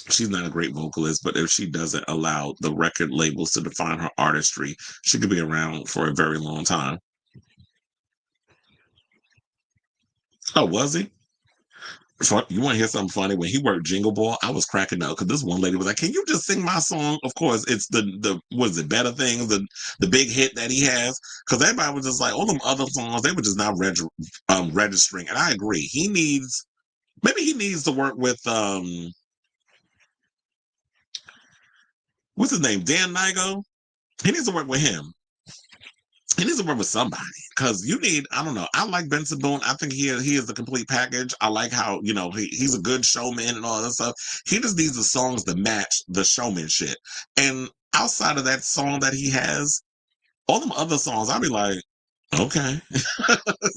She's not a great vocalist, but if she doesn't allow the record labels to define her artistry, she could be around for a very long time. Oh, was he? You want to hear something funny? When he worked Jingle Ball, I was cracking up because this one lady was like, "Can you just sing my song?" Of course, it's the what is it, Better Things, the big hit that he has. Because everybody was just like, all them other songs, they were just not registering. And I agree. Maybe he needs to work with what's his name, Dan Nigo. He needs to work with him. He needs to work with somebody because I don't know. I like Benson Boone. I think he is the complete package. I like how, he's a good showman and all that stuff. He just needs the songs to match the showmanship. And outside of that song that he has, all them other songs, I'll be like, okay.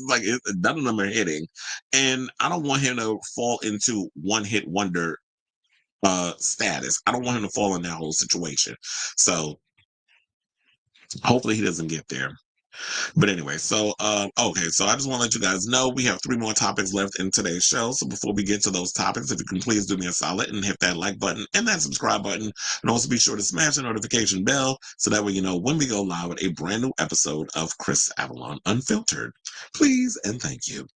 Like, none of them are hitting. And I don't want him to fall into one hit wonder status. I don't want him to fall in that whole situation. So hopefully he doesn't get there. But anyway, so okay, so I just want to let you guys know we have 3 more topics left in today's show. So before we get to those topics, if you can please do me a solid and hit that like button and that subscribe button, and also be sure to smash the notification bell so that way you know when we go live with a brand new episode of Chris Avalon Unfiltered. Please and thank you.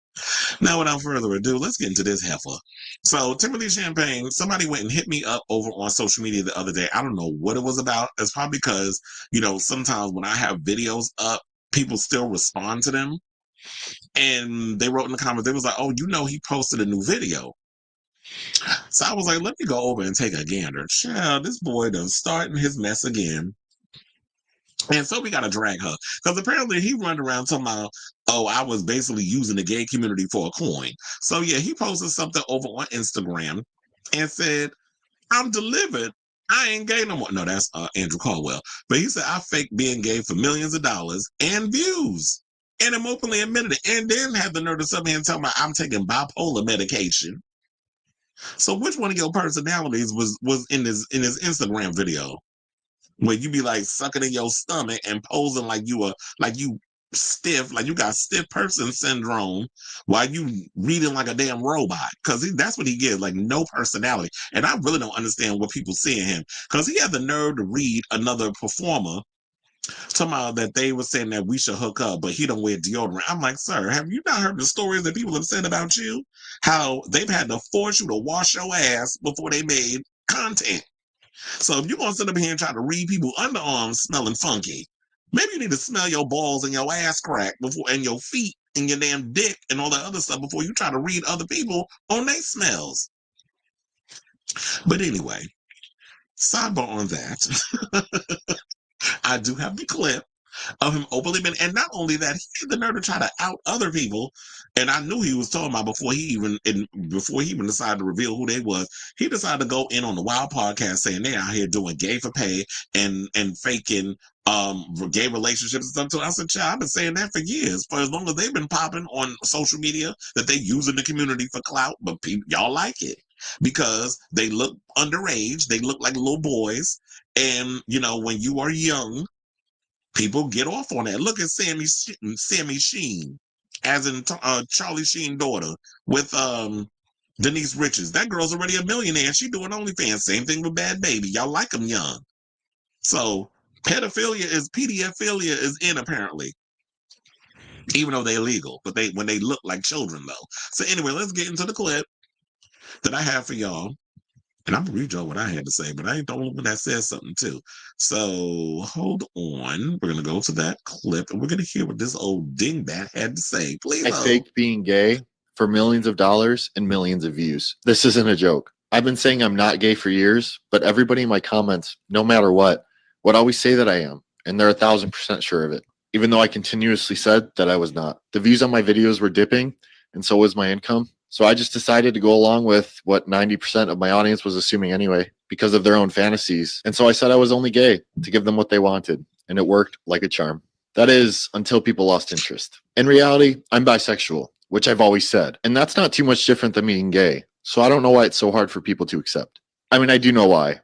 Now, without further ado, let's get into this heifer. So, Timothy Champagne, somebody went and hit me up over on social media the other day. I don't know what it was about. It's probably because, sometimes when I have videos up, people still respond to them. And they wrote in the comments, they was like, oh, he posted a new video. So I was like, let me go over and take a gander. Child, this boy done starting his mess again. And so we got to drag her because apparently he run around talking about, oh, I was basically using the gay community for a coin. So yeah, he posted something over on Instagram and said, I'm delivered. I ain't gay no more. No, that's Andrew Caldwell. But he said, I fake being gay for millions of dollars and views. And I'm openly admitted it. And then had the nerve to come here and tell me I'm taking bipolar medication. So which one of your personalities was in his Instagram video? Where you be like sucking in your stomach and posing like you stiff, like you got stiff person syndrome while you reading like a damn robot. Because that's what he gives, like no personality. And I really don't understand what people see in him. Because he had the nerve to read another performer somehow that they were saying that we should hook up, but he don't wear deodorant. I'm like, sir, have you not heard the stories that people have said about you? How they've had to force you to wash your ass before they made content. So if you're going to sit up here and try to read people underarms smelling funky, maybe you need to smell your balls and your ass crack before, and your feet and your damn dick and all that other stuff before you try to read other people on their smells. But anyway, sidebar on that. I do have the clip of him openly been, and not only that, he had the nerve to try to out other people. And I knew he was talking about before he even decided to reveal who they was. He decided to go in on the Wild podcast saying they're out here doing gay for pay and faking gay relationships and stuff. So I said, child, I've been saying that for years, for as long as they've been popping on social media that they using the community for clout, but y'all like it because they look underage, they look like little boys, and when you are young, people get off on that. Look at Sammy Sheen, as in Charlie Sheen's daughter with Denise Richards. That girl's already a millionaire. She doing OnlyFans. Same thing with Bad Baby. Y'all like them young. So pedophilia is in apparently, even though they're illegal. But when they look like children though. So anyway, let's get into the clip that I have for y'all. And I'm going to read y'all what I had to say, but I ain't the only one that says something too. So hold on. We're going to go to that clip and we're going to hear what this old dingbat had to say. Please. I faked being gay for millions of dollars and millions of views. This isn't a joke. I've been saying I'm not gay for years, but everybody in my comments, no matter what, would always say that I am. And they're 1,000% sure of it, even though I continuously said that I was not. The views on my videos were dipping, and so was my income. So I just decided to go along with what 90% of my audience was assuming anyway, because of their own fantasies. And so I said I was only gay to give them what they wanted, and it worked like a charm. That is, until people lost interest. In reality, I'm bisexual, which I've always said, and that's not too much different than being gay. So I don't know why it's so hard for people to accept. I mean, I do know why.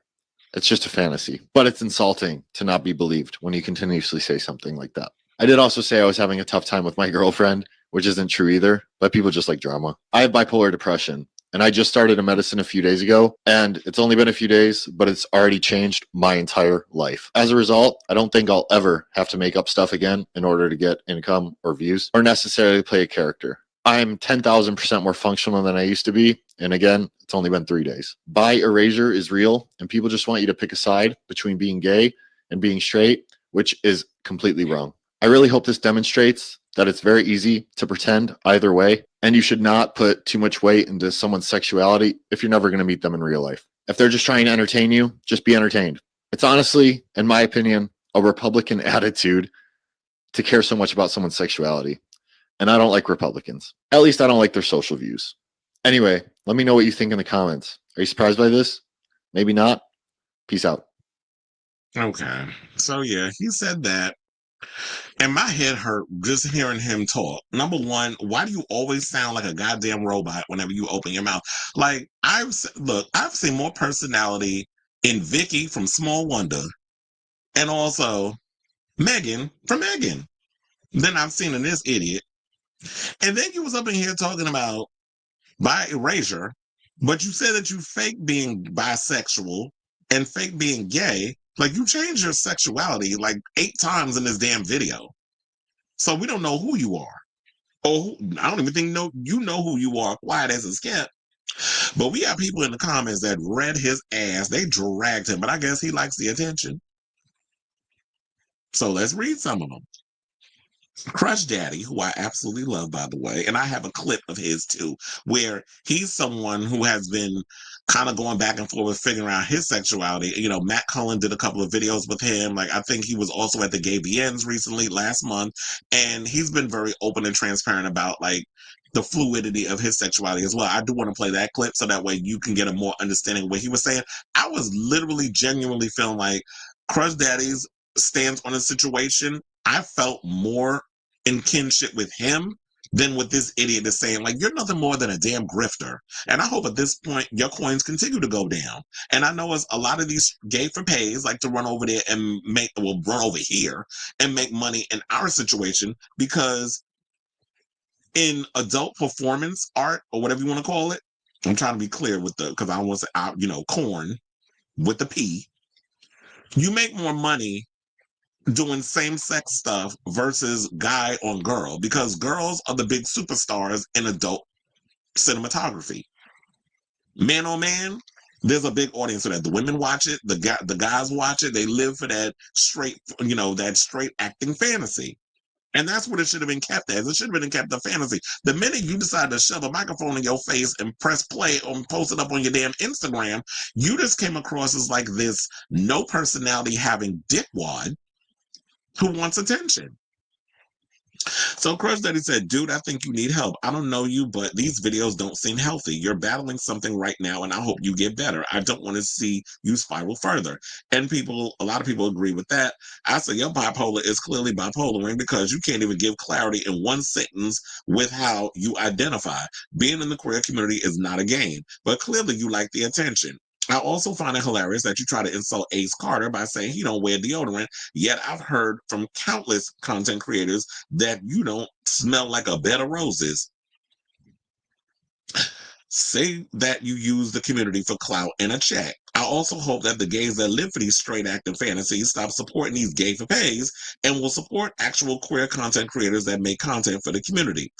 It's just a fantasy, but it's insulting to not be believed when you continuously say something like that. I did also say I was having a tough time with my girlfriend, which isn't true either, but people just like drama. I have bipolar depression, and I just started a medicine a few days ago, and it's only been a few days, but it's already changed my entire life. As a result, I don't think I'll ever have to make up stuff again in order to get income or views, or necessarily play a character. I'm 10,000% more functional than I used to be. And again, it's only been 3 days. Bi erasure is real, and people just want you to pick a side between being gay and being straight, which is completely wrong. I really hope this demonstrates that it's very easy to pretend either way, and you should not put too much weight into someone's sexuality if you're never going to meet them in real life. If they're just trying to entertain you, just be entertained. It's honestly, in my opinion, a Republican attitude to care so much about someone's sexuality. And I don't like Republicans. At least I don't like their social views. Anyway, let me know what you think in the comments. Are you surprised by this? Maybe not. Peace out. Okay. So yeah, he said that. And my head hurt just hearing him talk. Number one, why do you always sound like a goddamn robot whenever you open your mouth? Like, I've seen more personality in Vicky from Small Wonder and also Megan from Megan than I've seen in this idiot. And then you was up in here talking about bi erasure, but you said that you fake being bisexual and fake being gay. Like, you changed your sexuality like 8 times in this damn video. So we don't know who you are. Or I don't even think you know who you are, quiet as a skip. But we have people in the comments that read his ass. They dragged him, but I guess he likes the attention. So let's read some of them. Crush Daddy, who I absolutely love, by the way, and I have a clip of his too, where he's someone who has been kind of going back and forth figuring out his sexuality. You know, Matt Cullen did a couple of videos with him. Like, I think he was also at the Gay BNs recently last month, and he's been very open and transparent about like the fluidity of his sexuality as well. I do want to play that clip so that way you can get a more understanding of what he was saying. I was literally genuinely feeling like Crush Daddy's stance on the situation. I felt more in kinship with him than with this idiot is saying, like, you're nothing more than a damn grifter. And I hope at this point your coins continue to go down. And I know as a lot of these gay for pays like to run over there and run over here and make money in our situation, because in adult performance art or whatever you want to call it, I'm trying to be clear with because I don't want to say, corn with the P, you make more money doing same-sex stuff versus guy on girl, because girls are the big superstars in adult cinematography. Man on man, there's a big audience for that. The women watch it, the guys watch it. They live for that straight, that straight acting fantasy. And that's what it should have been kept as. It should have been kept a fantasy. The minute you decide to shove a microphone in your face and press play or post it up on your damn Instagram, you just came across as like this no personality having dickwad who wants attention. So Crush Daddy said, dude, I think you need help. I don't know you, but these videos don't seem healthy. You're battling something right now, and I hope you get better. I don't want to see you spiral further. And a lot of people agree with that. I say your bipolar is clearly bipolar because you can't even give clarity in one sentence with how you identify. Being in the queer community is not a game, but clearly you like the attention. I also find it hilarious that you try to insult Ace Carter by saying he don't wear deodorant, yet I've heard from countless content creators that you don't smell like a bed of roses. Say that you use the community for clout and a check. I also hope that the gays that live for these straight acting fantasies stop supporting these gay for pays and will support actual queer content creators that make content for the community.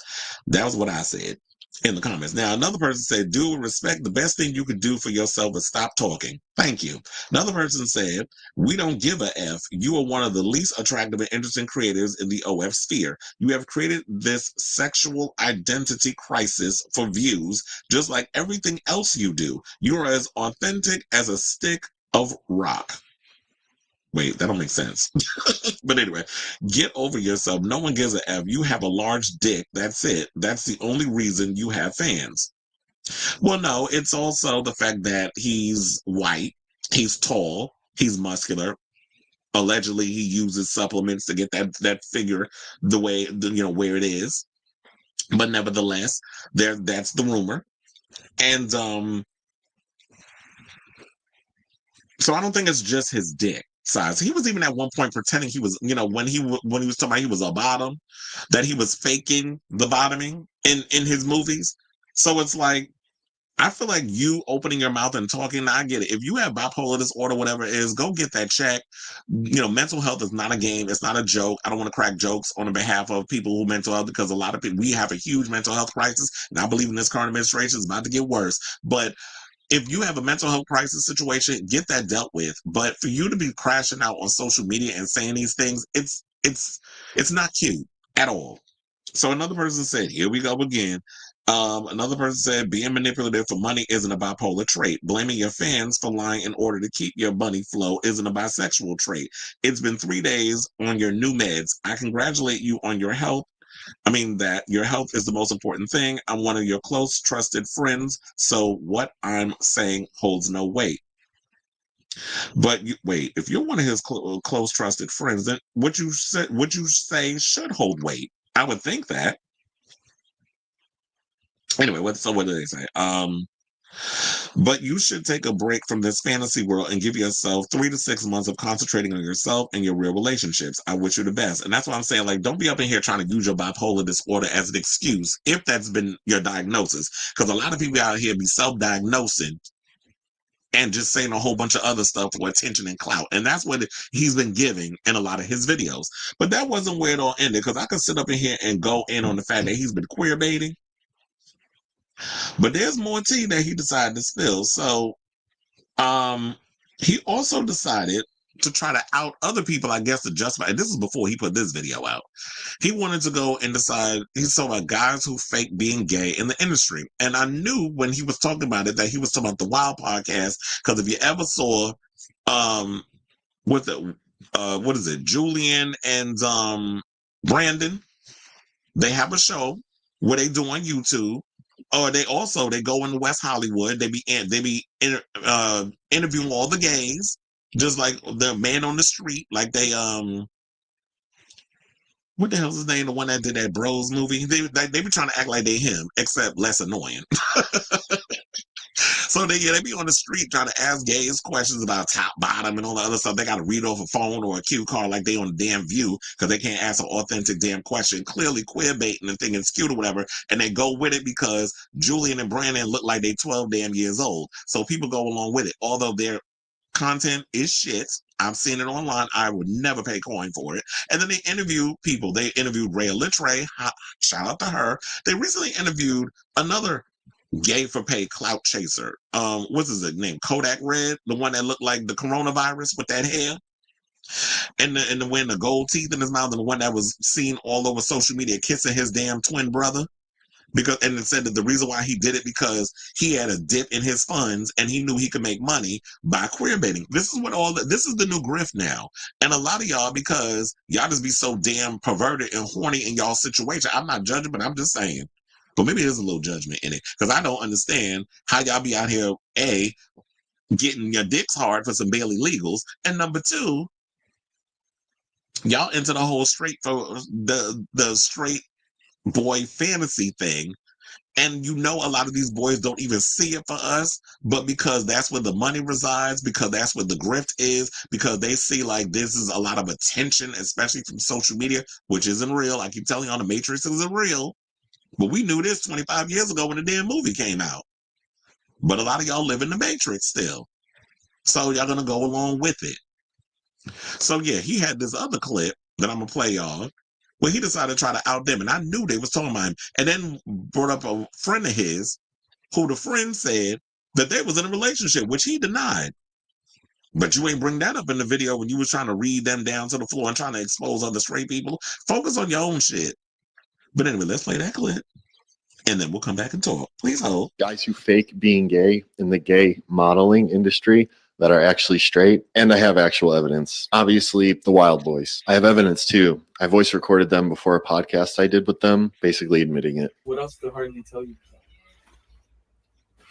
That was what I said in the comments. Now, another person said, dude, respect, the best thing you could do for yourself is stop talking. Thank you. Another person said, we don't give a F. You are one of the least attractive and interesting creators in the OF sphere. You have created this sexual identity crisis for views, just like everything else you do. You are as authentic as a stick of rock. Wait, that don't make sense. But anyway, get over yourself. No one gives a F. You have a large dick. That's it. That's the only reason you have fans. Well, no, it's also the fact that he's white, he's tall, he's muscular. Allegedly, he uses supplements to get that figure the way, where it is. But nevertheless, that's the rumor. And so I don't think it's just his dick size. He was even at one point pretending he was, when he was talking about he was a bottom, that he was faking the bottoming in his movies. So it's like, I feel like you opening your mouth and talking, I get it. If you have bipolar disorder, whatever it is, go get that checked. Mental health is not a game. It's not a joke. I don't want to crack jokes on behalf of people who mental health, because a lot of people, we have a huge mental health crisis. And I believe in this current administration is about to get worse. But if you have a mental health crisis situation, get that dealt with. But for you to be crashing out on social media and saying these things, it's not cute at all. So another person said, here we go again. Another person said, being manipulative for money isn't a bipolar trait. Blaming your fans for lying in order to keep your money flow isn't a bisexual trait. It's been 3 days on your new meds. I congratulate you on your health. That your health is the most important thing. I'm one of your close, trusted friends. So what I'm saying holds no weight. But wait, if you're one of his close, trusted friends, then what you say should hold weight. I would think that. Anyway, what do they say? But you should take a break from this fantasy world and give yourself 3 to 6 months of concentrating on yourself and your real relationships. I wish you the best. And that's what I'm saying. Like, don't be up in here trying to use your bipolar disorder as an excuse, if that's been your diagnosis. Because a lot of people out here be self-diagnosing and just saying a whole bunch of other stuff for attention and clout. And that's what he's been giving in a lot of his videos. But that wasn't where it all ended, because I could sit up in here and go in on the fact that he's been queer baiting. But there's more tea that he decided to spill. So he also decided to try to out other people, I guess, to justify. And this is before he put this video out. He wanted to go and decide, he's talking about guys who fake being gay in the industry. And I knew when he was talking about it that he was talking about the Wild podcast, because if you ever saw what is it, Julian and Brandon, they have a show where they do on YouTube. Or they go in West Hollywood. They be interviewing all the gays, just like the Man on the Street. Like they what the hell's his name? The one that did that Bros movie. They be trying to act like they him, except less annoying. So they be on the street trying to ask gays questions about top, bottom, and all the other stuff. They got to read off a phone or a cue card like they on the damn View, because they can't ask an authentic damn question. Clearly queer baiting and thinking it's cute or whatever, and they go with it because Julian and Brandon look like they 12 damn years old. So people go along with it, although their content is shit. I've seen it online. I would never pay coin for it. And then they interview people. They interviewed Rhea Littré. Shout out to her. They recently interviewed another gay for pay clout chaser. What's his name? Kodak Red, the one that looked like the coronavirus with that hair, and the wearing the gold teeth in his mouth, and the one that was seen all over social media kissing his damn twin brother. And it said that the reason why he did it because he had a dip in his funds and he knew he could make money by queer baiting. This is this is the new grift now. And a lot of y'all, because y'all just be so damn perverted and horny in y'all situation. I'm not judging, but I'm just saying. But maybe there's a little judgment in it, because I don't understand how y'all be out here, A, getting your dicks hard for some Bailey legals, and number two, y'all into the whole straight for the straight boy fantasy thing. And a lot of these boys don't even see it for us, but because that's where the money resides, because that's what the grift is, because they see like this is a lot of attention, especially from social media, which isn't real. I keep telling y'all, the Matrix isn't real. But we knew this 25 years ago when the damn movie came out. But a lot of y'all live in the Matrix still. So y'all going to go along with it. So yeah, he had this other clip that I'm going to play y'all, where he decided to try to out them. And I knew they was talking about him. And then brought up a friend of his, who the friend said that they was in a relationship, which he denied. But you ain't bring that up in the video when you was trying to read them down to the floor and trying to expose other straight people. Focus on your own shit. But anyway, let's play that clip, and then we'll come back and talk. Please hold. Guys who fake being gay in the gay modeling industry that are actually straight, and I have actual evidence. Obviously, the Wild Boys. I have evidence too. I voice recorded them before a podcast I did with them, basically admitting it. What else did Harley tell you?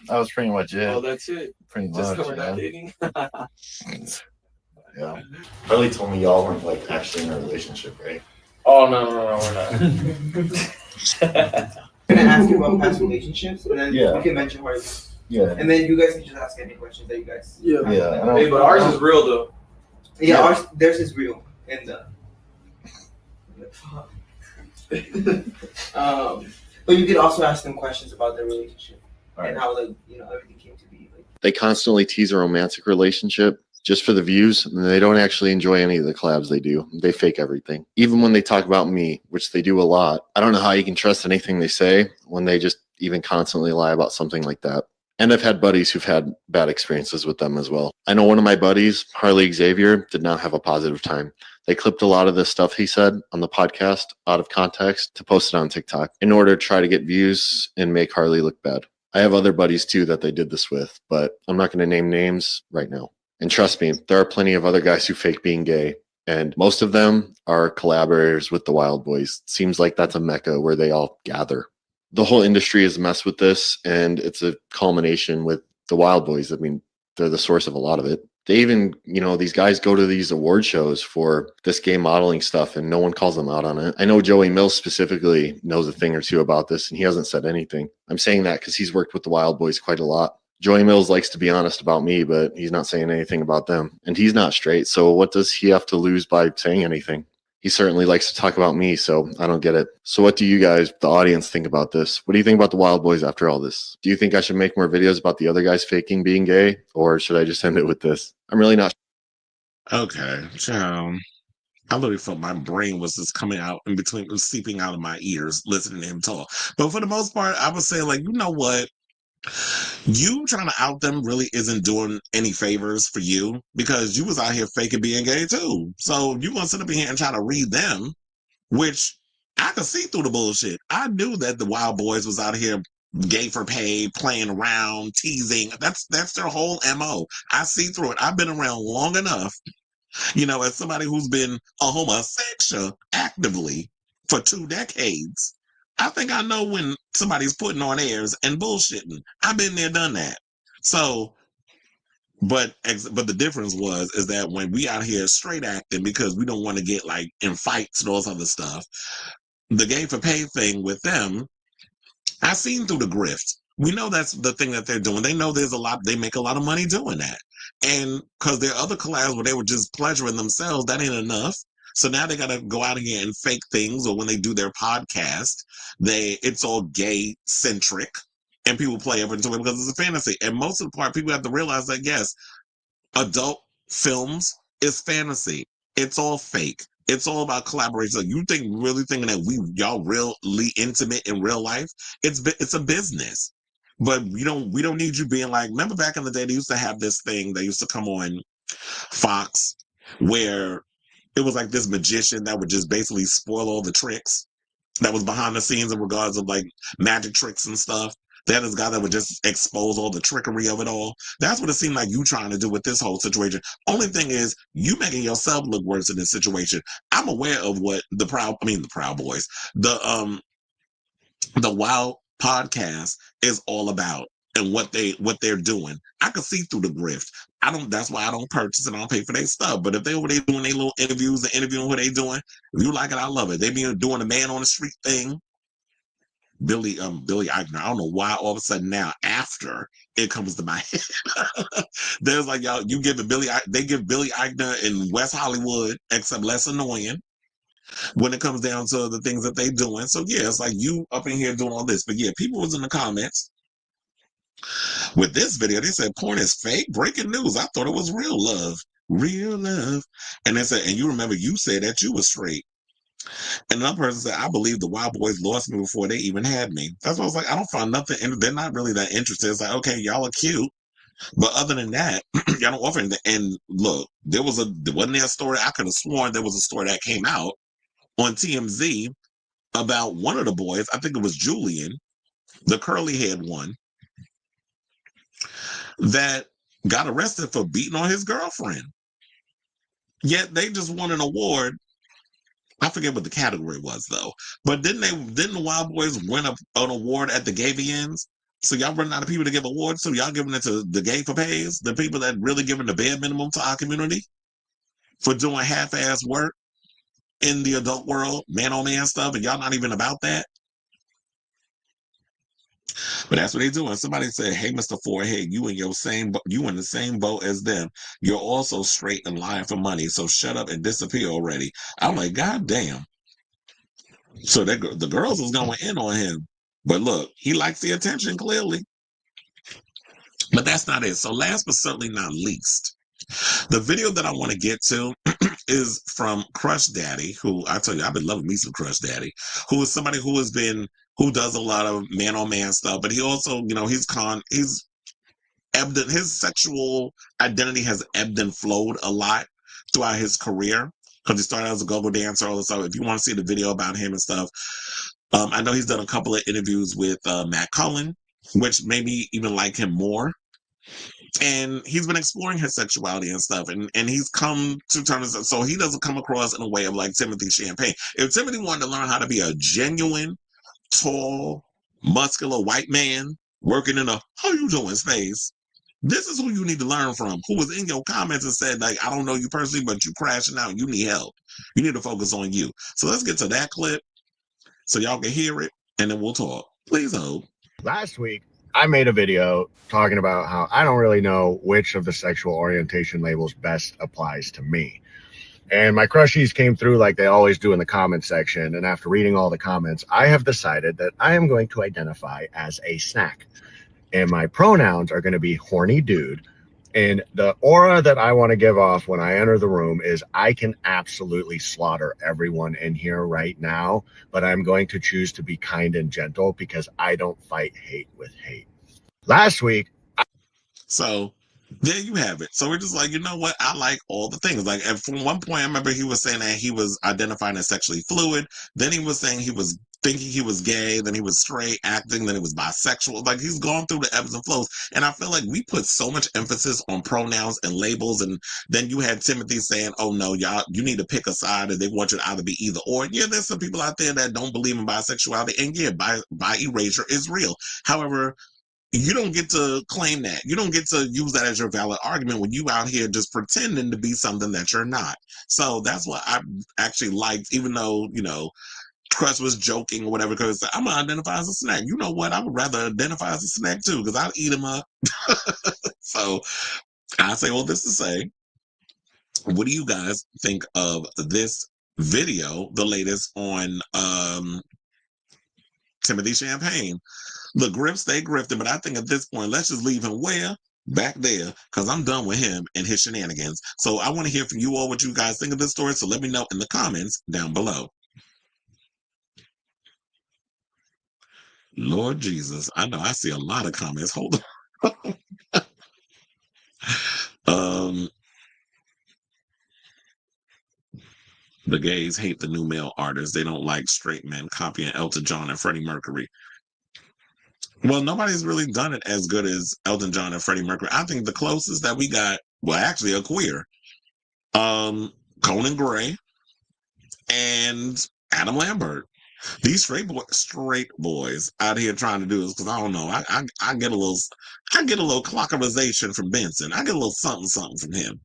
That was pretty much it. Oh, that's it? Pretty Just much, that we're not dating? Yeah. Harley told me y'all weren't like actually in a relationship, right? Oh, no, we're not. I'm gonna ask you about past relationships, and then Yeah. you can mention Harley. Yeah. And then you guys can just ask any questions that you guys. Yeah. Yeah. Hey, but ours is real though. Yeah, theirs is real. And but you could also ask them questions about their relationship. and how like everything came to be. Like They constantly tease a romantic relationship just for the views, and they don't actually enjoy any of the collabs they do. They fake everything. Even when they talk about me, which they do a lot, I don't know how you can trust anything they say when they just even constantly lie about something like that. And I've had buddies who've had bad experiences with them as well. I know one of my buddies, Harley Xavier, did not have a positive time. They clipped a lot of the stuff he said on the podcast out of context to post it on TikTok in order to try to get views and make Harley look bad. I have other buddies too that they did this with, but I'm not going to name names right now. And trust me, there are plenty of other guys who fake being gay, and most of them are collaborators with the Wild Boys. Seems like that's a mecca where they all gather. The whole industry is a mess with this, and it's a culmination with the Wild Boys. I mean, they're the source of a lot of it. They even, these guys go to these award shows for this gay modeling stuff, and no one calls them out on it. I know Joey Mills specifically knows a thing or two about this, and he hasn't said anything. I'm saying that because he's worked with the Wild Boys quite a lot. Joey Mills likes to be honest about me, but he's not saying anything about them. And he's not straight, so what does he have to lose by saying anything? He certainly likes to talk about me, so I don't get it. So what do you guys, the audience, think about this? What do you think about the Wild Boys after all this? Do you think I should make more videos about the other guys faking being gay, or should I just end it with this? I'm really not. Okay, I literally felt my brain was just coming out in between, seeping out of my ears, listening to him talk. But for the most part, I would say, like, you know what? You trying to out them really isn't doing any favors for you, because you was out here faking being gay too. So you gonna sit up here and try to read them, which I could see through the bullshit. I knew that the Wild Boys was out here gay for pay, playing around, teasing. That's their whole MO. I see through it. I've been around long enough, as somebody who's been a homosexual actively for 2 decades. I think I know when somebody's putting on airs and bullshitting. I've been there, done that. So, but the difference is that when we out here straight acting because we don't want to get like in fights and all this other stuff, the gay for pay thing with them, I seen through the grift. We know that's the thing that they're doing. They know they make a lot of money doing that. And because there are other collabs where they were just pleasuring themselves, that ain't enough. So now they got to go out here and fake things, or when they do their podcast, it's all gay centric, and people play up into it because it's a fantasy. And most of the part, people have to realize that yes, adult films is fantasy. It's all fake. It's all about collaboration. So you really thinking that y'all really intimate in real life? It's a business. But we don't need you being like, remember back in the day, they used to have this thing that used to come on Fox where it was like this magician that would just basically spoil all the tricks that was behind the scenes in regards of like magic tricks and stuff. They had this guy that would just expose all the trickery of it all. That's what it seemed like you trying to do with this whole situation. Only thing is, you making yourself look worse in this situation. I'm aware of what the Proud Boys, the Wild podcast is all about and what they're doing. I can see through the grift. That's why I don't purchase and I don't pay for their stuff. But if they over there doing their little interviews and interviewing what they doing, if you like it, I love it. They be doing the man on the street thing. Billy Eichner. I don't know why all of a sudden now after it comes to my head. There's like y'all, they give Billy Eichner in West Hollywood, except less annoying when it comes down to the things that they doing. So yeah, it's like you up in here doing all this. But yeah, people was in the comments with this video. They said porn is fake. Breaking news. I thought it was real love. Real love. And they said, and you remember you said that you were straight. And another person said, I believe the Wild Boys lost me before they even had me. That's why I was like, I don't find nothing. They're not really that interested. It's like, okay, y'all are cute. But other than that, y'all don't offer anything. And look, wasn't there a story? I could have sworn there was a story that came out on TMZ about one of the boys. I think it was Julian, the curly haired one, that got arrested for beating on his girlfriend. Yet they just won an award. I forget what the category was though. But didn't the Wild Boys win an award at the Gavians? So y'all running out of people to give awards, so y'all giving it to the gay for pays, the people that really giving the bare minimum to our community for doing half-ass work in the adult world, man-on-man stuff, and y'all not even about that? But that's what they doing. Somebody said, hey, Mr. Forehead, you in the same boat as them. You're also straight and lying for money, so shut up and disappear already. I'm like, God damn. So the girls was going in on him. But look, he likes the attention, clearly. But that's not it. So last but certainly not least, the video that I want to get to is from Crush Daddy, who I tell you, I've been loving me some Crush Daddy, who is somebody who does a lot of man on man stuff, but he also, his sexual identity has ebbed and flowed a lot throughout his career because he started as a go-go dancer, all this stuff. If you want to see the video about him and stuff, I know he's done a couple of interviews with Matt Cullen, which made me even like him more. And he's been exploring his sexuality and stuff, and he's come to terms. So he doesn't come across in a way of like Timothy Champagne. If Timothy wanted to learn how to be a genuine, tall, muscular white man working in a "how you doing" space, this is who you need to learn from. Who was in your comments and said, like, I don't know you personally, but you crashing out. You need help. You need to focus on you. So let's get to that clip so y'all can hear it, and then we'll talk. Please hold. Last week, I made a video talking about how I don't really know which of the sexual orientation labels best applies to me. And my crushies came through like they always do in the comment section. And after reading all the comments, I have decided that I am going to identify as a snack. And my pronouns are going to be horny dude. And the aura that I want to give off when I enter the room is I can absolutely slaughter everyone in here right now, but I'm going to choose to be kind and gentle because I don't fight hate with hate. Last week. So there you have it. So we're just like, you know what? I like all the things. Like, and from one point, I remember he was saying that he was identifying as sexually fluid. Then he was saying he was thinking he was gay. Then he was straight acting. Then he was bisexual. Like, he's gone through the ebbs and flows. And I feel like we put so much emphasis on pronouns and labels. And then you had Timothy saying, oh no, y'all, you need to pick a side and they want you to either be either or. Yeah, there's some people out there that don't believe in bisexuality. And yeah, bi erasure is real. However, you don't get to claim that. You don't get to use that as your valid argument when you out here just pretending to be something that you're not. So that's what I actually liked, even though, Crust was joking or whatever, because I'm going to identify as a snack. You know what? I would rather identify as a snack too, because I'll eat them up. So I say all this to say, what do you guys think of this video, the latest on Timothy Champagne? The Grift stay grifting, but I think at this point, let's just leave him where? Back there, because I'm done with him and his shenanigans. So I want to hear from you all what you guys think of this story, so let me know in the comments down below. Lord Jesus, I know I see a lot of comments. Hold on. The gays hate the new male artists. They don't like straight men copying Elton John and Freddie Mercury. Well, nobody's really done it as good as Elton John and Freddie Mercury. I think the closest that we got, well, actually a queer, Conan Gray and Adam Lambert. These straight boys out here trying to do this, because I don't know. I get a little clockerization from Benson. I get a little something from him.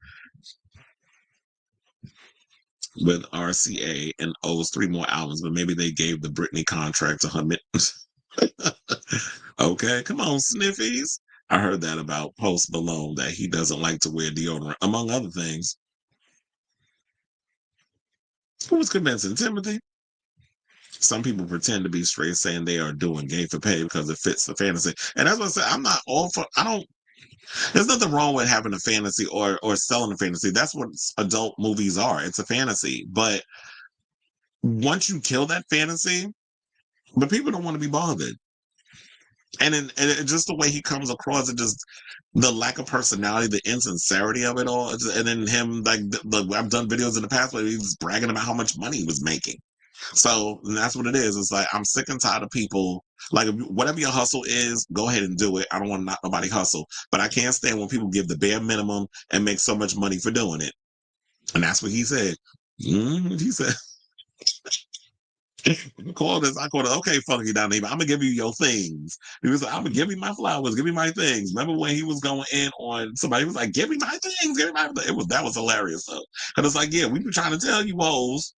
With RCA and owes 3 more albums, but maybe they gave the Britney contract to her. Okay, come on, Sniffies. I heard that about Post Malone, that he doesn't like to wear deodorant, among other things. Who was convincing? Timothy? Some people pretend to be straight, saying they are doing gay for pay because it fits the fantasy. And that's what I said. I'm not all for, there's nothing wrong with having a fantasy or selling a fantasy. That's what adult movies are. It's a fantasy. But once you kill that fantasy, but people don't want to be bothered. And just the way he comes across, it just the lack of personality, the insincerity of it all, and then him like I've done videos in the past where he was bragging about how much money he was making. So that's what it is. It's like I'm sick and tired of people like whatever your hustle is, go ahead and do it. I don't want to knock nobody hustle, but I can't stand when people give the bare minimum and make so much money for doing it. And that's what he said. He said. I called it, okay, Funky Down Neighbor, I'm gonna give you your things. He was like, I'm gonna give you my flowers, give me my things. Remember when he was going in on somebody, he was like, give me my things, give me my things. That was hilarious though. Cause it's like, yeah, we've been trying to tell you hoes,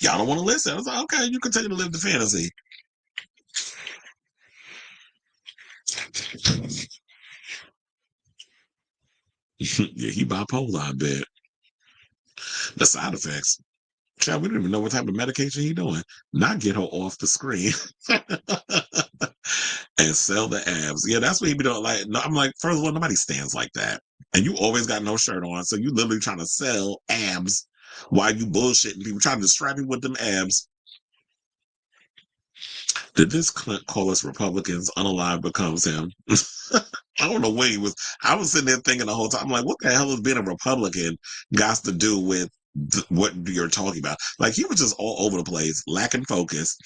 y'all don't want to listen. I was like, okay, you continue to live the fantasy. Yeah, he bipolar, I bet. The side effects. Child, we don't even know what type of medication he doing. Not get her off the screen. and sell the abs. Yeah, that's what he be doing. Like, no, I'm like, first of all, nobody stands like that. And you always got no shirt on. So you literally trying to sell abs while you bullshitting people, trying to strap you with them abs. Did this Clint call us Republicans? Unalive becomes him. I don't know what he was. I was sitting there thinking the whole time, I'm like, what the hell is being a Republican got to do with what you're talking about? Like, he was just all over the place, lacking focus.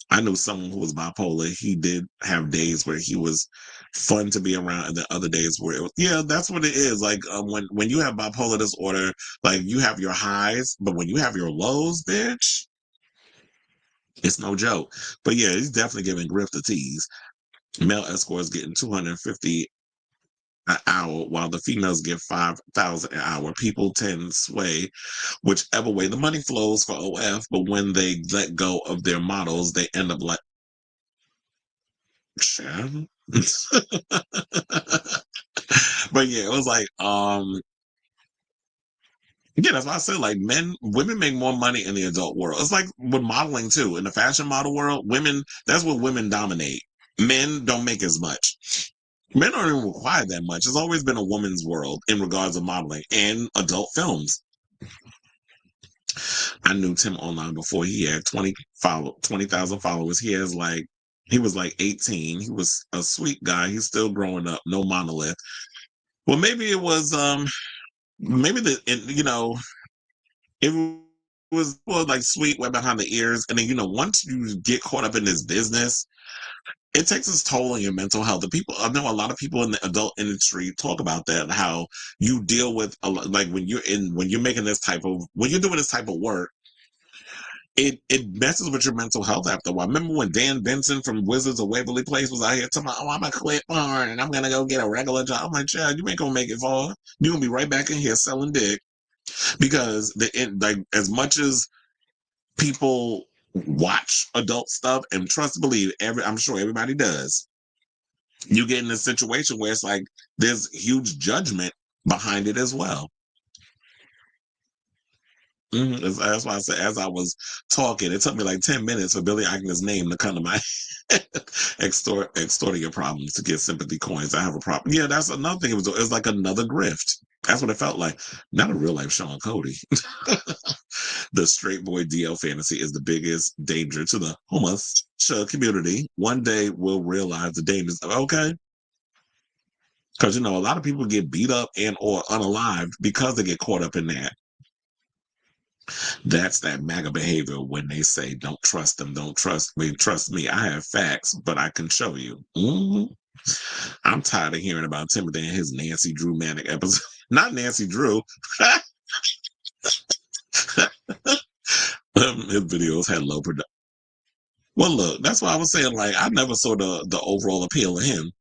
I knew someone who was bipolar. He did have days where he was fun to be around, and then other days where it was, yeah, that's what it is. Like, when you have bipolar disorder, like, you have your highs, but when you have your lows, bitch, it's no joke. But yeah, he's definitely giving Grift a tease. Male escorts getting $250 an hour, while the females get $5,000 an hour. People tend to sway whichever way the money flows for OF, but when they let go of their models, they end up like, Shan? But yeah, it was like, yeah, that's why I said, like, women make more money in the adult world. It's like with modeling too. In the fashion model world, women, that's what women dominate. Men don't make as much. Men don't even require that much. It's always been a woman's world in regards to modeling and adult films. I knew Tim online before he had 20,000 followers. He was like 18. He was a sweet guy. He's still growing up. No monolith. Well, maybe it was, maybe it was more like sweet way behind the ears. And then, once you get caught up in this business, it takes its toll on your mental health. I know a lot of people in the adult industry talk about that, how you deal with like when you're doing this type of work, it messes with your mental health after a while. Remember when Dan Benson from Wizards of Waverly Place was out here talking about, I'm gonna quit porn and I'm gonna go get a regular job. I'm like, Chad, you ain't gonna make it far. You're gonna be right back in here selling dick. Because as much as people watch adult stuff, and trust and believe, I'm sure everybody does, you get in a situation where it's like there's huge judgment behind it as well. That's why I said, as I was talking, it took me like 10 minutes for Billy Eichner's name to come to my extorting your problems to get sympathy coins. I have a problem. Yeah, that's another thing. It was like another grift. That's what it felt like. Not a real life Sean Cody. The straight boy DL fantasy is the biggest danger to the homeless community. One day we'll realize the dangers. Okay. Because, a lot of people get beat up and or unalived because they get caught up in that. That's that MAGA behavior when they say, don't trust them, don't trust me. Trust me, I have facts, but I can show you. I'm tired of hearing about Timothy and his Nancy Drew manic episode. Not Nancy Drew. His videos had low production. Well, look, that's why I was saying, like, I never saw the overall appeal of him.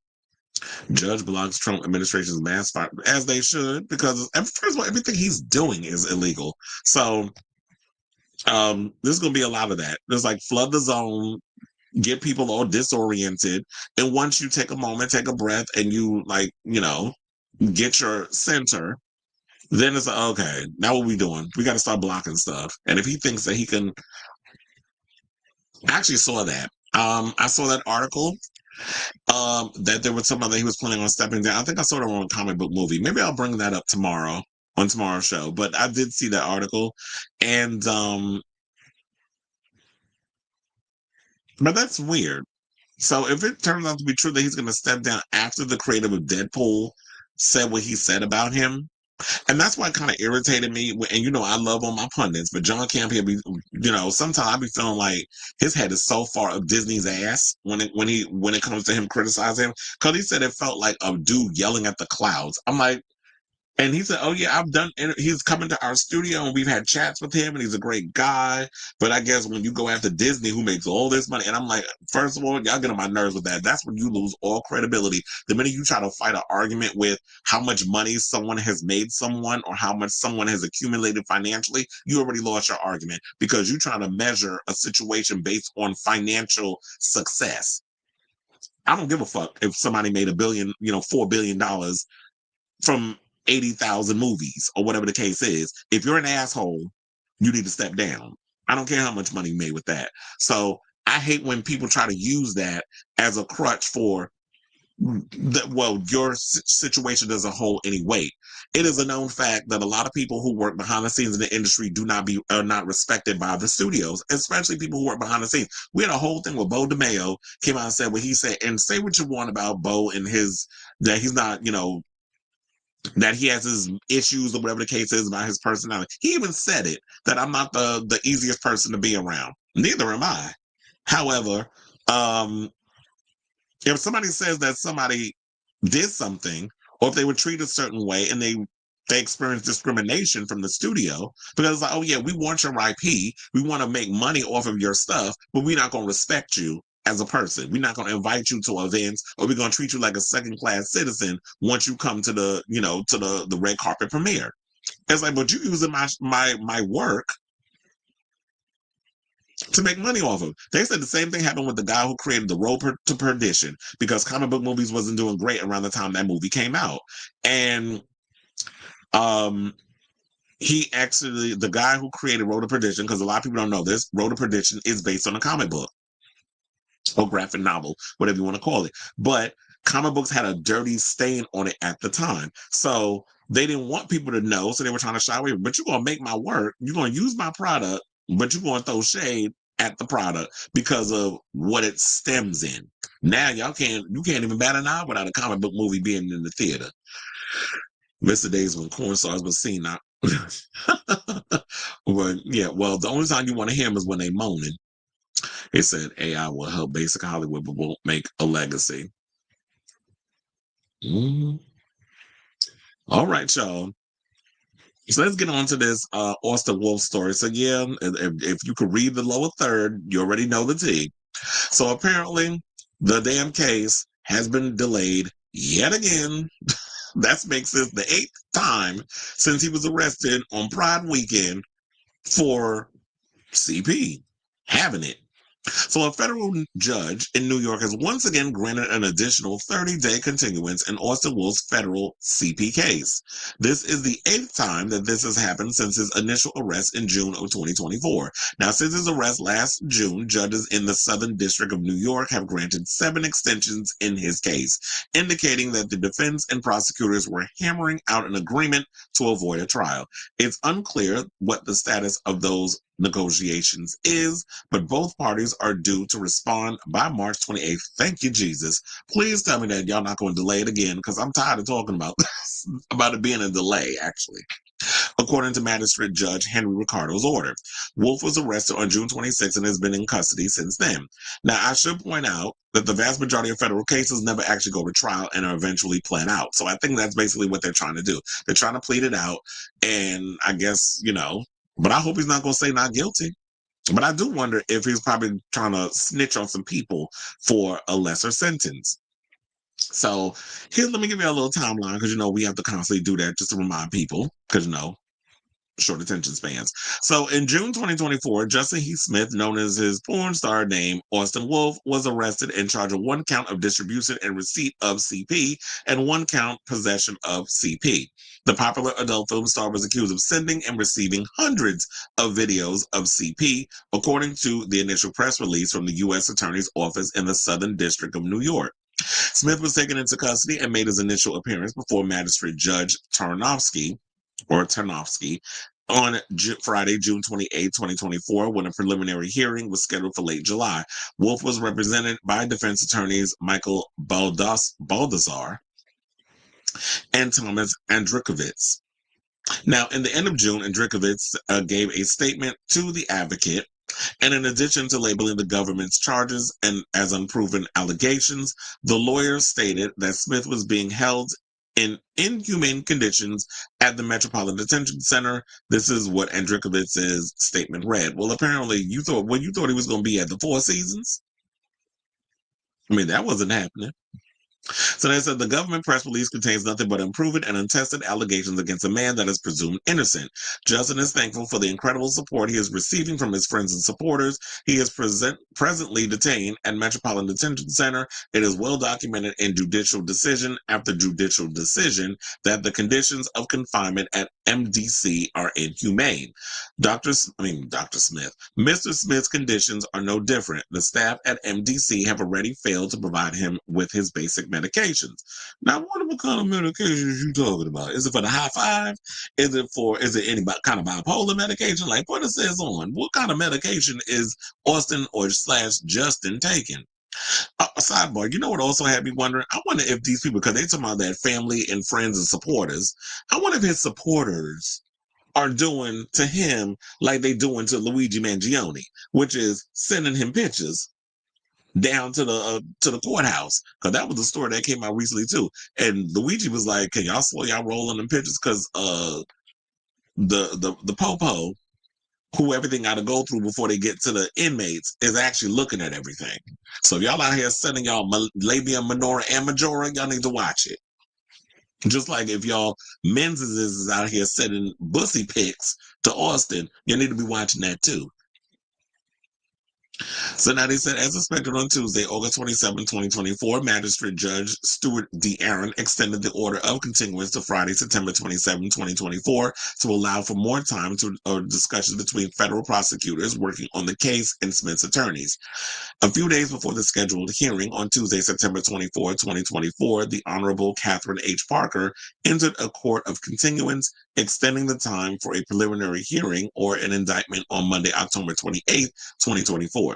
Judge blocks Trump administration's mass fire, as they should, because first of all, everything he's doing is illegal. So there's going to be a lot of that. There's like flood the zone, get people all disoriented. And once you take a moment, take a breath, and you get your center, then it's like, okay, now what we doing? We got to start blocking stuff. And if he thinks that he can, I actually saw that. I saw that article that there was somebody he was planning on stepping down. I think I saw it on a comic book movie. Maybe I'll bring that up tomorrow on tomorrow's show. But I did see that article, and but that's weird. So if it turns out to be true that he's going to step down after the creator of Deadpool said what he said about him, and that's why it kind of irritated me. And I love all my pundits, but John Campbell, sometimes I be feeling like his head is so far up Disney's ass when it comes to him criticizing him, because he said it felt like a dude yelling at the clouds. I'm like, and he said, oh yeah, he's coming to our studio and we've had chats with him and he's a great guy. But I guess when you go after Disney, who makes all this money, and I'm like, first of all, y'all get on my nerves with that. That's when you lose all credibility. The minute you try to fight an argument with how much money someone has made someone or how much someone has accumulated financially, you already lost your argument, because you're trying to measure a situation based on financial success. I don't give a fuck if somebody made $4 billion from 80,000 movies or whatever the case is. If you're an asshole, you need to step down. I don't care how much money you made with that. So I hate when people try to use that as a crutch for well, your situation as a whole anyway. It is a known fact that a lot of people who work behind the scenes in the industry are not respected by the studios, especially people who work behind the scenes. We had a whole thing with Bo DeMayo came out and said what he said, and say what you want about Bo and that he's not, that he has his issues or whatever the case is about his personality. He even said it, that I'm not the easiest person to be around. Neither am I. However, if somebody says that somebody did something, or if they were treated a certain way and they experience discrimination from the studio, because it's like, oh yeah, we want your IP, we want to make money off of your stuff, but we're not going to respect you as a person. We're not going to invite you to events, or we're going to treat you like a second-class citizen once you come to the, to the red carpet premiere. It's like, but you using my work to make money off of. They said the same thing happened with the guy who created The Road to Perdition, because comic book movies wasn't doing great around the time that movie came out. And he actually, the guy who created Road to Perdition, because a lot of people don't know this, Road to Perdition is based on a comic book or graphic novel, whatever you want to call it. But comic books had a dirty stain on it at the time. So they didn't want people to know, so they were trying to shy away. But you're going to make my work, you're going to use my product, but you're going to throw shade at the product because of what it stems in. Now you can't even bat an eye without a comic book movie being in the theater. Miss the days when corn stars was seen now. But yeah, well, the only time you want to hear them is when they moaning. It said AI will help basic Hollywood, but won't make a legacy. All right, y'all. So let's get on to this Austin Wolf story. So yeah, if you could read the lower third, you already know the tea. So apparently, the damn case has been delayed yet again. That makes this the 8th time since he was arrested on Pride weekend for CP, having it. So a federal judge in New York has once again granted an additional 30-day continuance in Austin Wolf's federal CP case. This is the 8th time that this has happened since his initial arrest in June of 2024. Now, since his arrest last June, judges in the Southern District of New York have granted 7 extensions in his case, indicating that the defense and prosecutors were hammering out an agreement to avoid a trial. It's unclear what the status of those negotiations is, but both parties are due to respond by March 28th. Thank you, Jesus. Please tell me that y'all not going to delay it again, because I'm tired of talking about this, about it being a delay, actually. According to Magistrate Judge Henry Ricardo's order, Wolf was arrested on June 26 and has been in custody since then. Now, I should point out that the vast majority of federal cases never actually go to trial and are eventually pled out. So I think that's basically what they're trying to do. They're trying to plead it out, and I guess, but I hope he's not going to say not guilty. But I do wonder if he's probably trying to snitch on some people for a lesser sentence. So let me give you a little timeline, because we have to constantly do that just to remind people, because short attention spans. So in June 2024, Justin Heath Smith, known as his porn star name, Austin Wolf, was arrested and charged with 1 count of distribution and receipt of CP and 1 count possession of CP. The popular adult film star was accused of sending and receiving hundreds of videos of CP, according to the initial press release from the U.S. Attorney's Office in the Southern District of New York. Smith was taken into custody and made his initial appearance before Magistrate Judge Tarnowski on Friday, June 28, 2024, when a preliminary hearing was scheduled for late July. Wolf was represented by defense attorneys Michael Baldassar and Thomas Andrikovitz. Now, in the end of June, Andrikovitz gave a statement to the advocate, and in addition to labeling the government's charges and as unproven allegations, the lawyer stated that Smith was being held in inhumane conditions at the Metropolitan Detention Center. This is what Andrikovitz's statement read. Well, apparently you thought he was going to be at the Four Seasons. I mean, that wasn't happening. So they said the government press release contains nothing but unproven and untested allegations against a man that is presumed innocent. Justin is thankful for the incredible support he is receiving from his friends and supporters. He is presently detained at Metropolitan Detention Center. It is well documented in judicial decision after judicial decision that the conditions of confinement at MDC are inhumane. Dr. Smith. Mr. Smith's conditions are no different. The staff at MDC have already failed to provide him with his basic medications. Now, what kind of medications you talking about? Is it for the high five? Is it any kind of bipolar medication? Like what it says on? What kind of medication is Austin or / Justin taking? A sidebar, you know what also had me wondering? I wonder if these people, because they talking about that family and friends and supporters, I wonder if his supporters are doing to him like they doing to Luigi Mangione, which is sending him pictures down to the courthouse, because that was the story that came out recently too. And Luigi was like, "Can y'all slow y'all rolling them pictures?" Because the popo, who everything got to go through before they get to the inmates, is actually looking at everything. So if y'all out here sending y'all labia minora and majora, y'all need to watch it. Just like if y'all men's is out here sending bussy pics to Austin, you need to be watching that too. So now they said, as expected on Tuesday, August 27, 2024, Magistrate Judge Stuart D. Aaron extended the order of continuance to Friday, September 27, 2024, to allow for more time to discussions between federal prosecutors working on the case and Smith's attorneys. A few days before the scheduled hearing on Tuesday, September 24, 2024, the Honorable Catherine H. Parker entered a court of continuance, extending the time for a preliminary hearing or an indictment on Monday, October 28, 2024.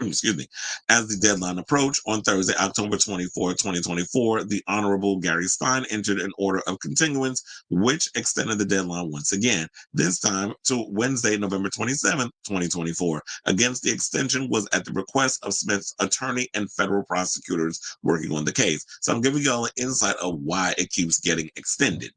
Excuse me. As the deadline approached, on Thursday, October 24, 2024, the Honorable Gary Stein entered an order of continuance, which extended the deadline once again, this time to Wednesday, November 27, 2024. Against the extension was at the request of Smith's attorney and federal prosecutors working on the case. So I'm giving y'all an insight of why it keeps getting extended.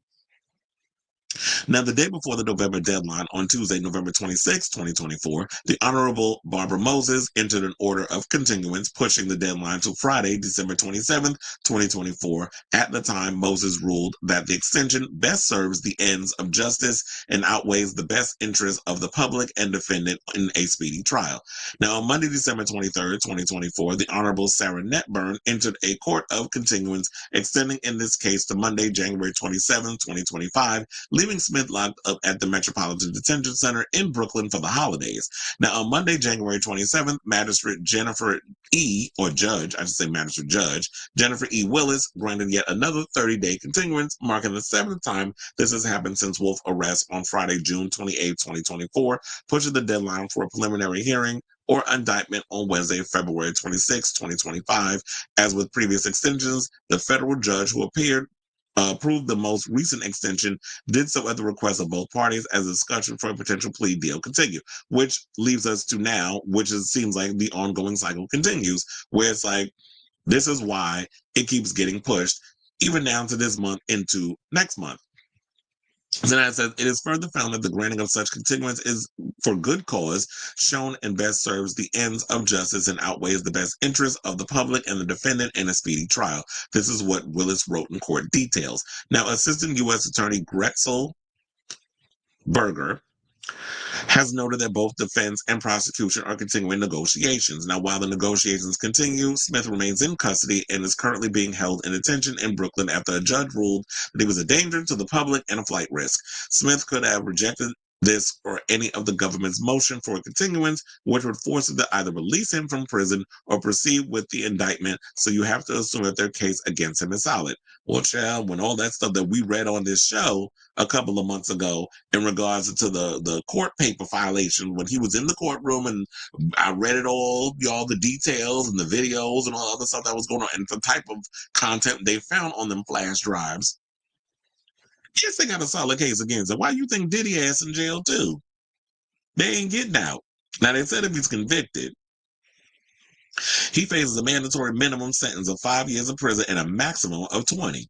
Now, the day before the November deadline, on Tuesday, November 26, 2024, the Honorable Barbara Moses entered an order of continuance, pushing the deadline to Friday, December 27, 2024. At the time, Moses ruled that the extension best serves the ends of justice and outweighs the best interest of the public and defendant in a speedy trial. Now, on Monday, December 23, 2024, the Honorable Sarah Netburn entered a court of continuance, extending in this case to Monday, January 27, 2025, leaving Smith locked up at the Metropolitan Detention Center in Brooklyn for the holidays. Now, on Monday, January 27th, Magistrate Jennifer E., or Judge, I should say Magistrate Judge, Jennifer E. Willis granted yet another 30-day continuance, marking the 7th time this has happened since Wolf's arrest on Friday, June 28, 2024, pushing the deadline for a preliminary hearing or indictment on Wednesday, February 26, 2025. As with previous extensions, the federal judge who approved the most recent extension did so at the request of both parties as a discussion for a potential plea deal continue, which leaves us to now, which seems like the ongoing cycle continues, where it's like, this is why it keeps getting pushed, even down to this month into next month. Then it says, it is further found that the granting of such continuance is for good cause, shown and best serves the ends of justice and outweighs the best interest of the public and the defendant in a speedy trial. This is what Willis wrote in court details. Now, Assistant U.S. Attorney Grexel Berger has noted that both defense and prosecution are continuing negotiations. Now, while the negotiations continue, Smith remains in custody and is currently being held in detention in Brooklyn after a judge ruled that he was a danger to the public and a flight risk. Smith could have rejected this or any of the government's motion for a continuance, which would force it to either release him from prison or proceed with the indictment. So you have to assume that their case against him is solid. Well, child, when all that stuff that we read on this show a couple of months ago in regards to the court paper violation, when he was in the courtroom and I read it all, y'all, the details and the videos and all the other stuff that was going on and the type of content they found on them flash drives. Yes, they got a solid case against him. Why you think Diddy ass in jail too? They ain't getting out. Now, they said if he's convicted, he faces a mandatory minimum sentence of 5 years in prison and a maximum of 20.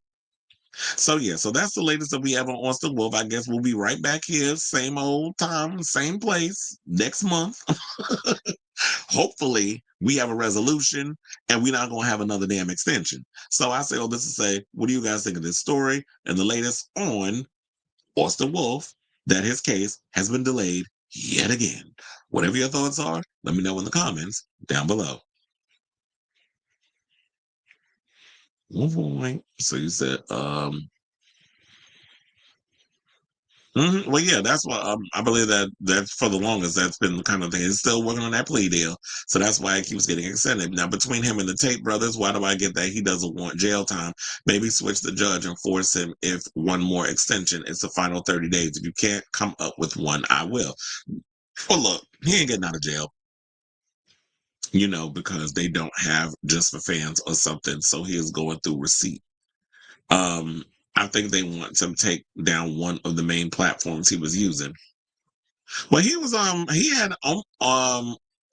So, yeah, so that's the latest that we have on Austin Wolf. I guess we'll be right back here, same old time, same place, next month. Hopefully, we have a resolution, and we're not going to have another damn extension. So I say all this to say, what do you guys think of this story and the latest on Austin Wolf, that his case has been delayed yet again? Whatever your thoughts are, let me know in the comments down below. So you said, well, yeah, that's why I believe that for the longest that's been the kind of thing. He's still working on that plea deal, so that's why it keeps getting extended. Now, between him and the Tate brothers, why do I get that he doesn't want jail time? Maybe switch the judge and force him if one more extension. It's the final 30 days. If you can't come up with one, I will. Well, look, he ain't getting out of jail, because they don't have Just for Fans or something, so he is going through receipt. I think they want to take down one of the main platforms he was using. Well, he had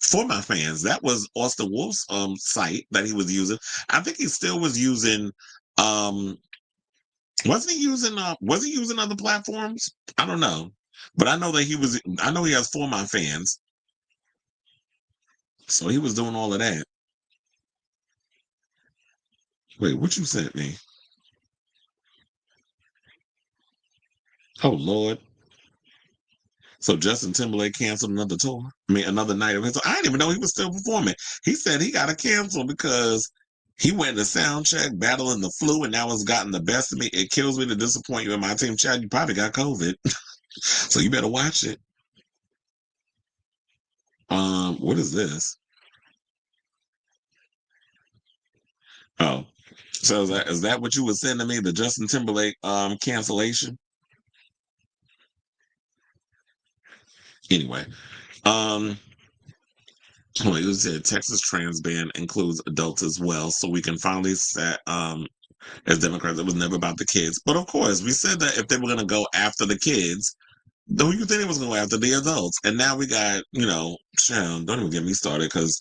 For My Fans, that was Austin Wolf's site that he was using. I think he still was using was he using other platforms? I don't know. But I know that he has For My Fans. So he was doing all of that. Wait, what you sent me? Oh, Lord. So Justin Timberlake canceled another tour? Another night of his tour? I didn't even know he was still performing. He said he got to cancel because he went to sound check battling the flu, and now it's gotten the best of me. It kills me to disappoint you in my team. Chad, you probably got COVID. So you better watch it. What is this? Oh. So is that what you were sending me? The Justin Timberlake cancellation? Anyway, you said Texas trans ban includes adults as well, so we can finally set as Democrats, it was never about the kids. But of course, we said that if they were going to go after the kids, who you think it was going to go after? The adults. And now we got, Sharon, don't even get me started, because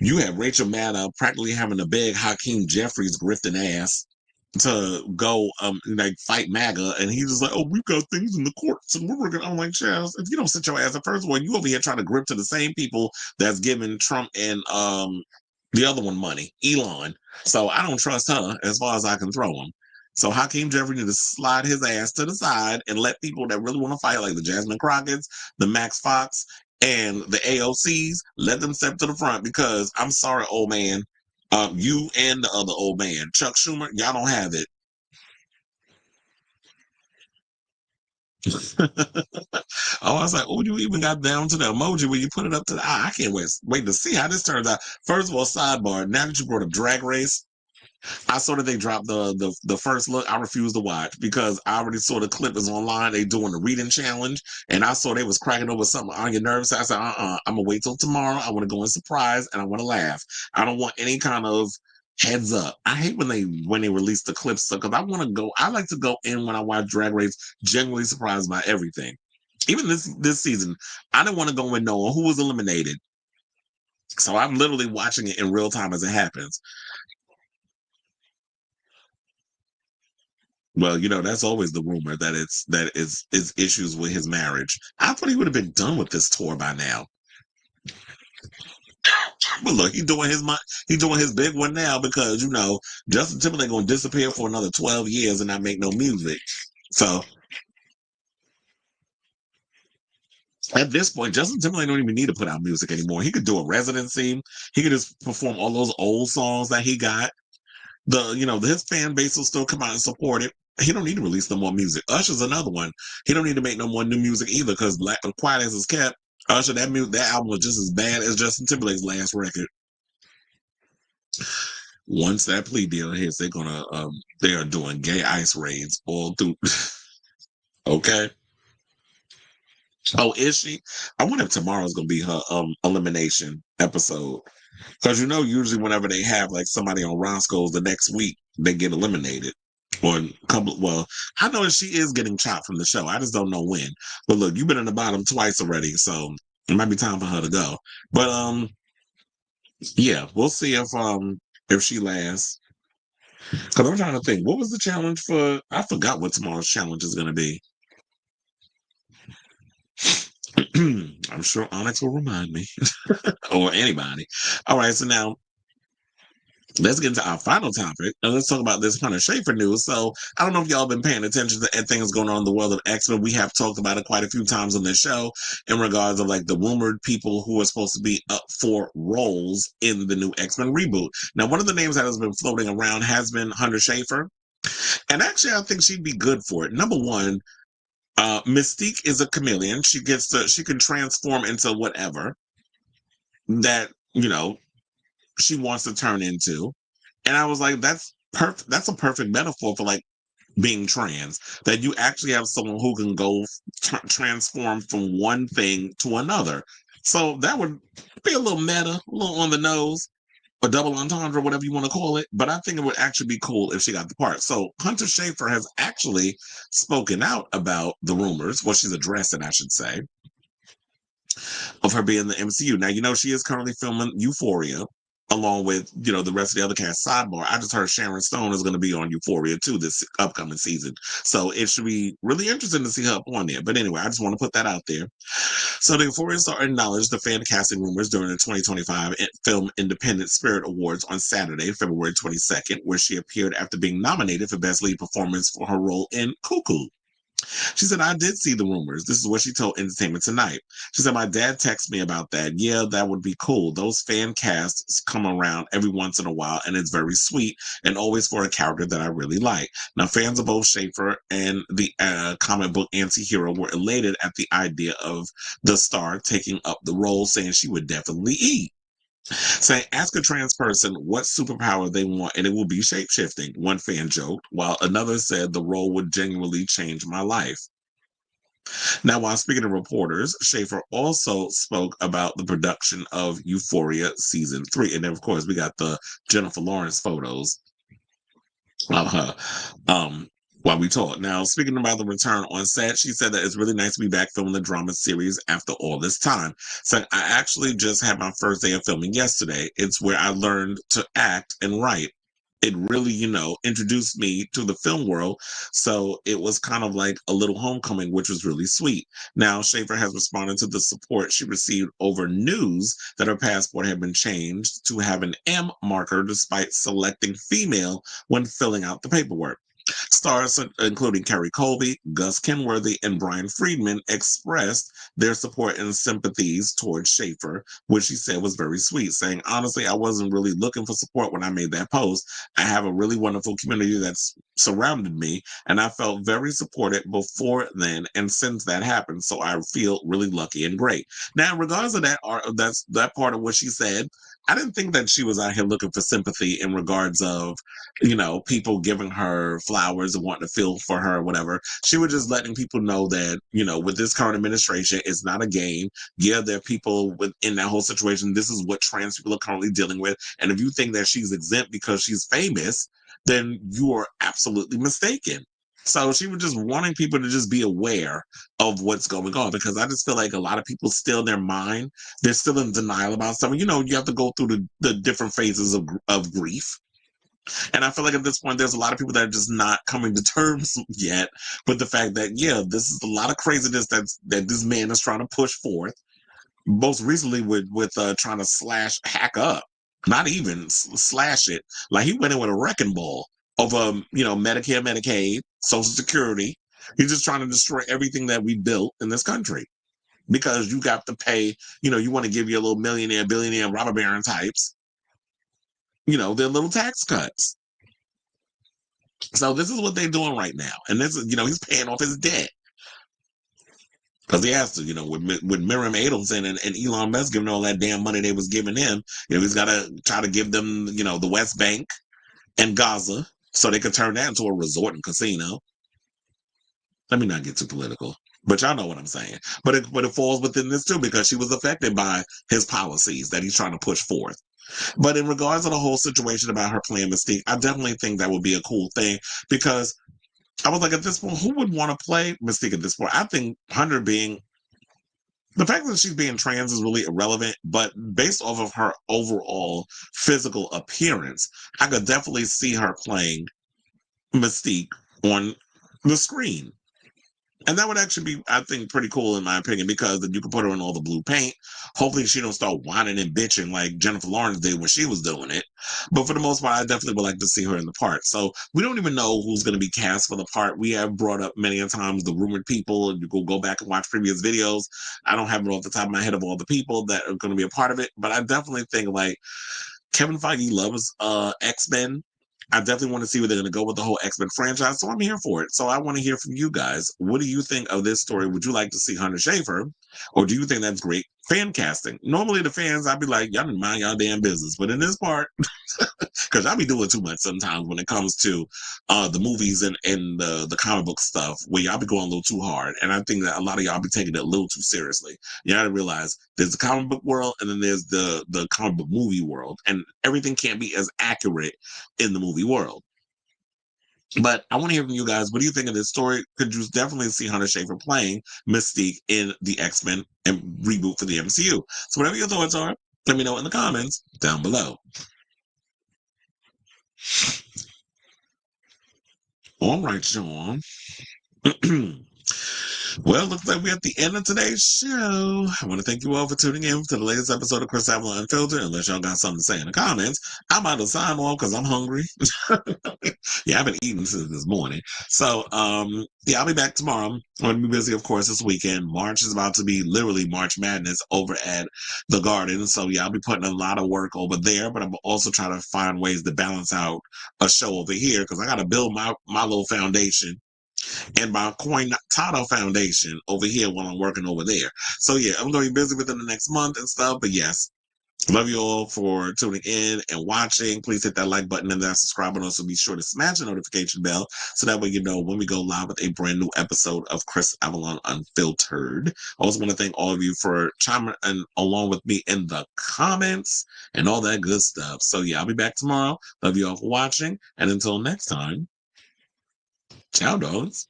you have Rachel Maddow practically having to beg Hakeem Jeffries grifting ass to go fight MAGA, and he's just like, oh, we've got things in the courts and we're working. I'm like, Charles, if you don't sit your ass up, first of all, you over here trying to grip to the same people that's giving Trump and the other one money, Elon. So I don't trust her as far as I can throw him. So Hakeem Jeffries need to slide his ass to the side and let people that really want to fight, like the Jasmine Crockett's, the Max Fox, and the AOCs, let them step to the front, because I'm sorry, old man. You and the other old man, Chuck Schumer, y'all don't have it. Oh, I was like, oh, you even got down to the emoji when you put it up to the eye. I can't wait to see how this turns out. First of all, sidebar, now that you brought up Drag Race, I saw that they dropped the first look. I refuse to watch because I already saw the clip is online. They doing the reading challenge, and I saw they was cracking over something on your nerves. So I said, I'm gonna wait till tomorrow. I want to go in surprise and I want to laugh. I don't want any kind of heads up. I hate when they release the clips, because I want to go. I like to go in when I watch Drag Race, genuinely surprised by everything. Even this season, I didn't want to go in knowing who was eliminated. So I'm literally watching it in real time as it happens. Well, that's always the rumor that it's issues with his marriage. I thought he would have been done with this tour by now. But look, he's doing his big one now, because Justin Timberlake gonna disappear for another 12 years and not make no music. So at this point, Justin Timberlake don't even need to put out music anymore. He could do a residency. He could just perform all those old songs that he got. His fan base will still come out and support it. He don't need to release no more music. Usher's another one. He don't need to make no more new music either, because Quiet As It's Kept, Usher, that album was just as bad as Justin Timberlake's last record. Once that plea deal hits, they are doing gay ice raids all through. Okay. Oh, is she? I wonder if tomorrow's gonna be her elimination episode. Because usually whenever they have like somebody on Roscoe's the next week, they get eliminated. Or I know that she is getting chopped from the show. I just don't know when. But look, you've been in the bottom twice already, so it might be time for her to go. But yeah, we'll see if she lasts. Because I'm trying to think, what was the challenge for? I forgot what tomorrow's challenge is going to be. I'm sure Onyx will remind me or anybody. All right, so now let's get into our final topic, and let's talk about this Hunter Schafer news. So, I don't know if y'all been paying attention to things going on in the world of X-Men. We have talked about it quite a few times on this show in regards of like the rumored people who are supposed to be up for roles in the new X-Men reboot. Now, one of the names that has been floating around has been Hunter Schafer, and actually, I think she'd be good for it. Number one, Mystique is a chameleon. She can transform into whatever that she wants to turn into. And I was like, that's perfect. That's a perfect metaphor for like being trans, that you actually have someone who can go transform from one thing to another. So that would be a little meta, a little on the nose, a double entendre, whatever you want to call it. But I think it would actually be cool if she got the part. So Hunter Schafer has actually spoken out about the rumors. Well, she's addressed it, I should say, of her being in the MCU. Now, she is currently filming Euphoria along with, the rest of the other cast. Sidebar, I just heard Sharon Stone is going to be on Euphoria too this upcoming season. So it should be really interesting to see her up on there. But anyway, I just want to put that out there. So the Euphoria star acknowledged the fan casting rumors during the 2025 Film Independent Spirit Awards on Saturday, February 22nd, where she appeared after being nominated for Best Lead Performance for her role in Cuckoo. She said, I did see the rumors. This is what she told Entertainment Tonight. She said, my dad texted me about that. Yeah, that would be cool. Those fan casts come around every once in a while, and it's very sweet and always for a character that I really like. Now, fans of both Schafer and the comic book anti-hero were elated at the idea of the star taking up the role, saying she would definitely eat. Saying, ask a trans person what superpower they want and it will be shape-shifting, one fan joked, while another said the role would genuinely change my life. Now, while speaking to reporters, Schafer also spoke about the production of Euphoria Season 3. And then, of course, we got the Jennifer Lawrence photos of her while we talk. Now, speaking about the return on set, she said that it's really nice to be back filming the drama series after all this time. So I actually just had my first day of filming yesterday. It's where I learned to act and write. It really, introduced me to the film world. So it was kind of like a little homecoming, which was really sweet. Now, Schafer has responded to the support she received over news that her passport had been changed to have an M marker despite selecting female when filling out the paperwork. Stars including Kerry Colby, Gus Kenworthy, and Brian Friedman expressed their support and sympathies towards Schafer, which she said was very sweet, saying, honestly, I wasn't really looking for support when I made that post. I have a really wonderful community that's surrounded me, and I felt very supported before then and since that happened, so I feel really lucky and great. Now, in regards to that part of what she said, I didn't think that she was out here looking for sympathy in regards of, people giving her flowers and wanting to feel for her or whatever. She was just letting people know that, with this current administration, it's not a game. Yeah, there are people within that whole situation. This is what trans people are currently dealing with. And if you think that she's exempt because she's famous, then you are absolutely mistaken. So she was just wanting people to just be aware of what's going on, because I just feel like a lot of people still in their mind, they're still in denial about something. You have to go through the different phases of grief. And I feel like at this point, there's a lot of people that are just not coming to terms yet with the fact that, yeah, this is a lot of craziness that this man is trying to push forth. Most recently with trying to hack up, not even slash it. Like he went in with a wrecking ball over, Medicare, Medicaid, Social Security. He's just trying to destroy everything that we built in this country because you got to pay, you want to give your little millionaire, billionaire, robber baron types, their little tax cuts. So this is what they're doing right now. And this is, he's paying off his debt. Because he has to, with Miriam Adelson and Elon Musk giving all that damn money they was giving him, he's got to try to give them, the West Bank and Gaza so they could turn that into a resort and casino. Let me not get too political, but y'all know what I'm saying. But it falls within this too, because she was affected by his policies that he's trying to push forth. But in regards to the whole situation about her playing Mystique, I definitely think that would be a cool thing, because I was like, at this point, who would want to play Mystique at this point? I think Hunter being, the fact that she's being trans is really irrelevant, but based off of her overall physical appearance, I could definitely see her playing Mystique on the screen. And that would actually be, I think, pretty cool in my opinion, because then you can put her in all the blue paint. Hopefully she don't start whining and bitching like Jennifer Lawrence did when she was doing it. But for the most part, I definitely would like to see her in the part. So we don't even know who's going to be cast for the part. We have brought up many a times the rumored people, and you go back and watch previous videos. I don't have it off the top of my head of all the people that are going to be a part of it, but I definitely think like Kevin Feige loves X-Men. I definitely want to see where they're going to go with the whole X-Men franchise, so I'm here for it. So I want to hear from you guys. What do you think of this story? Would you like to see Hunter Schafer, or do you think that's great fan casting? Normally the fans, I'd be like, y'all didn't mind y'all damn business. But in this part, because I'll be doing too much sometimes when it comes to the movies and the comic book stuff, where y'all be going a little too hard. And I think that a lot of y'all be taking it a little too seriously. You gotta realize there's the comic book world, and then there's the comic book movie world. And everything can't be as accurate in the movie world. But I want to hear from you guys. What do you think of this story? Could you definitely see Hunter Schafer playing Mystique in the X-Men and reboot for the MCU? So whatever your thoughts are, let me know in the comments down below. All right, y'all. Well, looks like we're at the end of today's show. I want to thank you all for tuning in to the latest episode of Chris Avalon Unfiltered. Unless y'all got something to say in the comments, I'm about to sign off because I'm hungry. Yeah, I've been eating since this morning. So, yeah, I'll be back tomorrow. I'm going to be busy, of course, this weekend. March is about to be literally March Madness over at the Garden. So, yeah, I'll be putting a lot of work over there, but I'm also trying to find ways to balance out a show over here because I got to build my little foundation and my Coin Tado Foundation over here while I'm working over there. So yeah, I'm going to be busy within the next month and stuff. But yes, love you all for tuning in and watching. Please hit that like button and that subscribe button. Also be sure to smash the notification bell so that way you know when we go live with a brand new episode of Chris Avalon Unfiltered. I also want to thank all of you for chiming in along with me in the comments and all that good stuff. So yeah, I'll be back tomorrow. Love you all for watching. And until next time, ciao, dogs.